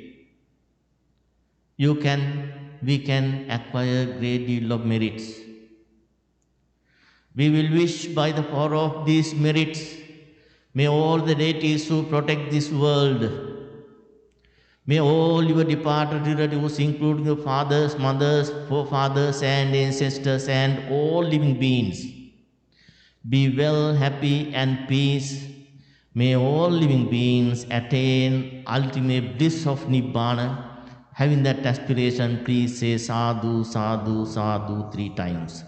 we can acquire a great deal of merits. We will wish by the power of these merits, may all the deities who protect this world, may all your departed relatives, including your fathers, mothers, forefathers, and ancestors, and all living beings, be well, happy, and peace. May all living beings attain ultimate bliss of Nibbana. Having that aspiration, please say sadhu, sadhu, sadhu 3 times.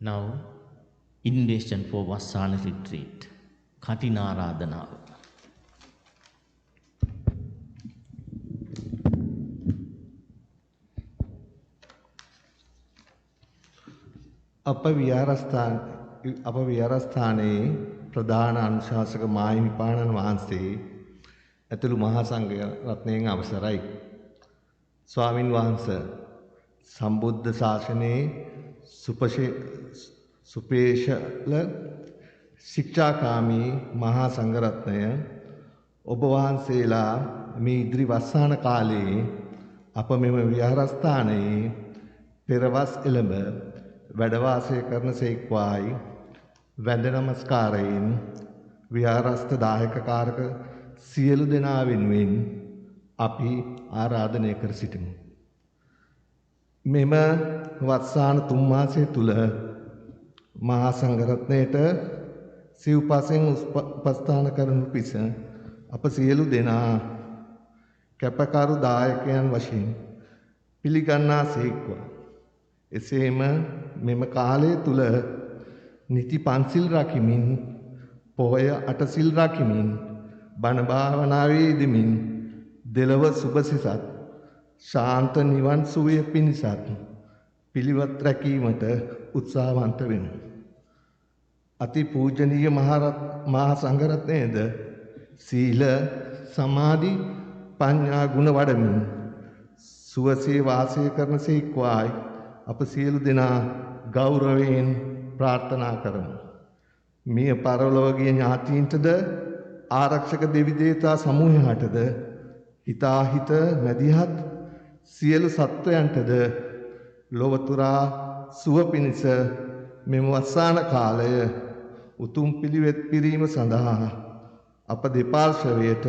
Now, invitation for Vassana retreat, Katina Aradhana. අප විහාරස්ථානයේ ප්‍රධාන අනුශාසක මාහිමිපාණන් වහන්සේ ඇතුළු මහා සංඝ රත්නයෙන් අවසරයි. ස්වාමින් වහන්සේ සම්බුද්ධ ශාසනයේ සුපේශල ශික්ෂාකාමී මහා සංඝ රත්නය ඔබ වහන්සේලා මේ ඉදිරි වස්සාන කාලයේ අප මෙම විහාරස්ථානයේ පෙරවස් එළඹ වැඩවාසය කරන සේක්වායි වැඳ නමස්කාරයෙන් විහාරස්ථ දායක කාරක සියලු දෙනා වෙනුවෙන් අපි ආරාධනය කර සිටිමු. මෙම වස්සාන 3 මාසය තුල මහා සංඝරත්නයට සිව්පසෙන් උපස්ථාන කරනු පිස අප සියලු දෙනා කැපකරු දායකයන් වශයෙන් පිළිගන්නා සේක්වා. එසේම මෙම කාලය තුල නිති පන්සිල් රකිමින්, පොහොය අටසිල් රකිමින්, බණ භාවනාවේ යෙදෙමින් දෙලව සුභසිසත් ශාන්ත නිවන් සුවය පිණිසත් පිළිවෙත් රැකීමට උත්සාහවන්ත වෙමු. අති පූජනීය මහා සංඝරත්නයේද සීල, සමාධි, ප්‍රඥා ගුණ වඩමින් සුවසේ වාසය කරන සේක්වායි අප සියලු දෙනා ගෞරවයෙන් ප්‍රාර්ථනා කරමු. මිය පරලෝකීය ඥාතීන්ටද ආරක්ෂක දෙවි දේවතා සමූහයටද හිතාහිත මැදිහත් සියලු සත්වයන්ටද ලොවතුරා සුව පිණිස මෙම වස්සාන කාලය උතුම් පිළිවෙත් පිරීම සඳහා අප දෙපාර්ශවයට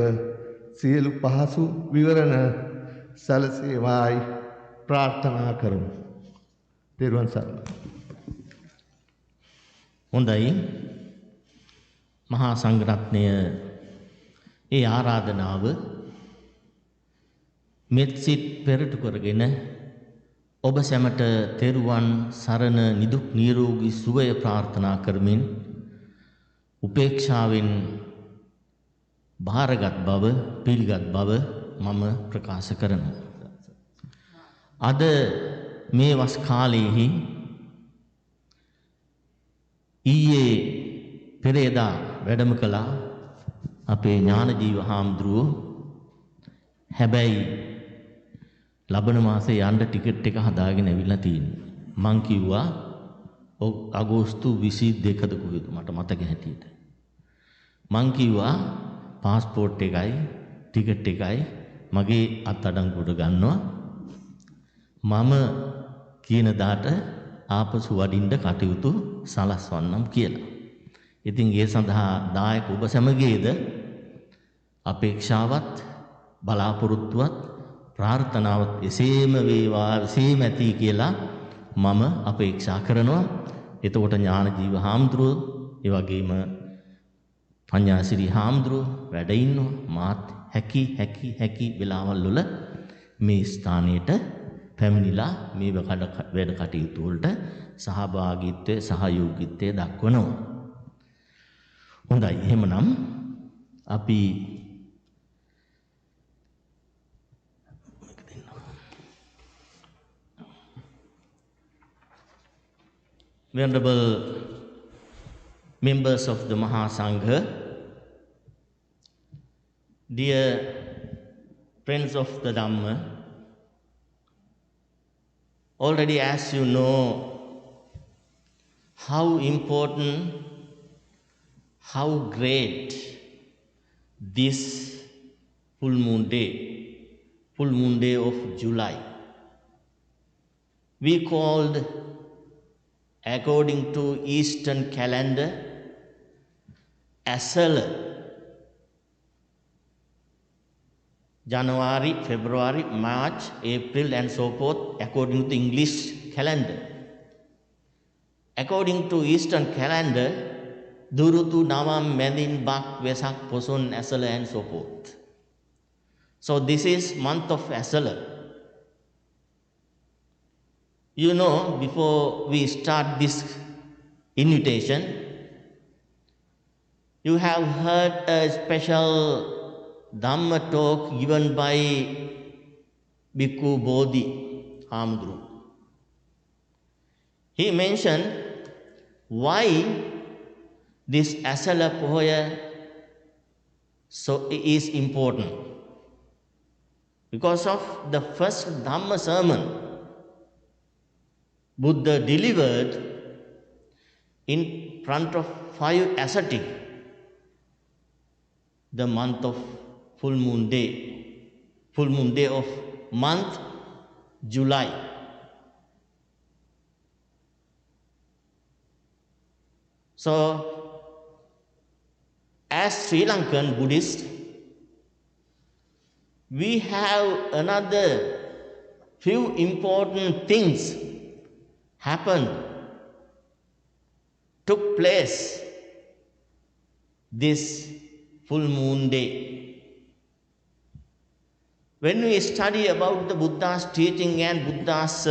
සියලු පහසු විවරණ සැලසේවායි ප්‍රාර්ථනා කරමු. තෙරුවන් සරණයි. හොඳයි. මහා සංඝරත්නය ඒ ආරාධනාව මෙත් සිත් පෙරටු කරගෙන ඔබ සැමට තෙරුවන් සරණ නිදුක් නිරෝගී සුවය ප්‍රාර්ථනා කරමින් උපේක්ෂාවෙන් භාරගත් බව පිළිගත් බව මම ප්‍රකාශ කරනවා. අද මේ වස් කාලයේහි ඊයේ පෙරේදා වැඩම කළා අපේ ඥානජීව හාමුදුරුවෝ. හැබැයි ලබන මාසේ යන්න ටිකට් එක හදාගෙන ඇවිල්ලා තියෙනවා. මං කිව්වා අගෝස්තු 22ද කොහෙද මට මතක හැටියට. මං කිව්වා පාස්පෝර්ට් එකයි ටිකට් එකයි මගේ අත්අඩංගුවට ගන්නවා. මම කියන දාට ආපසු වඩින්න කටයුතු සලස්වන්නම් කියලා. ඉතින් ඒ සඳහා දායක ඔබ සැමගේද අපේක්ෂාවත් බලාපොරොත්තුවත් ප්‍රාර්ථනාවත් එසේම වේවා එසේම ඇති කියලා මම අපේක්ෂා කරනවා. එතකොට ඥානජීව හාමුදුරුවෝ ඒ වගේම පඤ්ඤාසිරි හාමුදුරුවෝ වැඩ ඉන්නවා. මාත් හැකි වෙලාවල් වල මේ ස්ථානයට පැමිණිලා මේ වැඩ කටයුතු වලට සහභාගීත්වය සහයෝගීත්වය දක්වනවා. හොඳයි. එහෙමනම් අපි Venerable members of the Mahasangha, dear friends of the Dhamma, already as you know how important, how great this full moon day of July, we called according to Eastern calendar Asala, January, February, March, April and so forth according to English calendar. According to Eastern calendar, Durutu, Nawam, Medin, Bak, Vesak, Poson, Asala and so forth. So this is month of Asala. You know, before we start this invitation, you have heard a special Dhamma talk given by Bhikkhu Bodhi Hamdru. He mentioned why this Asala Pohoya is important. Because of the first Dhamma sermon Buddha delivered in front of 5 ascetics the month of full moon day of month July. So as Sri Lankan Buddhists, we have another few important things took place this full moon day. When we study about the Buddha's teaching and Buddha's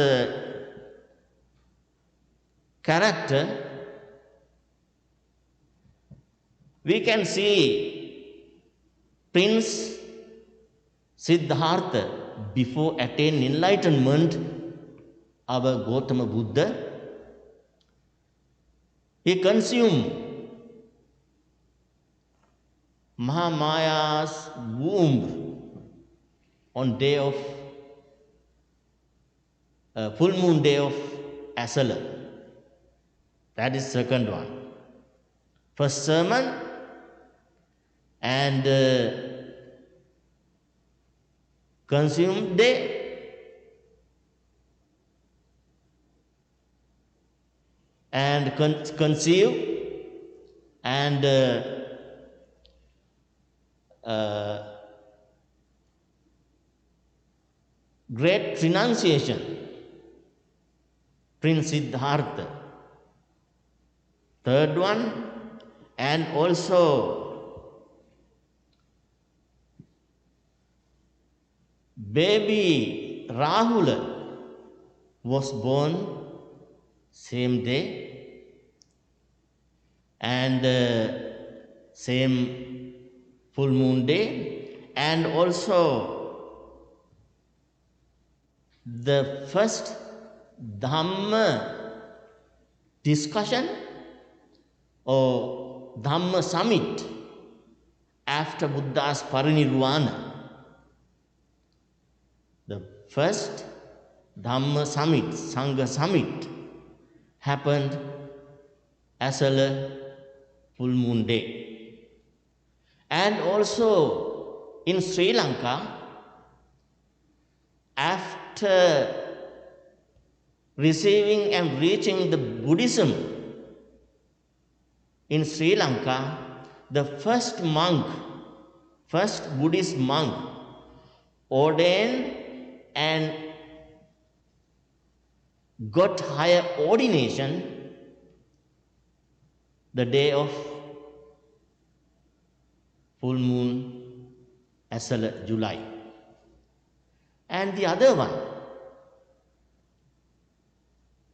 character, we can see Prince Siddhartha, before attaining enlightenment, our Gautama Buddha, he consumed Mahamaya's womb on day of full moon day of Asala. That is second one. First sermon and consumed day. and conceive and great renunciation, Prince Siddhartha. Third one, and also baby Rahula was born same day and same full moon day, and also the first Dhamma discussion or Dhamma summit after Buddha's parinirvana. The first Dhamma summit, Sangha summit, happened as a full moon day. And also in Sri Lanka, after receiving and reaching the Buddhism in Sri Lanka, the first Buddhist monk ordained and got higher ordination the day of full moon as July. And the other one,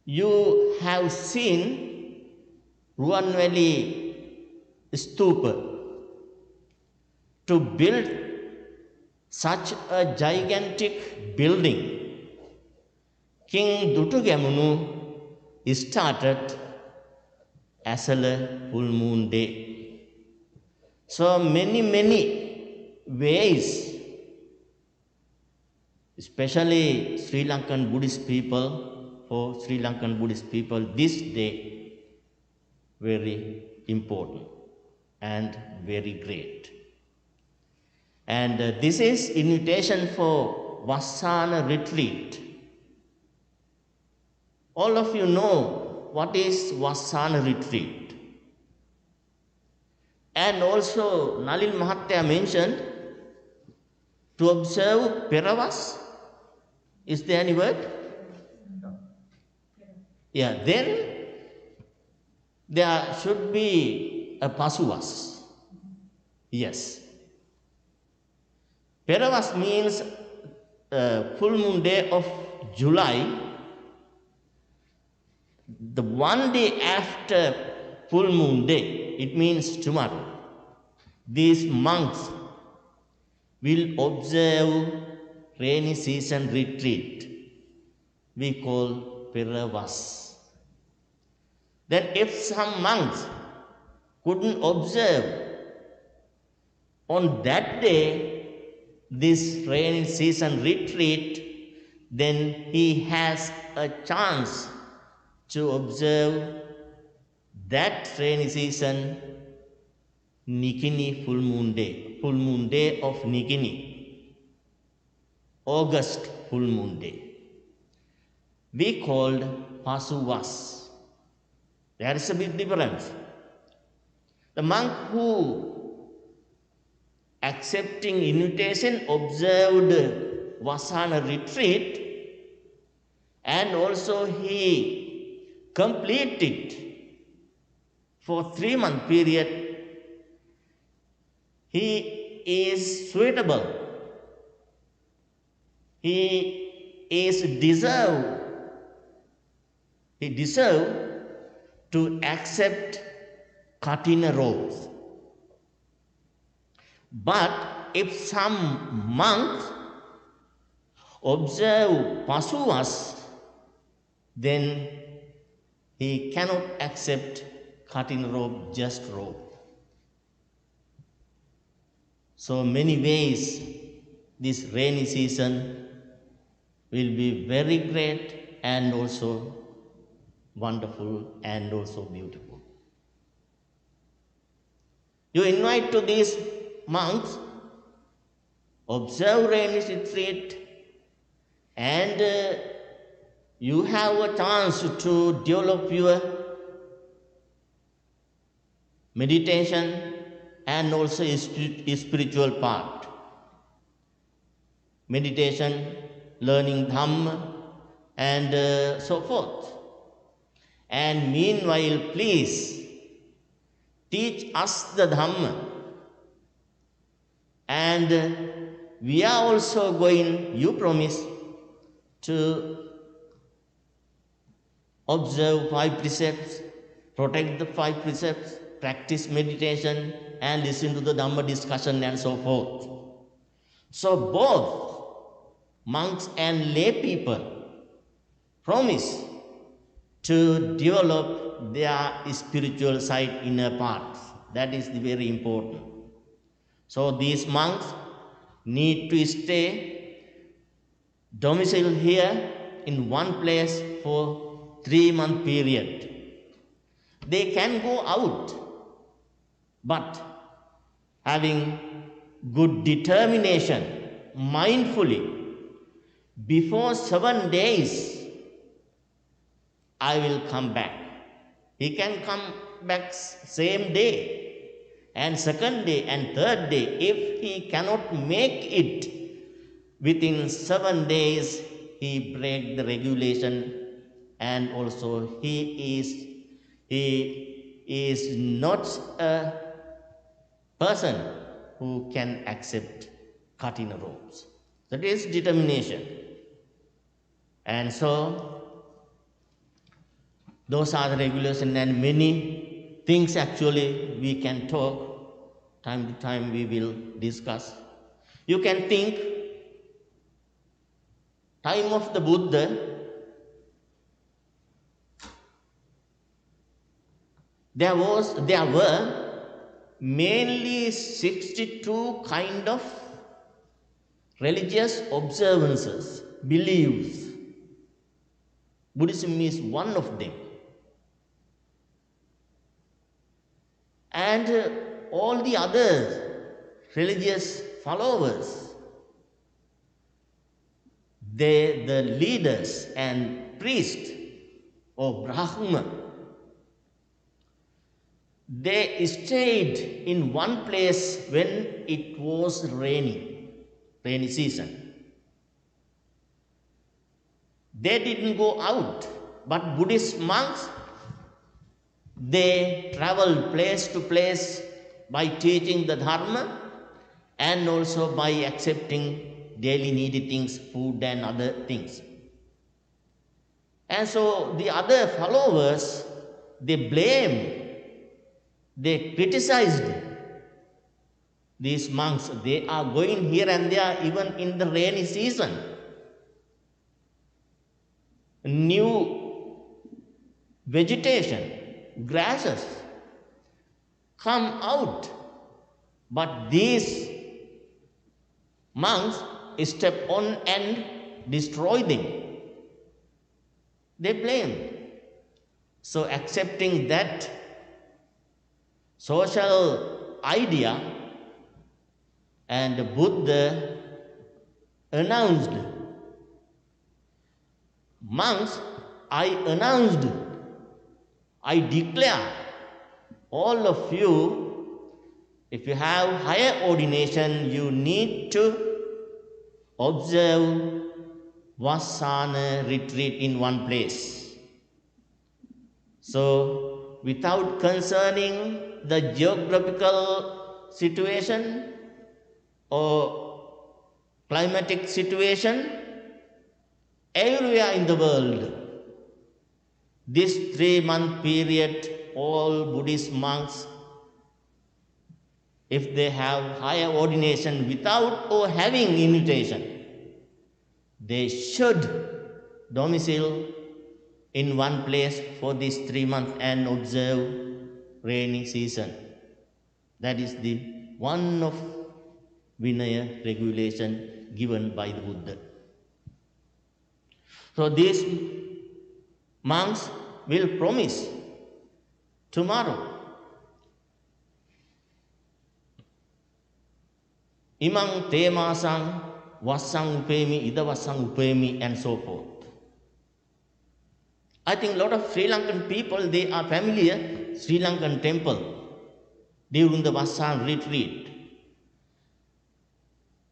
you have seen Ruanveli Stupa. To build such a gigantic building, King Dutugamunu started as a full moon day. So many ways, especially Sri Lankan Buddhist people, for Sri Lankan Buddhist people, this day very important and very great. And this is invitation for Vassana retreat. All of you know what is Vassana retreat. And also Nalin Mahatya mentioned to observe Peravas. Is there any word? Yeah, then there should be a Pasuvas. Yes. Peravas means full moon day of July. The one day after full moon day, it means tomorrow, these monks will observe rainy season retreat. We call Peravas. Then if some monks couldn't observe on that day this rainy season retreat, then he has a chance to observe that rainy season Nikini full moon day of Nikini, August full moon day. We called Pasuvas. There is a big difference. The monk who accepting invitation observed Vassana retreat, and also he completed for 3-month period. He is suitable. He deserves to accept Katina robes. But if some monks observe Pasuvas, then he cannot accept Katina robe, just robe. So many ways this rainy season will be very great and also wonderful and also beautiful. You invite to these monks, observe rainy retreat, and you have a chance to develop your meditation, and also spiritual part. Meditation, learning Dhamma, and so forth. And meanwhile, please teach us the Dhamma. And we are also going, you promise, to observe 5 precepts, protect the 5 precepts, practice meditation, and listen to the Dhamma discussion and so forth. So both monks and lay people promise to develop their spiritual side inner parts. That is very important. So these monks need to stay domiciled here in one place for 3-month period. They can go out, but having good determination, mindfully, before 7 days, I will come back. He can come back same day, and second day, and third day. If he cannot make it within 7 days, he break the regulation, and also he is not a person who can accept cutting ropes. That is determination. And so those are the regulations, and many things actually we can talk. Time to time we will discuss. You can think, time of the Buddha, there were mainly 62 kind of religious observances, beliefs. Buddhism is one of them. And all the other religious followers, the leaders and priests or Brahma, they stayed in one place when it was rainy season. They didn't go out, but Buddhist monks, they traveled place to place by teaching the Dharma and also by accepting daily needy things, food and other things. And so the other followers, they criticized these monks. They are going here and there even in the rainy season. New vegetation, grasses come out, but these monks step on and destroy them. They blamed. So accepting that social idea, and Buddha announced, monks, I declare, all of you, if you have higher ordination, you need to observe Vassana retreat in one place. So, without concerning the geographical situation or climatic situation, everywhere in the world, this 3-month period, all Buddhist monks, if they have higher ordination without or having invitation, they should domicile in one place for this 3 months and observe rainy season. That is the one of Vinaya regulation given by the Buddha. So these monks will promise tomorrow, imang temasang wasang upemi, ida wasang upemi, and so forth. I think a lot of Sri Lankan people, they are familiar Sri Lankan temple. during the Vassana retreat.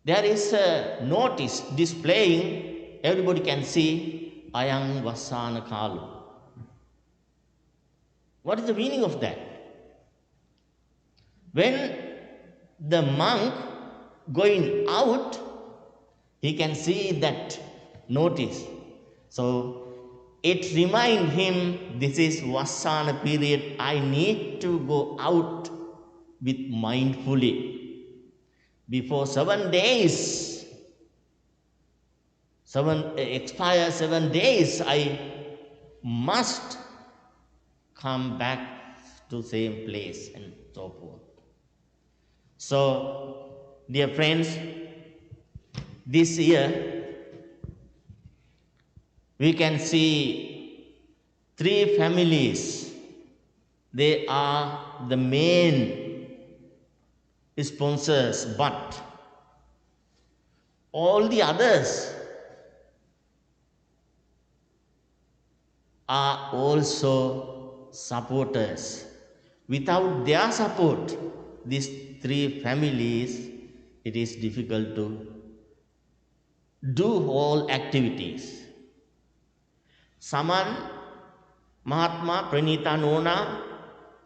There is a notice displaying, everybody can see, Ayang Vassana Kalu. What is the meaning of that? When the monk going out, he can see that notice. So it reminds him, this is Vassana period, I need to go out with mindfully. Before 7 days, expire 7 days, I must come back to same place and so forth. So, dear friends, this year we can see 3 families. They are the main sponsors, but all the others are also supporters. Without their support, these 3 families, it is difficult to do all activities. Saman Mahatma Pranita Nona,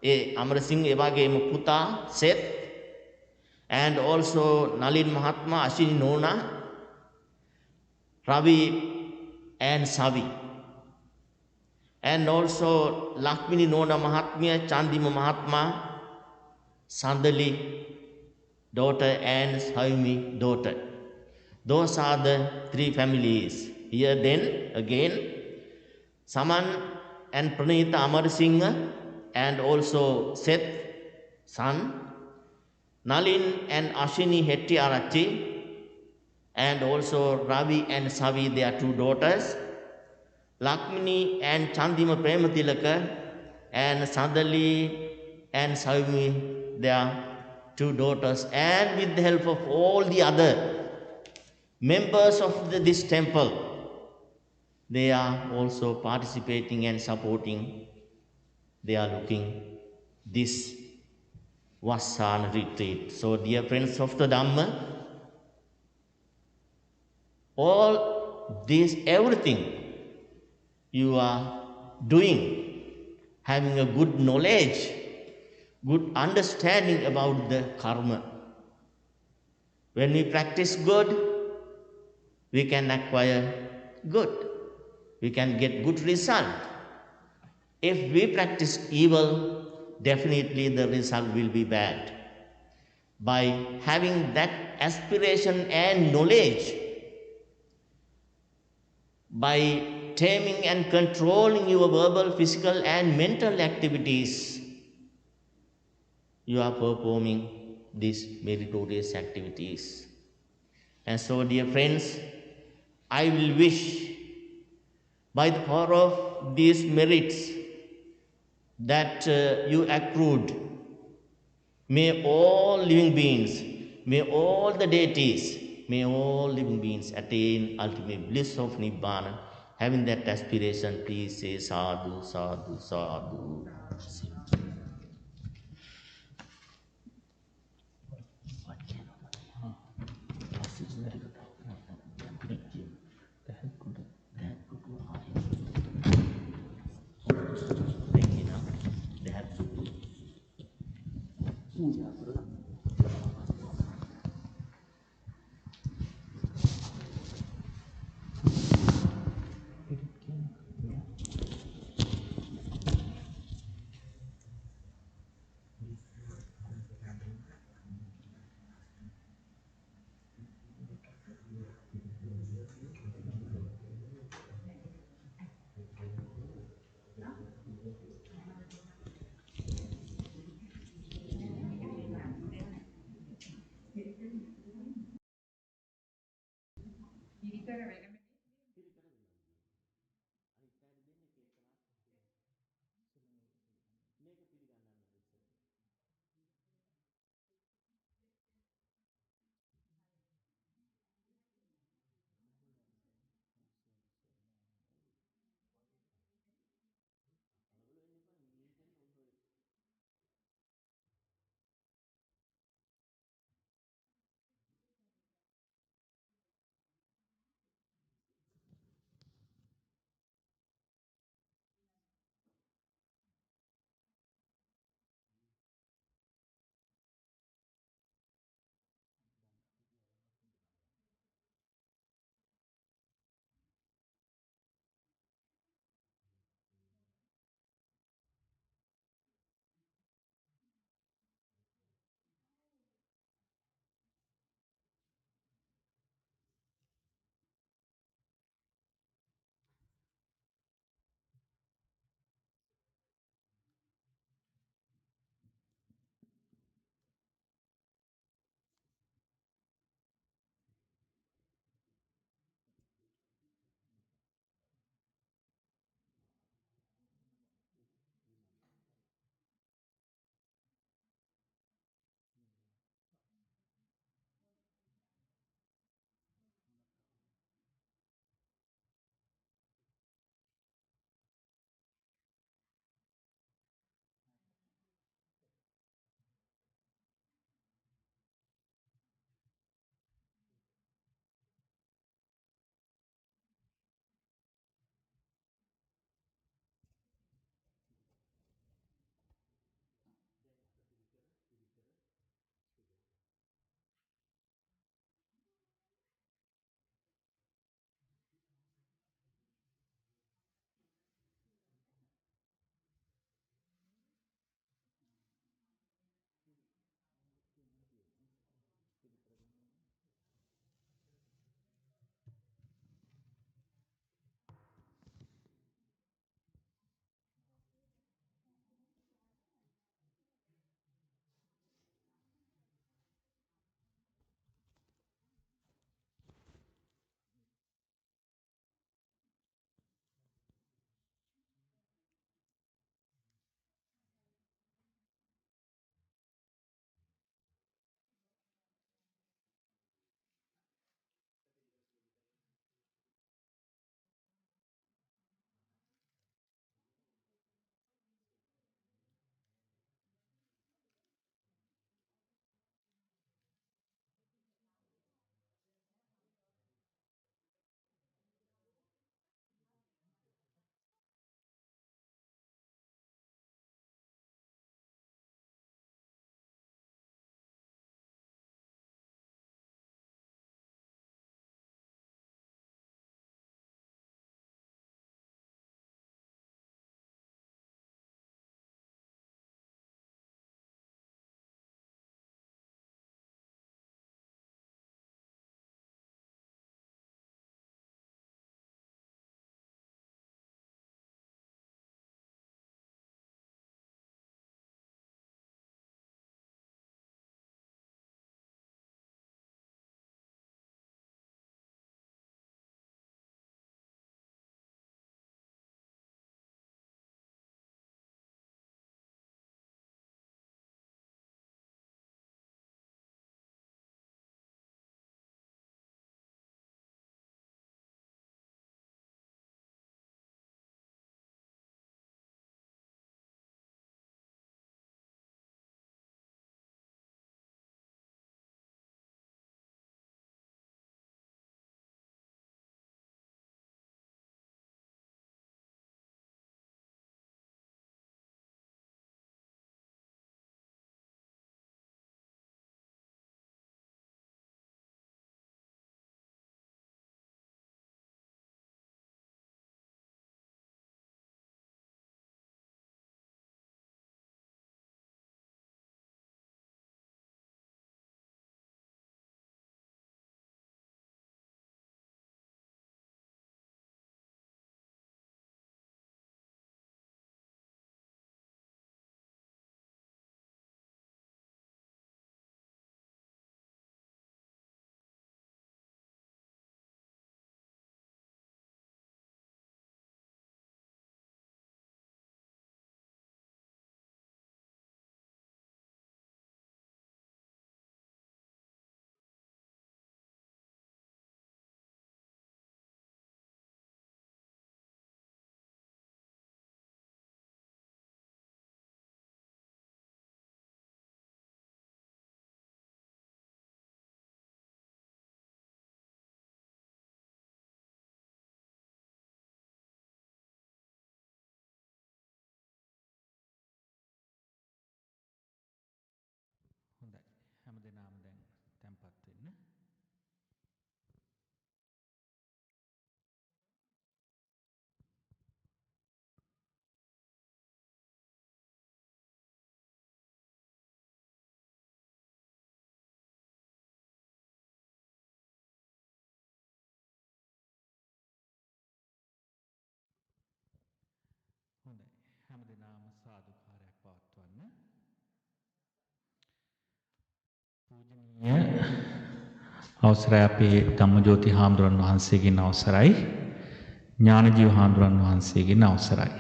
Amarasingh Evagem Puta, Seth, and also Nalin Mahatma Ashini Nona, Ravi and Savi. And also Lakshmini Nona Mahatmya, Chandima Mahatma, Sandali daughter and Saimi daughter. Those are the 3 families. Here then again, Saman and Pranita Amar Singh and also Seth, son, Nalin and Ashini Hetty Arachi, and also Ravi and Savi, their 2 daughters, Lakmini and Chandima Prematilaka, and Sandali and Saimi, their 2 daughters, and with the help of all the other members of this temple, they are also participating and supporting. They are looking this Vassana retreat. So, dear friends of the Dhamma, all this, everything you are doing, having a good knowledge, good understanding about the karma. When we practice good, we can acquire good. We can get good result. If we practice evil, definitely the result will be bad. By having that aspiration and knowledge, by taming and controlling your verbal, physical, and mental activities, you are performing these meritorious activities. And so, dear friends, I will wish, by the power of these merits that you accrued, may all living beings, may all the deities, may all living beings attain ultimate bliss of Nibbana. Having that aspiration, please say sadhu, sadhu, sadhu. සාදුකාරයක් පවත්වන්න. පූජනීය අවසරයි අපේ ධම්මජෝති හාමුදුරන් වහන්සේගෙන් අවසරයි. ඥානජීව හාමුදුරන් වහන්සේගෙන් අවසරයි.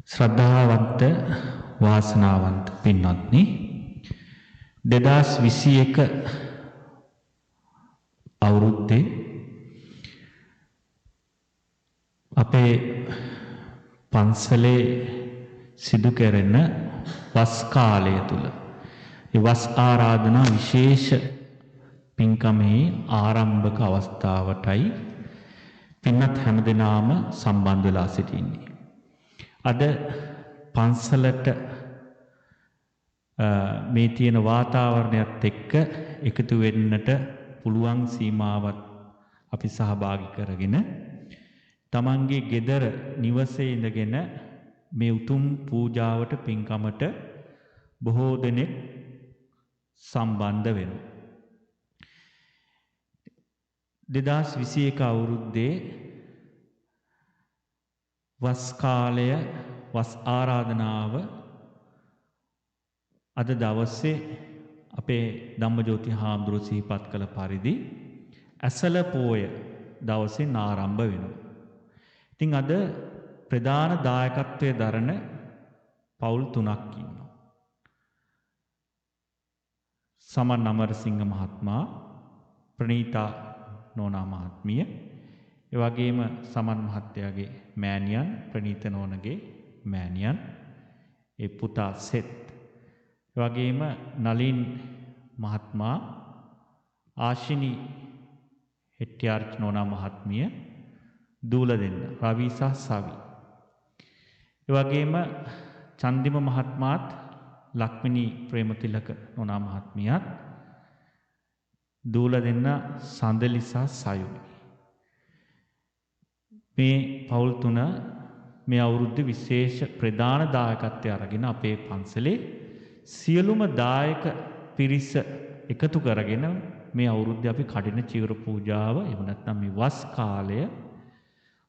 ශ්‍රද්ධාවන්ත වාසනාවන්ත පින්වත්නි, 2021 අවුරුද්දේ අපේ පන්සලේ සිදු කෙරෙන වස් කාලය තුල ඒ වස් ආරාධනා විශේෂ පින්කමේ ආරම්භක අවස්ථාවටයි පින්වත් හැමදෙනාම සම්බන්ධ වෙලා සිටින්නේ. අද පන්සලට මේ තියෙන වාතාවරණයත් එක්ක එකතු වෙන්නට පුළුවන් සීමාවත් අපි සහභාගී කරගෙන තමන්ගේ ගෙදර නිවසේ ඉඳගෙන මේ උතුම් පූජාවට පින්කමට බොහෝ දෙනෙක් සම්බන්ධ වෙනවා. 2021 අවුරුද්දේ වස් කාලය වස් ආරාධනාව අද දවසේ අපේ ධම්මජෝති හාමුදුරුවෝ සිහිපත් කළ පරිදි ඇසළ පෝය දවසින් ආරම්භ වෙනවා. ඉතින් අද ප්‍රධාන දායකත්වයේ දරන පවුල් 3ක් ඉන්නවා. සමන් අමරසිංහ මහත්මයා, ප්‍රනීතා නෝනා මහත්මිය, ඒ වගේම සමන් මහත්තයාගේ මෑණියන්, ප්‍රනීත නෝනගේ මෑණියන්, ඒ පුතා සෙත්, ඒ වගේම නලින් මහත්මයා, ආශිනි හෙට්ටිආරච්චි නෝනා මහත්මිය, දූල දෙන්න රවි සහ සවි. ඒ වගේම චන්දිම මහත්මයාත් ලක්මිනී ප්‍රේමතිලක නෝනා මහත්මියත්, දූල දෙන්න සඳලි සහ සයුනි. මේ පවුල් තුන මේ අවුරුද්ද විශේෂ ප්‍රධාන දායකත්වය අරගෙන අපේ පන්සලේ සියලුම දායක පිරිස එකතු කරගෙන මේ අවුරුද්දේ අපි කඩින චීවර පූජාව එහෙම නැත්නම් මේ වස් කාලය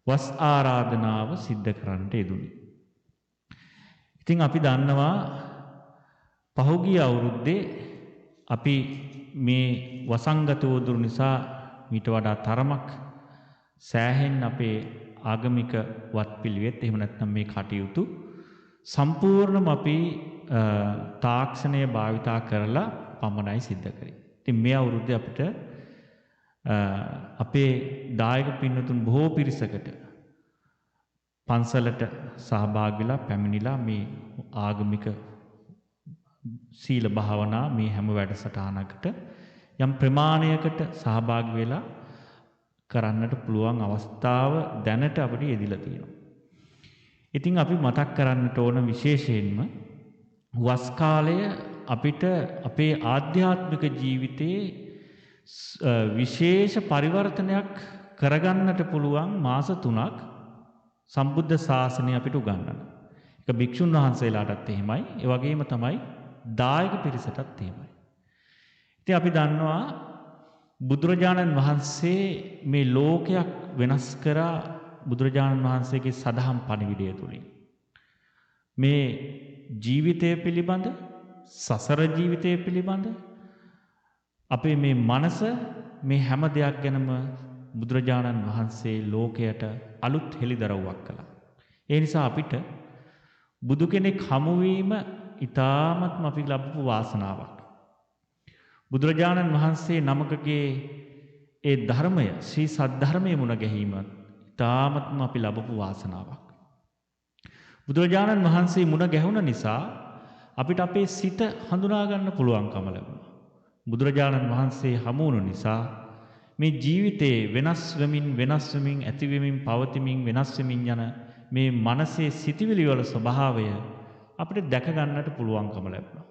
වස් ආරාධනාව සිද්ධ කරන්නට යෙදුණි. ඉතින් අපි දන්නවා පහුගිය අවුරුද්දේ අපි මේ වසංගත වූ නිසා මීට වඩා තරමක් සෑහෙන් අපේ ආගමික වත්පිළිවෙත් එහෙම නැත්නම් මේ කටයුතු සම්පූර්ණම අපි තාක්ෂණය භාවිතා කරලා පමණයි සිද්ධ කරේ. ඉතින් මේ අවුරුද්දේ අපිට අපේ දායක පින්නතුන් බොහෝ පිරිසකට පන්සලට සහභාගී වෙලා පැමිණිලා මේ ආගමික සීල භාවනා මේ හැම වැඩසටහනකට යම් ප්‍රමාණයකට සහභාගී වෙලා කරන්නට පුළුවන් අවස්ථාව දැනට අපිට යෙදිලා තියෙනවා. ඉතින් අපි මතක් කරන්නට ඕන විශේෂයෙන්ම වස් කාලය අපිට අපේ ආධ්‍යාත්මික ජීවිතයේ විශේෂ පරිවර්තනයක් කරගන්නට පුළුවන් මාස 3ක් සම්බුද්ධ ශාසනය අපිට උගන්වනවා. ඒක භික්ෂුන් වහන්සේලාටත් එහෙමයි. ඒ වගේම තමයි දායක පිරිසටත් එහෙමයි. ඉතින් අපි දන්නවා බුදුරජාණන් වහන්සේ මේ ලෝකයක් වෙනස් කරා බුදුරජාණන් වහන්සේගේ සදහම් පණිවිඩය තුලින්. මේ ජීවිතය පිළිබඳ, සසර ජීවිතය පිළිබඳ, අපේ මේ මනස මේ හැම දෙයක් ගැනම බුදුරජාණන් වහන්සේ ලෝකයට අලුත් හෙළිදරව්වක් කළා. ඒ නිසා අපිට බුදු කෙනෙක් හමු වීම ඊ타ත්ම අපි ලැබපු වාසනාවක්. බුදුරජාණන් වහන්සේ නමකගේ ඒ ධර්මය, ශ්‍රී සද්ධර්මයේ මුණ ගැහිම ඊ타ත්ම අපි ලැබපු වාසනාවක්. බුදුරජාණන් වහන්සේ මුණ ගැහුණ නිසා අපිට අපේ සිත හඳුනා ගන්න පුළුවන්කම ලැබුණා. බුදුරජාණන් වහන්සේ හමු වුණ නිසා මේ ජීවිතේ වෙනස් වෙමින් ඇති වෙමින් පවතිමින් වෙනස් වෙමින් යන මේ මනසේ සිටිවිලි වල ස්වභාවය අපිට දැක ගන්නට පුළුවන්කම ලැබුණා.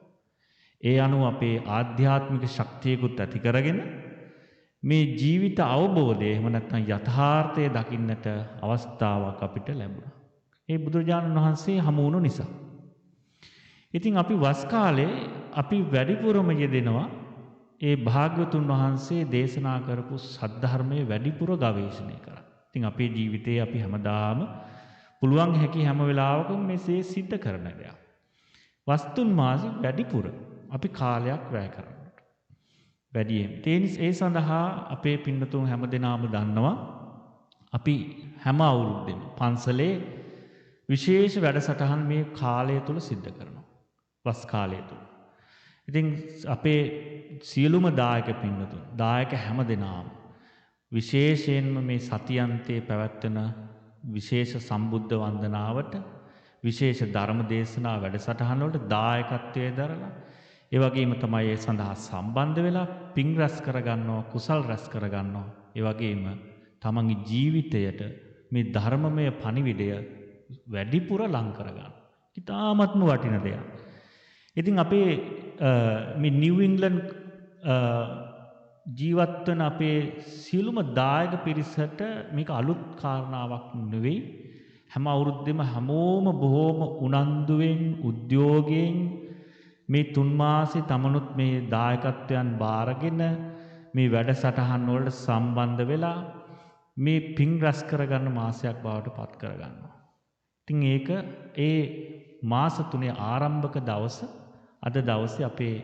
ඒ අනුව අපේ ආධ්‍යාත්මික ශක්තියකුත් ඇති කරගෙන මේ ජීවිත අවබෝධය එහෙම නැත්නම් යථාර්ථය දකින්නට අවස්ථාවක් අපිට ලැබුණා. ඒ බුදුරජාණන් වහන්සේ හමු වුණ නිසා. ඉතින් අපි වස් කාලේ අපි වැඩිපුරම යෙදෙනවා ඒ භාග්‍යවතුන් වහන්සේ දේශනා කරපු සද්ධර්මයේ වැඩිපුර ගවේෂණය කරා. ඉතින් අපේ ජීවිතේ අපි හැමදාම පුළුවන් හැකි හැම වෙලාවකම මෙසේ සිද්ධ කරන දෙයක්. වස්තුන් මාසෙ වැඩිපුර අපි කාලයක් වැය කරන්නට. වැඩියෙන්. ඒ සඳහා අපේ පින්නතුන් හැමදෙනාම දන්නවා අපි හැම අවුරුද්දෙම පන්සලේ විශේෂ වැඩසටහන් මේ කාලය තුල සිද්ධ කරනවා. වස් කාලය තුල. ඉතින් අපේ සියලුම දායක පින්නතුන් දායක හැමදෙනාම විශේෂයෙන්ම මේ සතියන්තයේ පැවැත්වෙන විශේෂ සම්බුද්ධ වන්දනාවට විශේෂ ධර්ම දේශනා වැඩසටහන් වලට දායකත්වයේ දරලා ඒ වගේම තමයි ඒ සඳහා සම්බන්ධ වෙලා පින් රැස් කරගන්නවා කුසල් රැස් කරගන්නවා ඒ වගේම තමන්ගේ ජීවිතයට මේ ධර්මමය පණිවිඩය වැඩිපුර ලං කරගන්න. ඉතාමත්ම වටින දෙයක්. ඉතින් අපේ මේ නිව් ඉංග්ලන්ඩ් ජීවත් වෙන අපේ සියලුම දායක පිරිසට මේක අලුත් කාරණාවක් නෙවෙයි. හැම අවුරුද්දෙම හැමෝම බොහෝම උනන්දුවෙන් උද්‍යෝගයෙන් මේ 3 මාසේ තමනුත් මේ දායකත්වයන් බාරගෙන මේ වැඩසටහන් වලට සම්බන්ධ වෙලා මේ පින් රැස් කරගන්න මාසයක් බවට පත් කරගන්නවා. ඉතින් ඒක ඒ මාස 3 ආරම්භක දවස අද දවසේ අපේ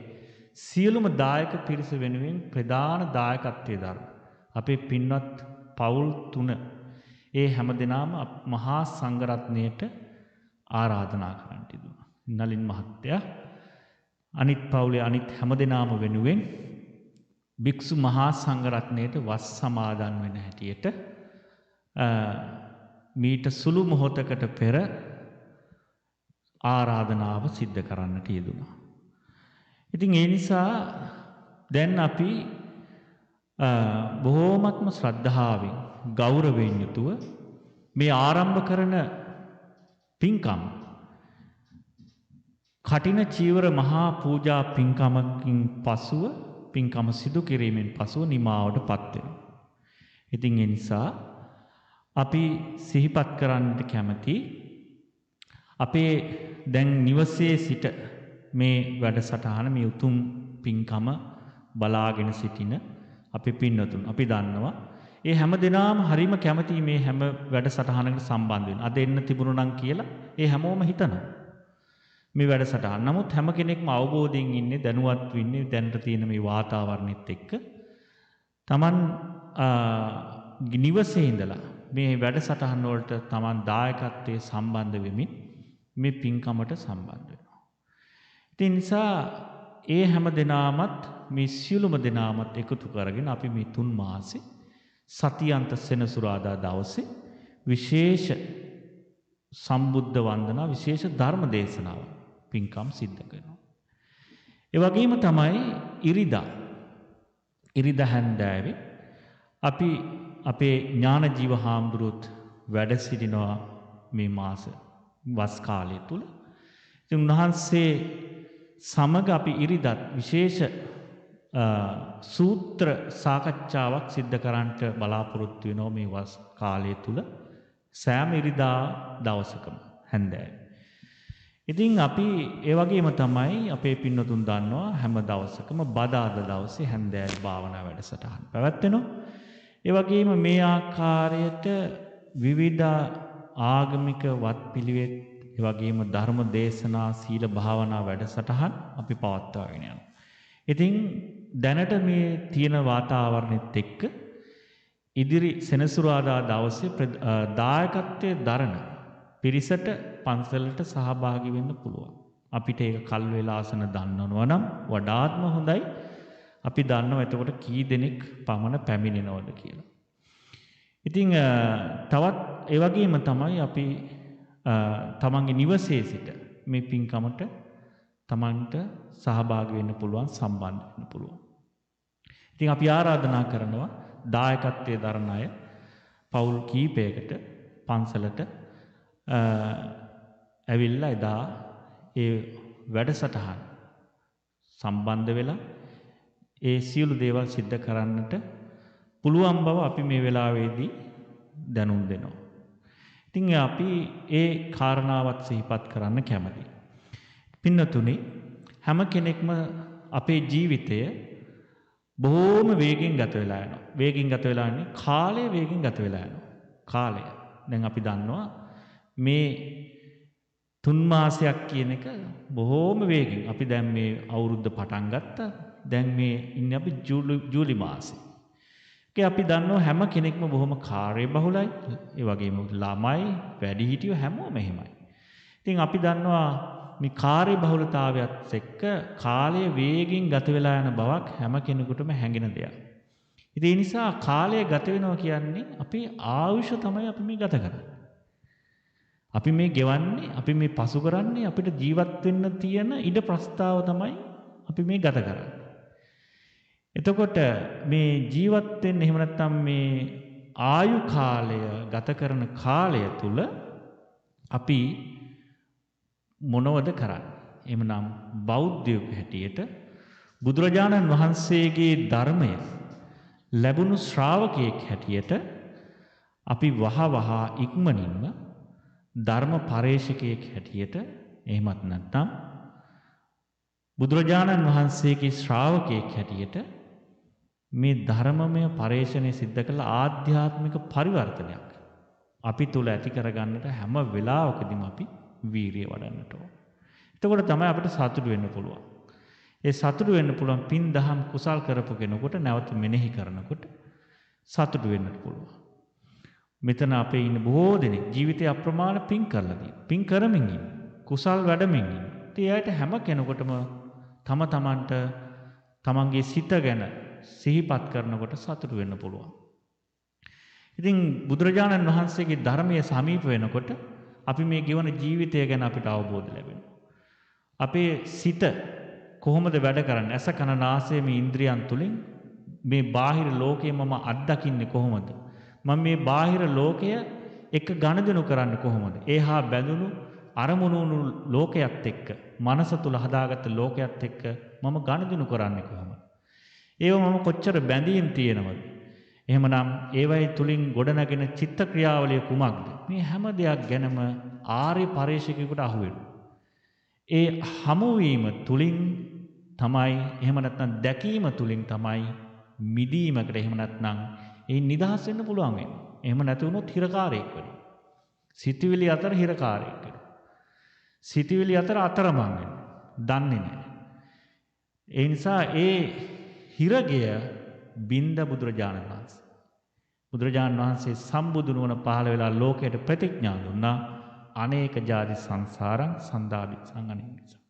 සියලුම දායක පිරිස වෙනුවෙන් ප්‍රධාන දායකත්වයේ දරන අපේ පින්වත් පවුල් 3 ඒ හැමදෙනාම මහා සංඝරත්නයට ආරාධනා කරන්නට දුන්නා. නලින් මහත්තයා අනිත් පවුලේ අනිත් හැමදෙනාම වෙනුවෙන් භික්ෂු මහා සංඝරත්නයට වස් සමාදන් වෙන හැටියට මීට සුළු මොහොතකට පෙර ආරාධනාව සිද්ධ කරන්නට යෙදුණා. ඉතින් ඒ නිසා දැන් අපි බොහෝමත්ම ශ්‍රද්ධාවෙන් ගෞරවයෙන් යුතුව මේ ආරම්භ කරන පින්කම් කටින චීවර මහා පූජා පින්කමකින් පසුව පින්කම සිදු කිරීමෙන් පසුව නිමාවට පත් වෙනවා. ඉතින් ඒ නිසා අපි සිහිපත් කරන්නට කැමති අපේ දැන් නිවසේ සිට මේ වැඩසටහන මේ උතුම් පින්කම බලාගෙන සිටින අපි පින්නතුන් අපි දන්නවා ඒ හැම දිනම හරීම කැමති මේ හැම වැඩසටහනකට සම්බන්ධ වෙන්න. අද එන්න තිබුණා නම් කියලා ඒ හැමෝම හිතනවා. මේ වැඩසටහන. නමුත් හැම කෙනෙක්ම අවබෝධයෙන් ඉන්නේ දැනුවත් වෙන්නේ දැනට තියෙන මේ වාතාවරණෙත් එක්ක. Taman නිවසේ ඉඳලා මේ වැඩසටහන් වලට Taman දායකත්වයේ සම්බන්ධ වෙමින් මේ පින්කමට සම්බන්ධ වෙනවා. ඒ නිසා ඒ හැම දිනාමත් මේ සියලුම දිනාමත් එකතු කරගෙන අපි මේ 3 මාසේ සතියන්ත සෙනසුරාදා දවසේ විශේෂ සම්බුද්ධ වන්දනා විශේෂ ධර්ම දේශනාව පින්කම් සිද්ධ කරනවා. ඒ වගේම තමයි ඉරිදා හැන්දෑවේ අපි අපේ ඥානජීව හාමුදුරුවොත් වැඩ සිටිනවා මේ මාස වස් කාලය තුල. ඉතින් උන්වහන්සේ සමග අපි ඉරිදත් විශේෂ සූත්‍ර සාකච්ඡාවක් සිද්ධ කරන්නට බලාපොරොත්තු වෙනවා මේ වස් කාලය තුල සෑම ඉරිදා දවසකම හැන්දෑවේ. ඉතින් අපි ඒ වගේම තමයි අපේ පින්නතුන් දන්නවා හැම දවසකම බදාදා දවසේ හැන්දෑවේ භාවනා වැඩසටහන් පැවැත්වෙනවා. ඒ වගේම මේ ආකාරයට විවිධ ආගමික වත්පිළිවෙත් ඒ වගේම ධර්ම දේශනා සීල භාවනා වැඩසටහන් අපි පවත්වාගෙන යනවා. ඉතින් දැනට මේ තියෙන වාතාවරණෙත් එක්ක ඉදිරි සෙනසුරාදා දවසේ දායකත්වයේ දරන පිරිසට පන්සලට සහභාගී වෙන්න පුළුවන්. අපිට ඒක කල් වේලාසන දන්නවනවා නම් වඩාත්ම හොඳයි. අපි දන්නවා එතකොට කී දෙනෙක් පමණ පැමිණෙනවද කියලා. ඉතින් තවත් ඒ වගේම තමයි අපි තමන්ගේ නිවසේ සිට මේ පින්කමට තමන්ට සහභාගී වෙන්න පුළුවන් සම්බන්ධ වෙන්න පුළුවන්. ඉතින් අපි ආරාධනා කරනවා දායකත්වයේ දරන අය පවුල් කීපයකට පන්සලට ඇවිල්ලා එදා ඒ වැඩසටහන සම්බන්ධ වෙලා ඒ සියලු දේවල් සිද්ධ කරන්නට පුළුවන් බව අපි මේ වෙලාවේදී දැනුම් දෙනවා. ඉතින් අපි ඒ කාරණාවත් සිහිපත් කරන්න කැමතියි. පින්නතුනි හැම කෙනෙක්ම අපේ ජීවිතය බොහෝම වේගෙන් ගත වෙලා යනවා. වේගෙන් ගත වෙලා යන්නේ කාලය වේගෙන් ගත වෙලා යනවා. කාලය. දැන් අපි දන්නවා මේ 3 මාසයක් කියන එක බොහෝම වේගෙන් අපි දැන් මේ අවුරුද්ද පටන් ගත්තා. දැන් මේ ඉන්නේ අපි ජූලි මාසේ. ඒකේ අපි දන්නවා හැම කෙනෙක්ම බොහොම කාර්යබහුලයි. ඒ වගේම ළමයි, වැඩිහිටියෝ හැමෝම එහෙමයි. ඉතින් අපි දන්නවා මේ කාර්යබහුලතාවයත් එක්ක කාලය වේගෙන් ගත වෙලා යන බවක් හැම කෙනෙකුටම හැඟෙන දෙයක්. ඉතින් ඒ නිසා කාලය ගත වෙනවා කියන්නේ අපේ ආයුෂ තමයි අපි මේ ගත කරන්නේ. අපි මේ ගෙවන්නේ, අපි මේ පසු කරන්නේ අපිට ජීවත් වෙන්න තියෙන ඉඩ ප්‍රස්තාව තමයි අපි මේ ගත කරන්නේ. එතකොට මේ ජීවත් වෙන්න එහෙම නැත්නම් මේ ආයු කාලය ගත කරන කාලය තුල අපි මොනවද කරන්නේ? එහෙමනම් බෞද්ධයෙකු හැටියට බුදුරජාණන් වහන්සේගේ ධර්මය ලැබුණු ශ්‍රාවකයෙක් හැටියට අපි වහවහ ඉක්මනින්ම ධර්ම පරේශකයෙක් හැටියට එහෙමත් නැත්නම් බුදුරජාණන් වහන්සේගේ ශ්‍රාවකයෙක් හැටියට මේ ධර්මමය පරේෂණය සිද්ධ කළ ආධ්‍යාත්මික පරිවර්තනයක් අපි තුල ඇති කරගන්නට හැම වෙලාවකදීම අපි වීරිය වඩන්නට ඕන. එතකොට තමයි අපිට සතුටු වෙන්න පුළුවන්. ඒ සතුටු වෙන්න පුළුවන් පින් දහම් කුසල් කරපු කෙනෙකුට නැවත මෙනෙහි කරනකොට සතුටු වෙන්නට පුළුවන්. මෙතන අපේ ඉන්න බොහෝ දෙනෙක් ජීවිතේ අප්‍රමාණ පින් කරලා තියෙනවා. පින් කරමින් ඉන්න. කුසල් වැඩමින් ඉන්න. ඒ අයට හැම කෙනෙකුටම තම තමන්ට තමන්ගේ සිත ගැන සිහිපත් කරනකොට සතුටු වෙන්න පුළුවන්. ඉතින් බුදුරජාණන් වහන්සේගේ ධර්මයේ සමීප වෙනකොට අපි මේ ගෙවන ජීවිතය ගැන අපිට අවබෝධ ලැබෙනවා. අපේ සිත කොහොමද වැඩ කරන්නේ? ඇස කන නාසය මේ ඉන්ද්‍රියන් තුලින් මේ බාහිර ලෝකය මම අත්දකින්නේ කොහොමද? මම මේ බාහිර ලෝකය එක ගනුදෙනු කරන්නේ කොහොමද? ඒහා බැඳුණු අරමුණු වුණු ලෝකයක් එක්ක, මනස තුල හදාගත්ත ලෝකයක් එක්ක මම ගනුදෙනු කරන්නේ කොහොමද? ඒව මම කොච්චර බැඳීම් තියෙනවද? එහෙමනම් ඒවයි තුලින් ගොඩනගෙන චිත්ත ක්‍රියාවලිය කුමක්ද? මේ හැම දෙයක් ගැනම ආර්ය පරිශීලකයෙකුට අහු වෙනවා. ඒ හමුවීම තුලින් තමයි එහෙම නැත්නම් දැකීම තුලින් තමයි මිදීමකට එහෙම නැත්නම් ඒ නිදහස් වෙන්න පුළුවන් වෙන්නේ. එහෙම නැති වුණොත් හිරකාරයෙක් වෙනවා. සිතවිලි අතර හිරකාරයෙක් වෙනවා. සිතවිලි අතර අතරමං වෙනවා. දන්නේ නැහැ. ඒ නිසා ඒ හිරගය බින්ද බුදුරජාණන් වහන්සේ. බුදුරජාණන් වහන්සේ සම්බුදු නුවණ පහළ වෙලා ලෝකයට ප්‍රතිඥා දුන්නා. අනේක ජාති සංසාරං සන්දාදිසං අනිච්චං.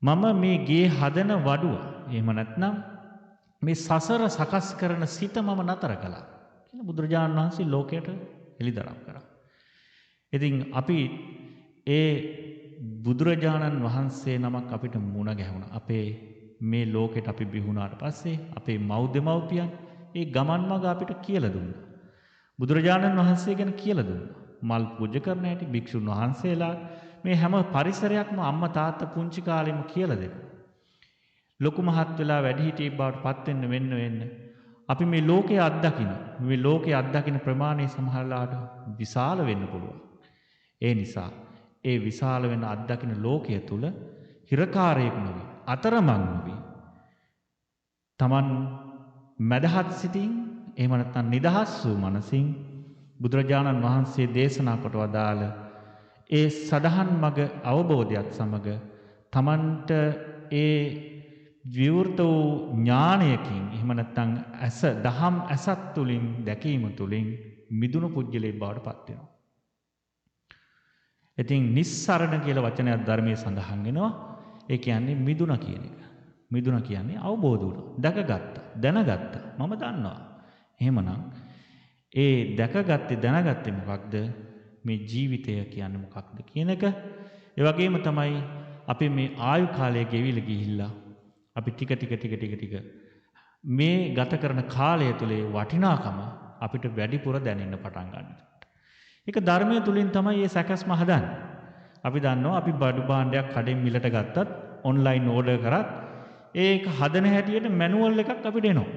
මම මේ ගේ හදන වඩුව එහෙම නැත්නම් මේ සසර සකස් කරන සිත මම නතර කළා කියලා බුදුරජාණන් වහන්සේ ලෝකයට එළිදරව් කරා. ඉතින් අපි ඒ බුදුරජාණන් වහන්සේ නමක් අපිට මුණ ගැහුණා. අපේ මේ ලෝකෙට අපි බිහුණාට පස්සේ අපේ මව්දෙමව්පියන් ඒ ගමන් මඟ අපිට කියලා දුන්නා. බුදුරජාණන් වහන්සේ ගැන කියලා දුන්නා. මල් පූජා කරන හැටි භික්ෂුන් වහන්සේලා මේ හැම පරිසරයක්ම අම්මා තාත්තා පුංචි කාලෙම කියලා දෙනවා. ලොකු මහත් වෙලා වැඩිහිටියෙක් බවට පත් වෙන්න අපි මේ ලෝකයේ අත්දකින්න මේ ලෝකයේ අත්දකින්න ප්‍රමාණය සමහරලාට විශාල වෙන්න පුළුවන්. ඒ නිසා ඒ විශාල වෙන අත්දකින්න ලෝකයේ තුල හිරකාරයෙක් නෙවෙයි අතරමං නෙවෙයි තමන් මදහත් සිටින් එහෙම නැත්නම් නිදහස් වූ මනසින් බුදුරජාණන් වහන්සේ දේශනා කොට වදාළ ඒ සදහන් මග අවබෝධයත් සමග තමන්ට ඒ විවෘත වූ ඥානයකින් එහෙම නැත්නම් ඇස දහම් ඇසත් තුලින් දැකීම තුලින් මිදුණු පුජ්‍යලේ බවට පත් වෙනවා. ඉතින් නිස්සරණ කියලා වචනයක් ධර්මයේ සඳහන් වෙනවා. ඒ කියන්නේ මිදුණ කියන එක. මිදුණ කියන්නේ අවබෝධ වුණා. දැකගත්තා. දැනගත්තා. මම දන්නවා. එහෙමනම් ඒ දැකගත්තේ දැනගත්තේ මොකක්ද? මේ ජීවිතය කියන්නේ මොකක්ද කියන එක. ඒ වගේම තමයි අපි මේ ආයු කාලය ගෙවිලා ගිහිල්ලා අපි ටික මේ ගත කරන කාලය තුලේ වටිනාකම අපිට වැඩිපුර දැනෙන්න පටන් ගන්නවා. ඒක ධර්මයේ තුලින් තමයි මේ සැකස්ම හදන්නේ. අපි දන්නවා අපි බඩු භාණ්ඩයක් කඩෙන් මිලට ගත්තත් ඔන්ලයින් ඕඩර් කරත් ඒක හදන හැටියට මැනුවල් එකක් අපිට එනවා.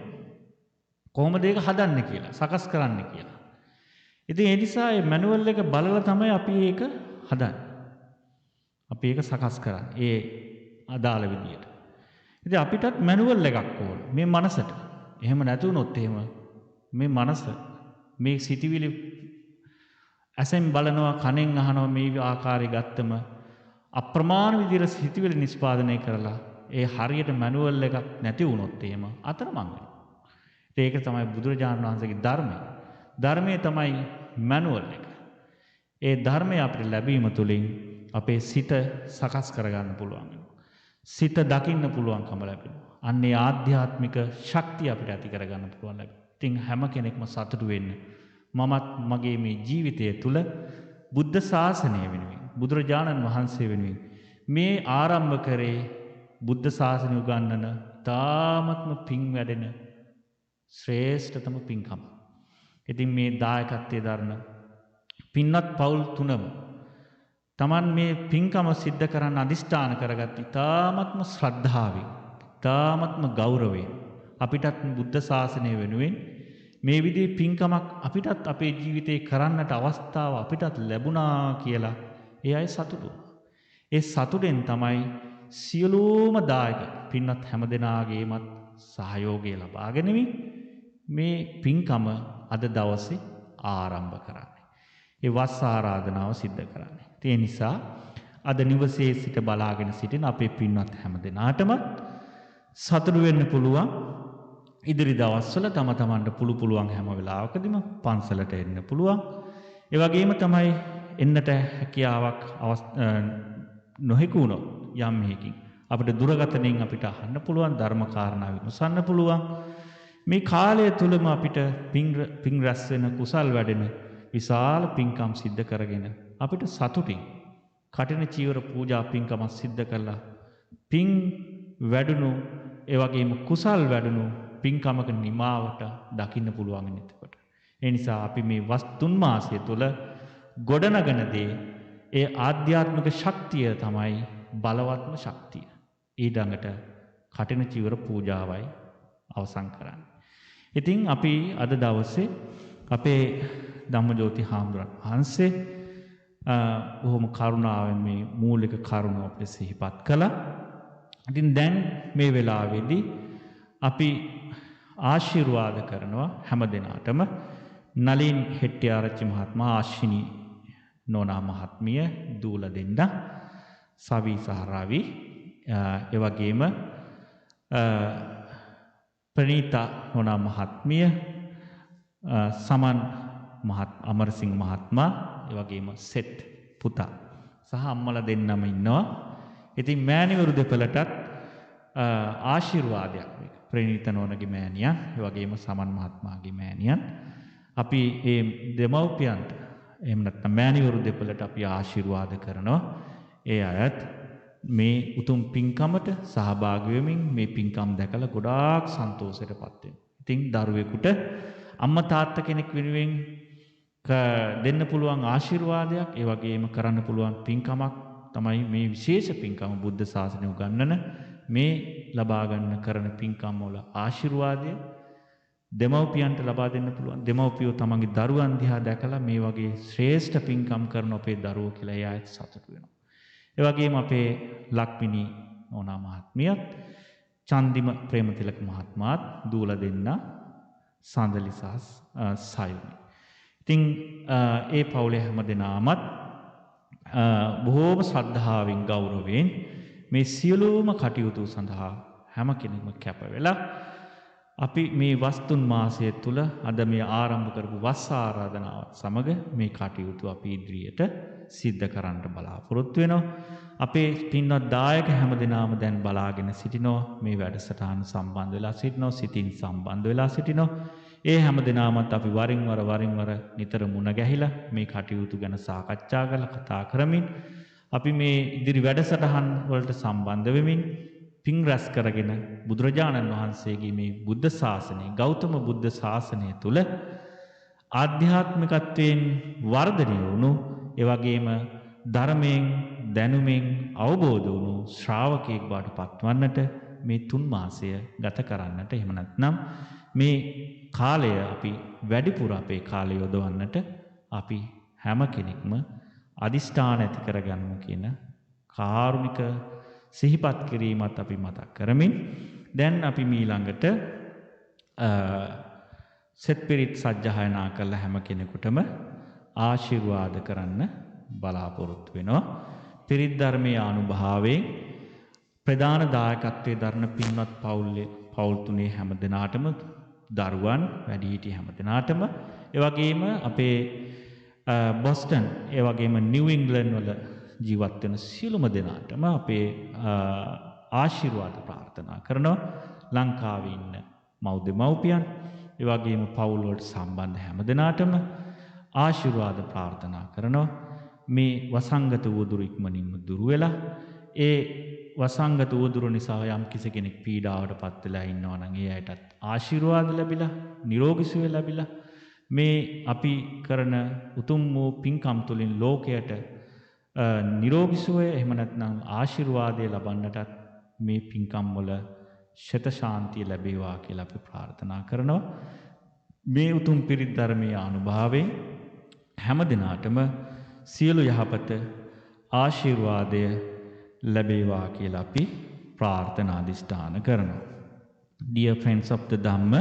කොහොමද ඒක හදන්නේ කියලා, සකස් කරන්න කියලා. ඉතින් ඒ නිසා මේ මැනුවල් එක බලලා තමයි අපි ඒක හදන්නේ. අපි ඒක සකස් කරන්නේ. ඒ අදාළ විදියට. ඉතින් අපිටත් මැනුවල් එකක් ඕන මේ මනසට. එහෙම නැතුනොත් එහෙම මේ මනස මේ සිටිවිලි ඇසෙන් බලනවා කනෙන් අහනවා මේ ආකාරය ගත්තම අප්‍රමාණ විදිහට සිතිවිලි නිෂ්පාදනය කරලා ඒ හරියට මැනුවල් එකක් නැති වුණොත් එහෙම අතරමං වෙනවා. ඒක තමයි බුදුරජාණන් වහන්සේගේ ධර්මය. ධර්මයේ තමයි මැනුවල් එක. ඒ ධර්මය අපිට ලැබීම තුළින් අපේ සිත සකස් කරගන්න පුළුවන්. සිත දකින්න පුළුවන්කම ලැබෙනවා. අන්නේ ආධ්‍යාත්මික ශක්තිය අපිට ඇති කරගන්න පුළුවන් ලැබෙනවා. ඉතින් හැම කෙනෙක්ම සතුටු වෙන්න. මමත් මගේ මේ ජීවිතය තුළ බුද්ධ ශාසනය වෙනුවෙන් බුදුරජාණන් වහන්සේ වෙනුවෙන් මේ ආරම්භ කරේ බුද්ධ ශාසනය උගන්වන තාමත්ම පිං වැඩෙන ශ්‍රේෂ්ඨතම පින්කම. ඉතින් මේ දායකත්වයේ දරන පින්වත් පවුල් තුනම තමන් මේ පින්කම සිද්ධ කරන්න අදිෂ්ඨාන කරගත් ඉතාමත්ම ශ්‍රද්ධාවෙන් ඉතාමත්ම ගෞරවයෙන් අපිටත් බුද්ධ ශාසනය වෙනුවෙන් මේ විදිහේ පින්කමක් අපිටත් අපේ ජීවිතේ කරන්නට අවස්ථාව අපිටත් ලැබුණා කියලා ඒ අය සතුටු. ඒ සතුටෙන් තමයි සියලුම දායක පින්වත් හැමදෙනාගේමත් සහයෝගය ලබාගෙන මේ පින්කම අද දවසේ ආරම්භ කරන්නේ. ඒ වස් ආරාධනාව සිද්ධ කරන්නේ. ඒ නිසා අද නිවසේ සිට බලාගෙන සිටින අපේ පින්වත් හැමදෙනාටම සතුටු වෙන්න පුළුවන්. ඉදිරි දවස්වල තම තමන්ට පුළුවන් හැම වෙලාවකදීම පන්සලට එන්න පුළුවන්. ඒ වගේම තමයි එන්නට හැකියාවක් නොහැකි වුණොත් යම් හේකින් අපිට දුරගතණයෙන් අපිට අහන්න පුළුවන් ධර්ම කාරණා විමසන්න පුළුවන්. මේ කාලය තුලම අපිට පිං රැස් වෙන කුසල් වැඩෙන විශාල පින්කම් සිද්ධ කරගෙන අපිට සතුටින් කටින චීවර පූජා පින්කම සිද්ධ කළා. පිං වැඩුණු ඒ වගේම කුසල් වැඩුණු පින්කමක නිමාවට දකින්න පුළුවන් වෙනකොට. ඒ නිසා අපි මේ වස්තුන් මාසය තුල ගොඩනගන දේ ඒ ආධ්‍යාත්මික ශක්තිය තමයි බලවත්ම ශක්තිය. ඊළඟට කටින චීවර පූජාවයි අවසන් කරන්නේ. ඉතින් අපි අද දවසේ අපේ ධම්මජෝති හාමුදුරන් වහන්සේ බොහොම කරුණාවෙන් මේ මූලික කරුණ අපිට සිහිපත් කළා. ඉතින් දැන් මේ වෙලාවේදී අපි ආශිර්වාද කරනවා හැම දිනාටම නලින් හෙට්ටිආරච්චි මහත්මයා ආශිනි නෝනා මහත්මිය දූල දෙන්න සවි සහරාවි ඒ වගේම ප්‍රනීතා නෝනා මහත්මිය සමන් අමරසිංහ මහත්මයා ඒ වගේම සෙට් පුතා සහ අම්මලා දෙන්නම ඉන්නවා. ඉතින් මෑණිවරු දෙපළටත් ආශිර්වාදයක් මේක. ප්‍රනීත නෝනගේ මෑණියන් ඒ වගේම සමන් මහත්මයාගේ මෑණියන් අපි මේ දෙමව්පියන්ට එහෙම නැත්නම් මෑණිවරු දෙපළට අපි ආශිර්වාද කරනවා. ඒ අයත් මේ උතුම් පින්කමට සහභාගී වෙමින් මේ පින්කම් දැකලා ගොඩාක් සන්තෝෂයටපත් වෙනවා. ඉතින් දරුවෙකුට අම්මා තාත්තා කෙනෙක් වෙනුවෙන් දෙන්න පුළුවන් ආශිර්වාදයක් ඒ වගේම කරන්න පුළුවන් පින්කමක් තමයි මේ විශේෂ පින්කම බුද්ධ ශාසනය උගන්වන මේ ලබා ගන්න කරන පින්කම් වල ආශිර්වාදය දෙමව්පියන්ට ලබා දෙන්න පුළුවන්. දෙමව්පියෝ තමන්ගේ දරුවන් දිහා දැකලා මේ වගේ ශ්‍රේෂ්ඨ පින්කම් කරන අපේ දරුවෝ කියලා ඒ අයත් සතුටු වෙනවා. ඒ වගේම අපේ ලක්මිනී නෝනා මහත්මියත් චන්දිම ප්‍රේමතිලක මහත්මයාත් දූල දෙන්න සඳලි සහ සයුනි. ඉතින් ඒ පවුලේ හැම දෙනාමත් බොහෝම ශ්‍රද්ධාවෙන් ගෞරවයෙන් මේ සියලුම කටයුතු සඳහා හැම කෙනෙක්ම කැප වෙලා අපි මේ වස්තුන් මාසය තුල අද මේ ආරම්භ කරපු වස් ආරාධනාවත් සමග මේ කටයුතු අපි ඉදිරියට සිද්ධ කරන්න බලාපොරොත්තු වෙනවා. අපේ පින්වත් දායක හැමදෙනාම දැන් බලාගෙන සිටිනවා මේ වැඩසටහන සම්බන්ධ වෙලා සිටිනවා සිතින් සම්බන්ධ වෙලා සිටිනවා. ඒ හැමදෙනාමත් අපි වරින් වර නිතර මුණ ගැහිලා මේ කටයුතු ගැන සාකච්ඡා කරලා කතා කරමින් අපි මේ ඉදිරි වැඩසටහන් වලට සම්බන්ධ වෙමින් පිං රැස් කරගෙන බුදුරජාණන් වහන්සේගේ මේ බුද්ධ ශාසනය ගෞතම බුද්ධ ශාසනය තුල ආධ්‍යාත්මිකත්වයෙන් වර්ධනය වුණු ඒ වගේම ධර්මයෙන් දැනුමින් අවබෝධ වුණු ශ්‍රාවකයෙක් බවට පත්වන්නට මේ 3 මාසය ගත කරන්නට එහෙම නැත්නම් මේ කාලය අපි වැඩිපුර අපේ කාලය යොදවන්නට අපි හැම කෙනෙක්ම අදිෂ්ඨාන ඇති කරගන්නමු කියන කාරුණික සිහිපත් කිරීමත් අපි මතක් කරමින් දැන් අපි ඊළඟට සෙත් පිරිත් සජ්ජායනා කළ හැම කෙනෙකුටම ආශිර්වාද කරන්න බලාපොරොත්තු වෙනවා. පිරිත් ධර්මයේ අනුභවයෙන් ප්‍රධාන දායකත්වයේ දරන පින්වත් පවුල් තුනේ හැම දිනාටම දරුවන් වැඩිහිටි හැම දිනාටම ඒ වගේම අපේ බොස්ටන් ඒ වගේම නිව් ඉංග්ලන්ඩ් වල ජීවත් වෙන සියලුම දෙනාටම අපේ ආශිර්වාද ප්‍රාර්ථනා කරනවා. ලංකාවේ ඉන්න මව්පියන් ඒ වගේම පවුල් වලට සම්බන්ධ හැම දෙනාටම ආශිර්වාද ප්‍රාර්ථනා කරනවා. මේ වසංගත උවදුරු ඉක්මනින්ම දුරු වෙලා ඒ වසංගත උවදුරු නිසා යම් කිසි කෙනෙක් පීඩාවට පත් වෙලා ඉන්නවා නම් ඒ අයටත් ආශිර්වාද ලැබිලා නිරෝගී සුවය ලැබිලා මේ අපි කරන උතුම් වූ පින්කම් තුලින් ලෝකයට නිරෝගී සුවය එහෙම නැත්නම් ආශිර්වාදය ලබන්නටත් මේ පින්කම් වල ශත ශාන්තිය ලැබේවා කියලා අපි ප්‍රාර්ථනා කරනවා. මේ උතුම් පිරිත් ධර්මයේ අනුභවයෙන් හැම දිනාටම සියලු යහපත ආශිර්වාදය ලැබේවා කියලා අපි ප්‍රාර්ථනා අධිෂ්ඨාන කරනවා. Dear friends of the Dhamma,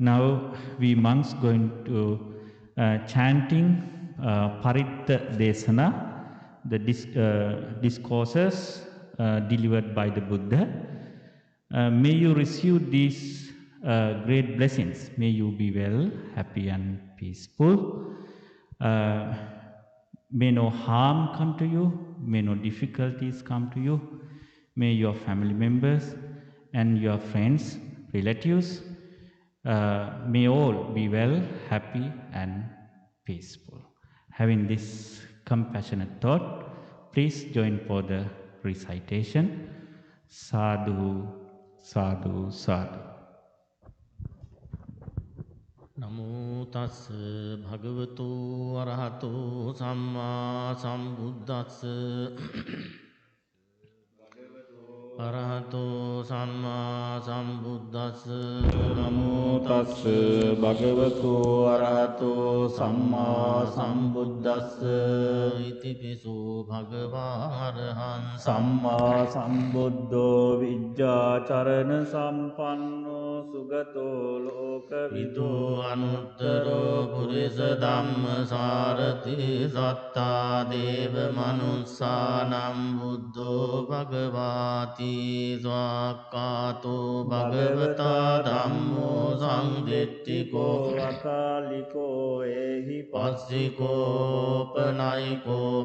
now we monks going to chanting Paritta Desana, the discourses delivered by the Buddha. May you receive these great blessings. May you be well, happy and peaceful. May no harm come to you. May no difficulties come to you. May your family members and your friends, relatives, may all be well, happy and peaceful. Having this compassionate thought, please join for the recitation. Sadhu, sadhu, sadhu. නමෝ තස් භගවතු අරහතෝ සම්මා සම්බුද්දස්ස අරහතෝ සම්මා සම්බුද්දස්ස නමෝ තස් භගවතු අරහතෝ සම්මා සම්බුද්දස්ස ඉතිපිසෝ භගවා අරහං සම්මා සම්බුද්ධෝ විජ්ජාචරණ සම්පන්නෝ සුගතෝ ලෝකවිදු අනුත්තරෝ පුරිස ධම්ම සාරති සත්තා දේව මනුස්සානම් බුද්ධෝ භගවාති ස්වාක්කාතෝ භගවතා ධම්මෝ සංදිට්ඨිකෝ අකාලිකෝ එහි පස්සිකෝපනයිකෝ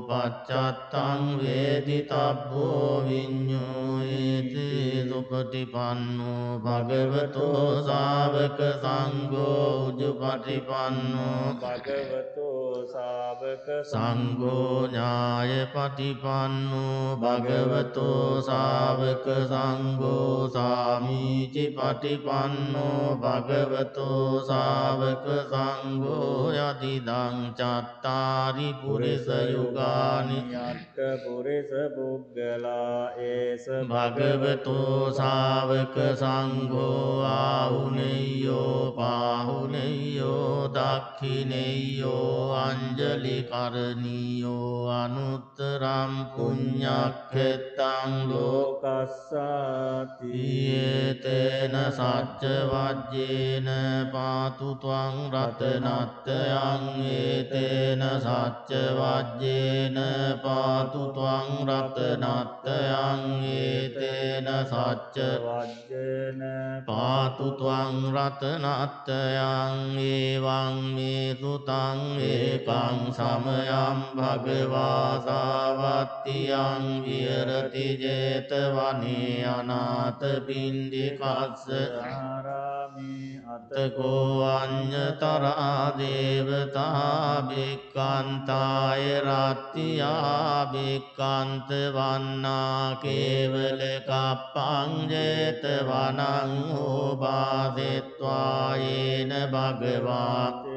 පච්චත්තං වේදිතබ්බෝ විඤ්ඤෝයේති සුපටිපන්නෝ භගවතෝ ශාවක සංඝෝ උජුපටිපන්නෝ භගවතෝ ශාවක සංඝෝ ඥාය පටිපන්නෝ භගවතෝ ශාවක සංඝෝ සාමීචි පටිපන්නෝ භගවතෝ ශාවක සංඝෝ යදිදං චත්තාරි පුරිස යුගානි යක්ක පුරිස පුග්ගලා ඒස භගවතෝ ශාවක සංඝෝ ආහුනේයෝ පාහුනේයෝ දක්ඛිනේයෝ අංජලි කරණීයෝ අනුත්තරම් පුඤ්ඤක්ඛෙත්තං ලෝකස්සාති යේතේන සච්ච වජ්ජේන පාතු ත්වං රතනත්තයං යේතේන සච්ච වජ්ජේන පාතු ත්වං රතනත්තයං යේතේන සච්ච වජ්ජේන පාතු ත්වං රතනත්තයං ඒවං මේ සුතං ඒකං සමයං භගවා සාවත්තියං විහෙරති 제තවනේ අනාථ පින්ඩිකස්ස ආරාමේ අතකෝ අඤ්ඤතරා දේවතා බික්ඛන්තාය රත්තියා බික්ඛන්ත වන්නා කේවල කප්පං 제තවනං ඕපාදෙත්වා යේන භගවා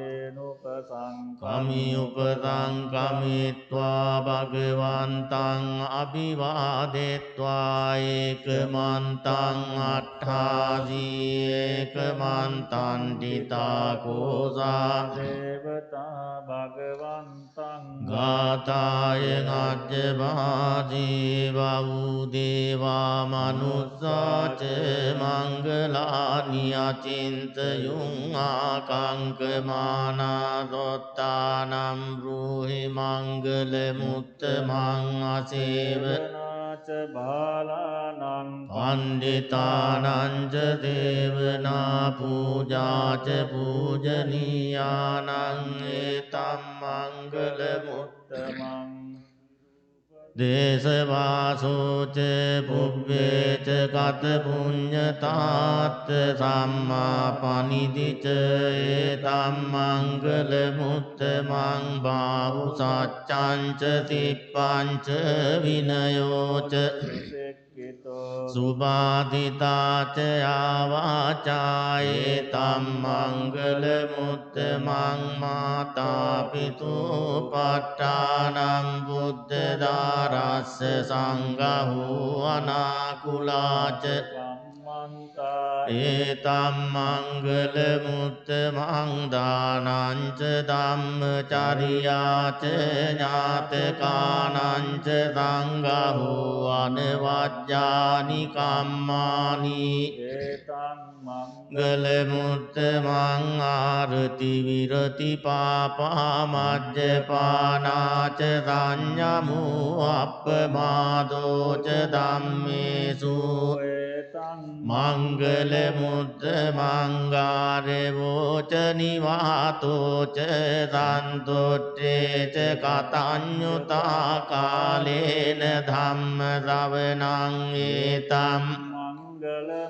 කමි උපසංකමිත්වා භගවන්තං අභිවාදෙත්වා ඒකමන්තං අට්ඨාසී ඒකමන්තං ඨිතාකෝසා දේවතා භගවන්තං ගාතාය නජ්ජභාජී වූ දේවා මනුස්සාච මංගලානි අචින්තයුං ආකංකමානා සොත්තානම් බ්‍රූහි මංගල මුත්තමං අසේව සේවනාච බාලානං පණ්ඩිතානං ච දේවනා පූජාච පූජනීයානං ඒතම් මංගල උත්තමං දේශවාසෝච පුබ්බේච කත පුඤ්ඤතාත් සම්මා පනිදිච ඒතම් මංගල මුත්තමං බාහු සච්ඡංච තිප්පංච විනයෝච සුභාදිතාච ආවාචා ඒතම් මංගල මුත්තමං මාතා පිතු පට්ඨානං බුද්ධ දාරස්ස සංඝෝ අනාකුලාච ඒතම් මංගල මුත්තමං දානං ච ධම්මචර්යාච ඥාතකානං ච සංඝෝ අනවජ්ජානි කම්මානි ඒතං මංගල මුත්තමං ආරති විරති පාපා මජ්ජපානාච සංයමෝ අප්පමාදෝච ධම්මේසු මංගල මුත්තමං ගාරවෝච නිවාතෝච සන්තොට්ඨේච කතඤ්ඤුතා කාලේන ධම්ම ශ්‍රවණං ඒතම්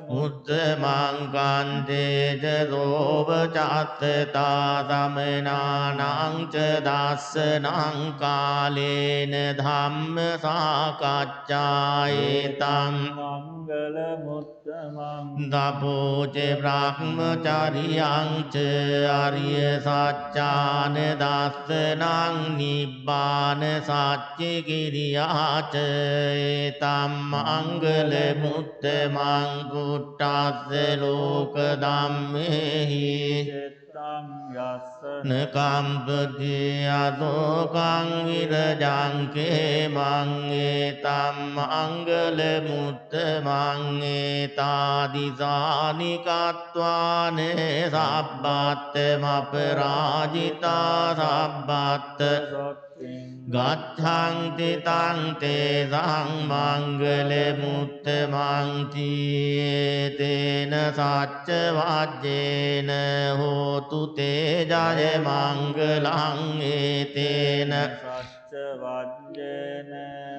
මුත්තමං කන්තේච රෝප චත්තතා සමනානං ච දස්සනං කාලේන ධම්ම සාකච්ඡා ඒතං මංගල මුත්තමං දපෝච බ්‍රහ්මචරියං ච ආර්ය සත්‍යාන දස්සනං නිබ්බාන සච්ච කිරියාච ඒතම් මංගල මුත්තමං පුට්ඨස්ස ලෝක ධම්මේහි චිත්තං යස්සන කම්පති අදෝකං විරජං කේමං ඒතම් මංගල මුත්තමං ඒතාදිසානි කତ୍වාන සබ්බත්තම අපරාජිතා සබ්බත්ත ගච්ඡන්ති තං තේසං මංගල මුත්තමං තේන සච්ච වජ්ජේන හෝතු තේ ජය මංගලං ඒතේන සච්ච වජ්ජේන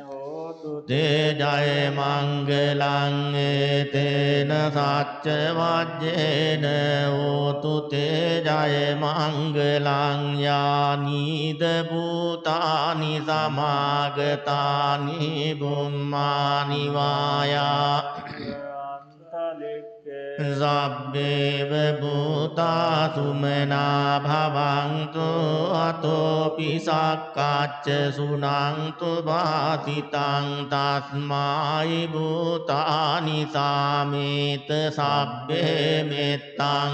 හෝතු තේ ජය මංගලං ඒතේන සච්ච වජ්ජේන හෝතු තේ ජය මංගලං යානීද භූතානි සමාගතානි බුම්මානි වායා සබ්බේව භූතා සුමනා භවන්තු අතෝපි සක්කච්ච සුනන්තු වාසිතං තස්මායි භූතානි සාමේත සබ්බේ මෙත්තං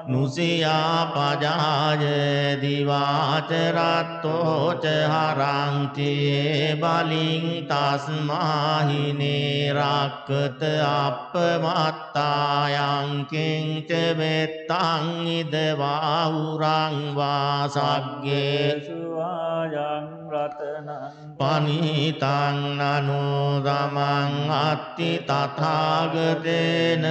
නුසියා පජාය දිවාච රත්තෝච හරංති බලින් තස්මාහිනේ රක්කත අප්පමත්තායං කිංච මෙත්තං ඉදවා උරං වාසග්ගේ සුවායං රතනං පනිතං නනෝදමං අත්ති තථාගතේන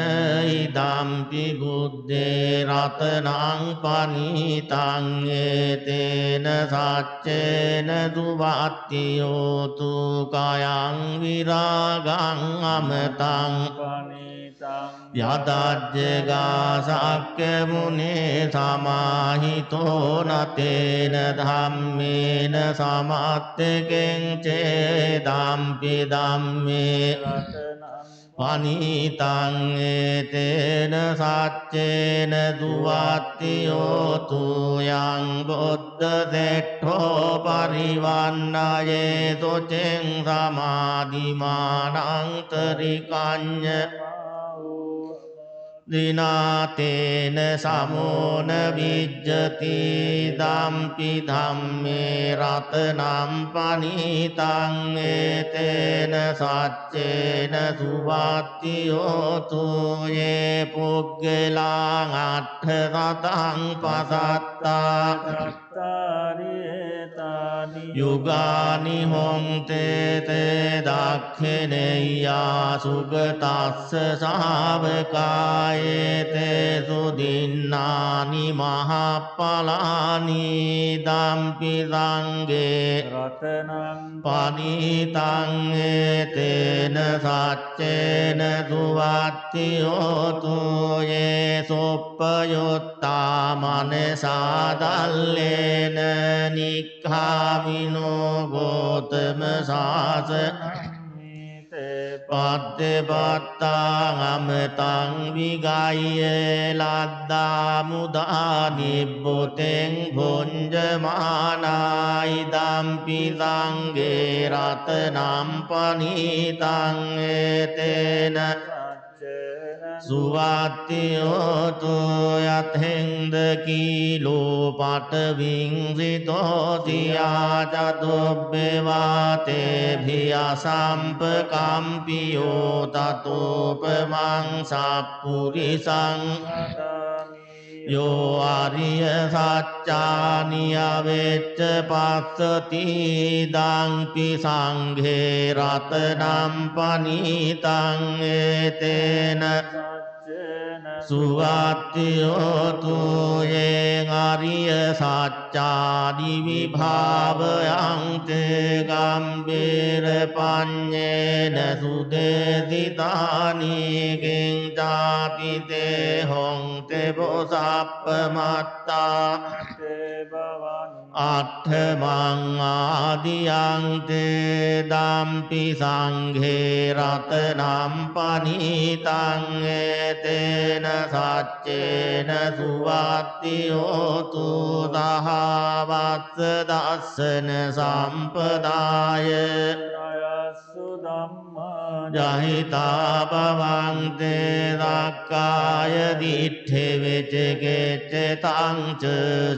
ඉදම්පි බුද්දේ රතනං පනිතං ඒතේන සච්චේන දුවත්ති යෝතු කයං විරාගං අමතං යදජ්ජගා සක්්‍ය මුනේ සමාහිතෝ නතේන ධම්මේන සමත්තකෙන් චේදම්පි ධම්මේ පනිතං ඒතේන සච්චේන දුවත්ති යෝතු යං බුද්ධ දෙට්ඨෝ පරිවන්නයේ සොචෙන් සමාධිමානං තරිකඤ්ඤ දිනාතේන සමෝන විජ්ජති දම්පි ධම්මේ රතනම් පනිතං ඒතේන සච්චේන සුවත්තියෝතු යේ පුග්ගලං අට්ඨ රතං පසත්තා චත්තාරියේතානි යුගානි හොන්තේ තේ දක්ඛිනේයා සුගතස්ස ශාවකායේතේ සුදින්නානි මහප්පලානි දම්පි සංඝේ රතනං පනිතං ඒතේන සච්චේන සුවත්තියෝතු යේ සොප්පයොත්තා මනසාදල්ලේන නික්ඛාමිනෝ ගෝතම සාසනං පද්දපත්තාං අමතං විගය්‍ය ලද්දා මුදා නිබ්බුතෙන් භුඤ්ජමානායි දම්පි සංඝේ රතනම් පනිතං ඒතේන සුවත්තියෝතු යතෙන්ද කීලෝ පටවින් සිතෝතියා චතුබ්බෙවාතේ භියා සම්පකම්පියෝ තතෝපමං සප්පුරිසං යෝ ආරිය සච්චානි අවෙච්ච පස්සති දංපි සංඝේ රතනම් පනිතං ඒතේන සුවත්තියෝතු යේ ආරිය සච්චානි විභාවයං තේ ගම්බීර පඤ්ඤේන සුදේසිතානි කිංචාපි තේ හොං තේ බෝසප්පමත්තා අට්ඨමං ආදියං තේ දම්පි සංඝේ රතනම් පනිතං ඒතේන සච්චේන සුවත්තියෝතු දහවත්ස දස්සන සම්පදාය ජහිතා භවන්තේ දක්කාය දිට්ඨි විචිකිච්ඡ තං ච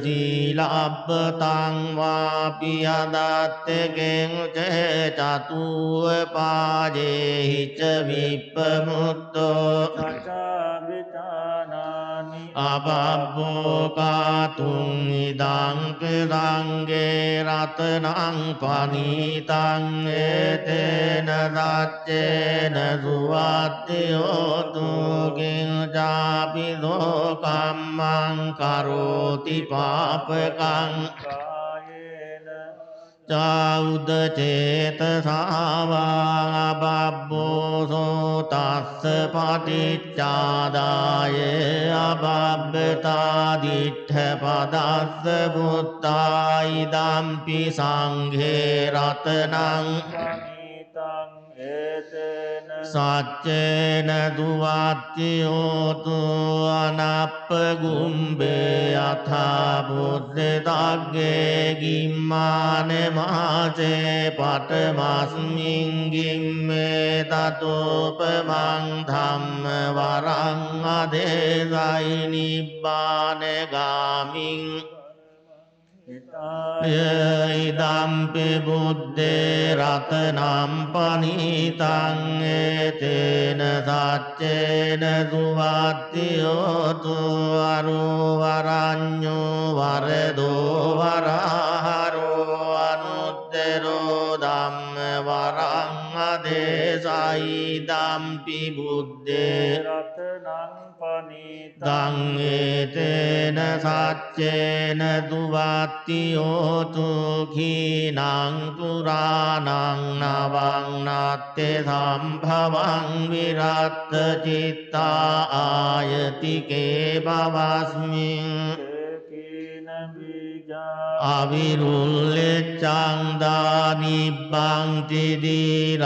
සීලබ්බතං වාපි අදත්තකෙන් චතුව පාජේහි ච විප්පමුත්තෝ අබබ්බෝ කාතුං ඉදං සංඝේ රතනං පනිතං ඒතේන සච්චේන සුවත්තියෝතු කිංචාපි ලෝකම්මං කරෝති පාපකං චෞද චේතසාවා බබ්බෝසෝ තස්ස පටිච්චාදාය අබබ්බතා දිට්ඨ පදස්ස බුත්තායි දම්පි සංඝේ රතනං සච්චේන දුවත්තියෝතු අනප්පගුම්බේ අථා බුද්ධ දග්ගේ ගිම්මාන මාසේ පටමස්මින් ගිම්මේ තතෝපමං ධම්ම වරං අදේසයි නිබ්බාන ගාමින් ඉදම්පි බුද්ධේ රතනම් පනිතං ඒතේන සච්චේන සුවත්තියෝතු අරුවරඤ්ඤෝ වරදෝ වරහරෝ අනුත්තරෝ ධම්ම වරං අදේසයි දම්පි බුද්ධේ රතනම් පනිතං ඒතේන සච්චේන දුවත්තියෝතු කීනං පුරාණං නවං නත්තේ සම්භවං විරත්ත චිත්තා ආයතිකේ භවස්මින් අවිරුල්ලෙච්ඡං දානිබ්බං තිදීරායථායම්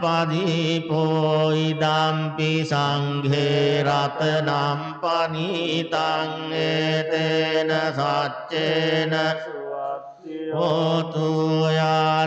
පදීපෝ ඉදම්පි සංඝේ රතනම් පනිතං ඒතේන සච්චේන හෝතු යා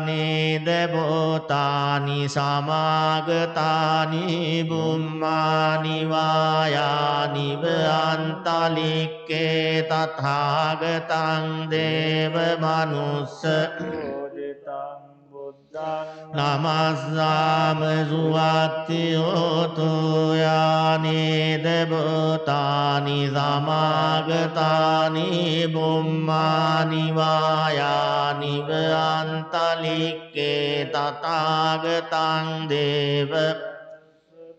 දේවෝතානි සමාගතානි බුම්මානි වායානිව අන්තලික්කේ තථාගතං දේව මනුස්ස පූජිතං බුද්ධං නමස්සාම සුවත්තියෝතු යානේද භූතානි සමාගතානි බුම්මානි වායානිව අන්තලික්කේ තථාගතං දේව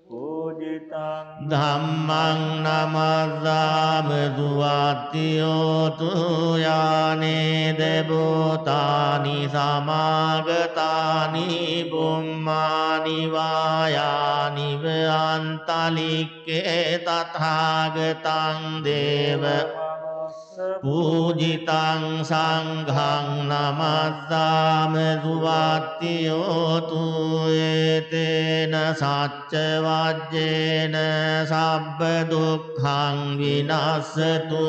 පූජිතං ධම්මං නමස්සාම සුවත්තියෝතු යානේද භූතානි සමාගතානි බුම්මානි වායානිව අන්තලික්කේ තථාගතං දේව පූජිතං සංඝං නමස්සාම සුවත්තියෝතු ඒතේන සච්ච වජ්ජේන සබ්බ දුක්ඛං විනස්සතු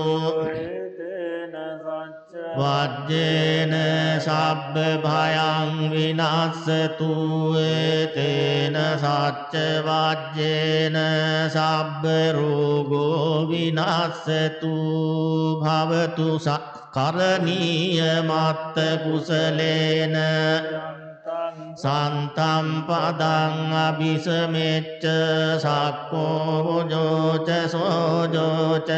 ඒතේන සච්ච වජ්ජේන සබ්බ භයං විනස්සතු ඒතේන සච්ච වජ්ජේන සබ්බ රෝගෝ විනස්සතු භවතු කරණීය මත්ත කුසලේන සන්තම් පදං අபிසමෙච්ච සක්කෝ ජෝච සෝජෝච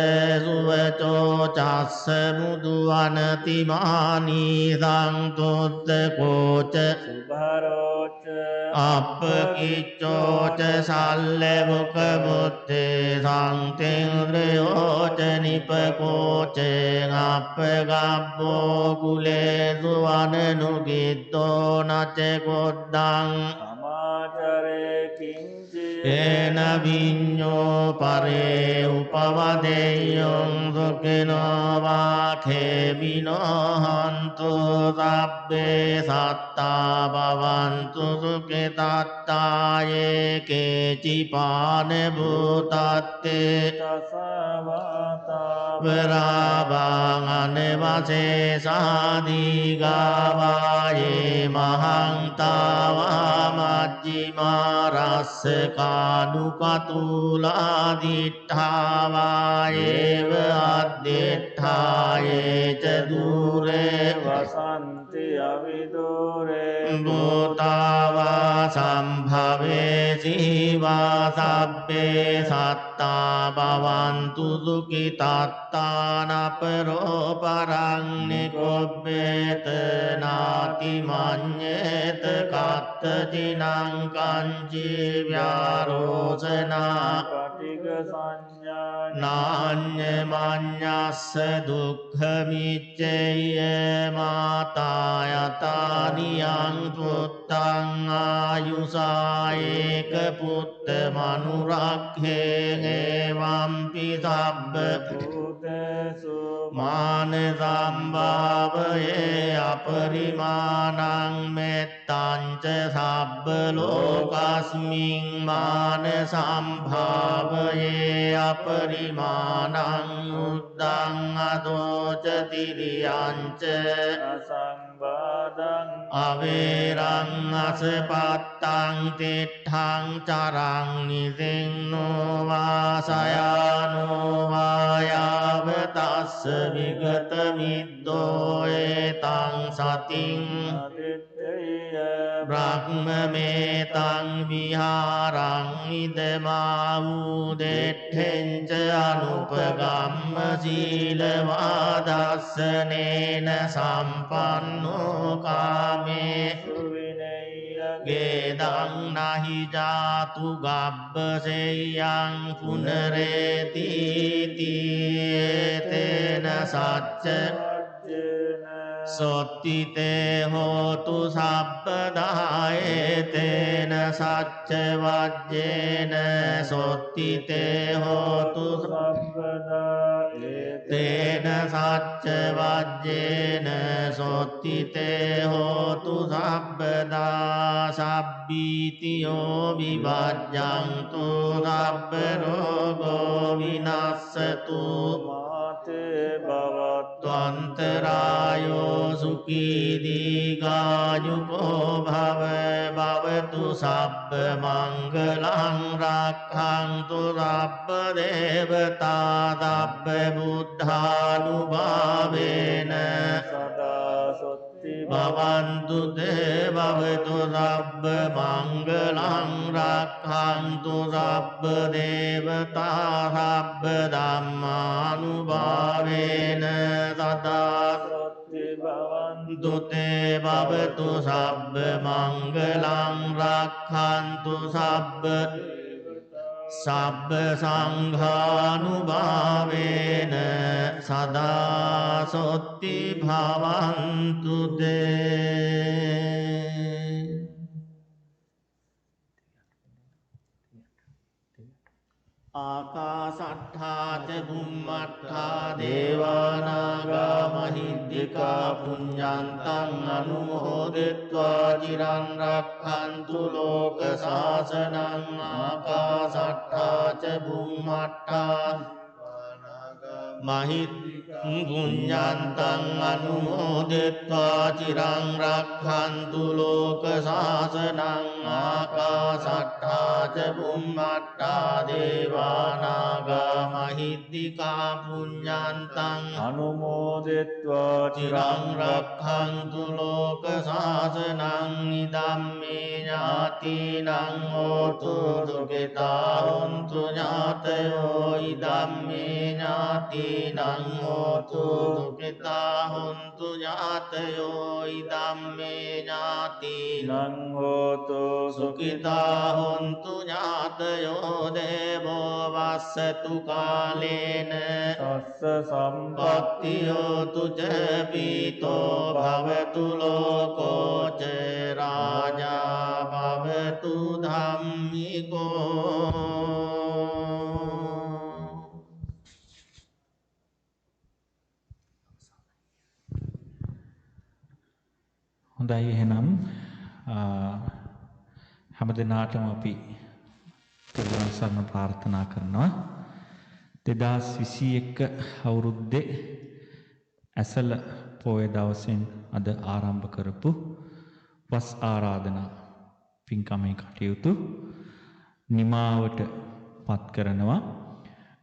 සුවචෝ චස්ස මුදු අනතිමානි සංතොත්ත කෝච සුභරෝච අපකිච්චෝච සල්ලවක බුත්තේ සංතේන්ද්‍රයෝච නිපකෝචේ අපගබ්බෝ කුලේසු අනනුගිත්තෝ නච කොද්දං සමාචරේ කිංචි ඒන විඤ්ඤෝ පරේ උපවදෙය්‍යං සුඛිනෝ වාඛේමිනෝ හන්තු සබ්බේ සත්තා භවන්තු සුඛිතත්තායේ කේචිපාන භූතත්තේ තසවාතා වරාභං අනවසේ සාදීගාවායේ මහං තාවා මජ්ජිමා රස්ස කානුකතුලා දිඨාවායේව අද්දිඨායේ ච දුරේ වසන්ති අවිදුරේ භූතාවා සම්භවේ සීවා සබ්බේ සත්තා භවන්තු සුඛිතත්තාන පරෝ පරං නිකොබ්බේත නාති මඤ්ඤේත කත්ත දිනං කංචි ව්‍යාරෝසනා පටිග සංඥා නාඤ්ඤ මඤ්ඤස්ස දුක්ඛ මිච්ඡේය මාතා යතානියං පුත්තං ආයුසායේක පුත්ත මනුරක්ඛේ එවම්පි සබ්බ භූතේසු මාන සම්භාවයේ අපරිමාණං මෙත්තං ච සබ්බ ලෝකස්මින් මාන සම්භාවයේ අපරිමාණං උද්දං අදෝච තිරියං ච අසංවාදං අවේරං අසපත්තං තිට්ඨං චරං නිසින්නෝ වාසයානෝ වායාව තස්ස විගත මිද්දෝ ඒතං සතින් අදිත්තේය බ්‍රහ්මමේතං විහාරං ඉදමා වූ දෙට්ඨෙන්ච අනුපගම්ම සීලවාදස්සනේන සම්පන්නෝ කාමේ ගේදං නහි ජාතු ගබ්බසෙයං පුනරේති තේන සච්ච සොත්තිතේ හෝතු සබ්බදායේතේන සච්ච වජ්ජේන සොත්තිතේ හෝතු තේන සච්ච වජ්ජේන සොත්තිතේ හෝතු සබ්බදා සබ්බීතියෝ විවජ්ජන්තු සබ්බ රෝගෝ විනස්සතු මාතේ භවත්තු ත්වන්තරායෝ සුඛී දීඝායුකෝ භව භවතු සබ්බ මංගලං රක්ඛන්තු සබ්බ දේවතා සබ්බ බුද්ධානුභාවේන සදා සොත්ති භවන්තු තේ භවතු සබ්බ මංගලං රක්ඛන්තු සබ්බ දේවතා සබ්බ ධම්මානුභාවේන සදා සොත්ති භවන්තු දුතේ භවතු සබ්බ මංගලං රක්ඛන්තු සබ්බ සබ්බ සංඝානුභාවේන සදා සොත්ති භවන්තු තේ. ආකාසට්ඨා ච බුම්මට්ඨා දේවානාගා මහිද්దికා පුඤ්ඤන්තං අනුමෝදිත්වා චිරන් රක්ඛන්තු ලෝක සාසනං. ආකාසට්ඨා ච බුම්මට්ඨා පුඤ්ඤන්තං අනුමෝදිත්වා චිරං රක්ඛන්තු ලෝක සාසනං. ආකාසට්ඨා ච බුම්මට්ඨා දේවානාගා මහිද්దికා පුඤ්ඤන්තං අනුමෝදිත්වා චිරං රක්ඛන්තු ලෝක සාසනං. ඉදම්මේ ඥාතිනං හෝතු සුඛිතා හොන්තු ඥාතයෝ. ඉදම්මේ ඥාතිනං හෝතු සුඛිතා හොන්තු ඥාතයෝ. ඉදම්මේ ඥාතිනං හෝතු සුඛිතා හොන්තු ඥාතයෝ. දේවෝ වස්සතු කාලේන සස්ස පත්තියෝ තුච පීතෝ භවතු ලෝකෝ ච රාජා භවතු ධම්මිකෝ. හොඳයි එහෙනම් හැම දිනාටම අපි තෙරුවන් සරණ ප්‍රාර්ථනා කරනවා. 2021 අවුරුද්දේ ඇසළ පොය දවසෙන් අද ආරම්භ කරපු වස් ආරාධනා පින්කමේ කටයුතු නිමාවට පත් කරනවා.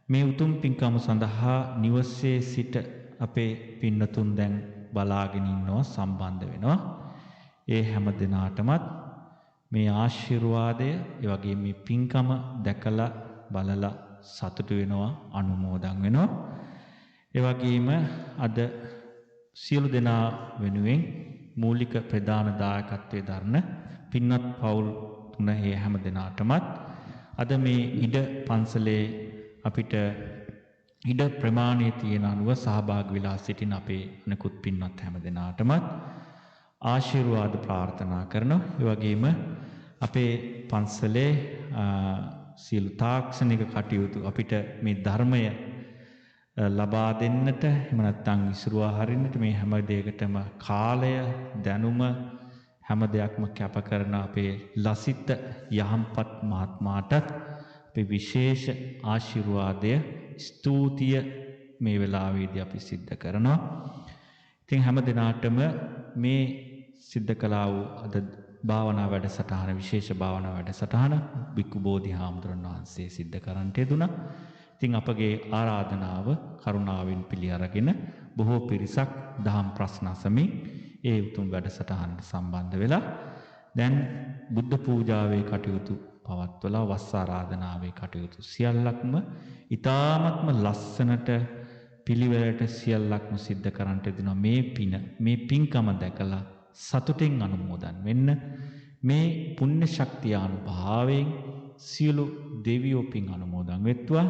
මේ උතුම් පින්කම සඳහා නිවසේ සිට අපේ පින්නතුන් දැන් බලාගෙන ඉන්නවා, සම්බන්ධ වෙනවා. ඒ හැම දිනාටමත් මේ ආශිර්වාදය, ඒ වගේම මේ පින්කම දැකලා බලලා සතුටු වෙනවා, අනුමෝදන් වෙනවා. ඒ වගේම අද සියලු දෙනා වෙනුවෙන් මූලික ප්‍රධාන දායකත්වයේ දරන පින්වත් පවුල් තුන ඒ හැම දිනාටමත් අද මේ ඉඩ පන්සලේ අපිට ඉඩ ප්‍රමාණයේ තියෙන අනුව සහභාගී වෙලා සිටින අපේ අනෙකුත් පින්වත් හැම දිනාටමත් ආශිර්වාද ප්‍රාර්ථනා කරනවා. ඒ වගේම අපේ පන්සලේ සියලු තාක්ෂණික කටයුතු අපිට මේ ධර්මය ලබා දෙන්නට, එහෙම නැත්නම් විසිරුවා හරින්නට මේ හැම දෙයකටම කාලය, දැනුම හැම දෙයක්ම කැප කරන අපේ ලසිත යහම්පත් මහත්මයාට අපේ විශේෂ ආශිර්වාදය, ස්තුතිය මේ වෙලාවේදී අපි සිද්ධ කරනවා. ඉතින් හැම දිනාටම මේ සිද්ධ කළා වූ අද භාවනා වැඩසටහන, විශේෂ භාවනා වැඩසටහන බික්කු බෝධි හාමුදුරන් වහන්සේ සිද්ධ කරන්නට යෙදුණා. ඉතින් අපගේ ආරාධනාව කරුණාවෙන් පිළි අරගෙන බොහෝ පිරිසක් දහම් ප්‍රශ්න අසමින් ඒ උතුම් වැඩසටහනට සම්බන්ධ වෙලා දැන් බුද්ධ පූජාවේ කටයුතු පවත්වලා වස් ආරාධනාවේ කටයුතු සියල්ලක්ම ඊ타ත්ම ලස්සනට පිළිවෙලට සියල්ලක්ම සිද්ධ කරන්නට දෙනවා. මේ පින, මේ පින්කම දැකලා සතුටින් අනුමෝදන් වෙන්න. මේ පුණ්‍ය ශක්තිය අනුභවයෙන් සියලු දෙවියෝ පින් අනුමෝදන් වෙත්වා.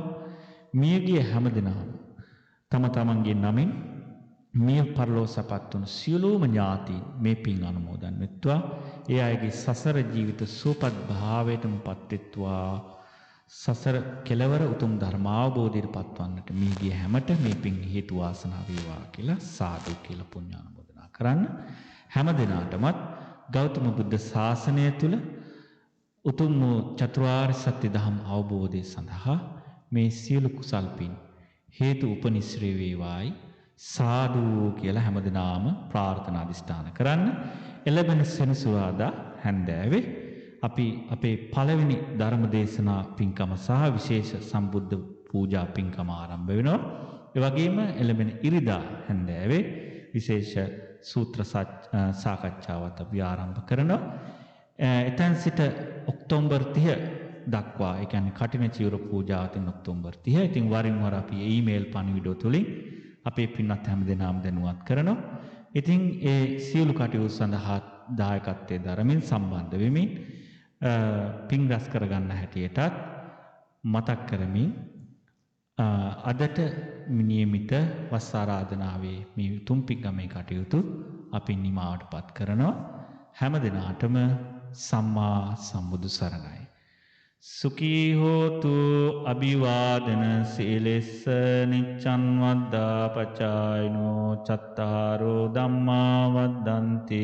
මියගිය හැමදෙනාම තම තමන්ගේ නමින් මිය පරලෝසපත් වුණු සියලුම ඥාතීන් මේ පින් අනුමෝදන් වෙත්වා. ඒ අයගේ සසර ජීවිත සුවපත් භාවයටම පත්වෙත්වා. සසර කෙලවර උතුම් ධර්මාවබෝධයට පත්වන්නට මියගිය හැමට මේ පින් හේතු වාසනා වේවා කියලා සාදු කියලා පුණ්‍යානුමෝදනා කරන්න. හැම දිනාටමත් ගෞතම බුද්ධ ශාසනය තුල උතුම් චතුරාර්ය සත්‍ය ධම් අවබෝධය සඳහා මේ සියලු කුසල් පින් හේතු උපනිශ්‍රේ වේවායි සාදු කියලා හැමදෙනාම ප්‍රාර්ථනා අධිෂ්ඨාන කරන්න. එළබෙන සෙනසුරාදා හැන්දෑවේ අපි අපේ පළවෙනි ධර්ම දේශනා පින්කම සහ විශේෂ සම්බුද්ධ පූජා පින්කම ආරම්භ වෙනවා. ඒ වගේම එළබෙන ඉරිදා හැන්දෑවේ විශේෂ සූත්‍ර සාකච්ඡාවත් අපි ආරම්භ කරනවා. එතෙන් සිට ඔක්තෝබර් 30 දක්වා, ඒ කියන්නේ කටින චීවර පූජාවතින් ඔක්තෝබර් 30. ඉතින් වරින් වර අපි ඊමේල් පණිවිඩ තුලින් අපේ පින්වත් හැමදෙනාම දැනුවත් කරනවා. ඉතින් ඒ සියලු කටයුතු සඳහා දායකත්වයේ දරමින් සම්බන්ධ වෙමින් පින් රැස් කරගන්න හැටියටත් මතක් කරමින් අදට නියමිත වස් ආරාධනාවේ මේ උතුම් පින්කමේ කටයුතු අපි නිමාවටපත් කරනවා. හැමදෙනාටම සම්මා සම්බුදු සරණයි. සුඛී හෝතු අභිවාදන සීලෙස්ස නිච්ඡන් වද්දා පචායිනෝ චත්තාරෝ ධම්මා වද්දන්ති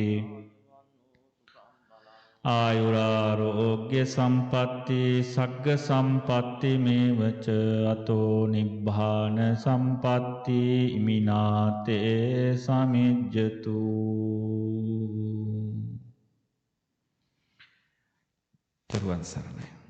ආයුරාරෝග්‍ය සම්පatti සග්ග සම්පatti මේවච අතෝ නිබ්බාන සම්පatti ඉමිනාතේ සමිජ්ජතු. තෙරුවන් සරණයි.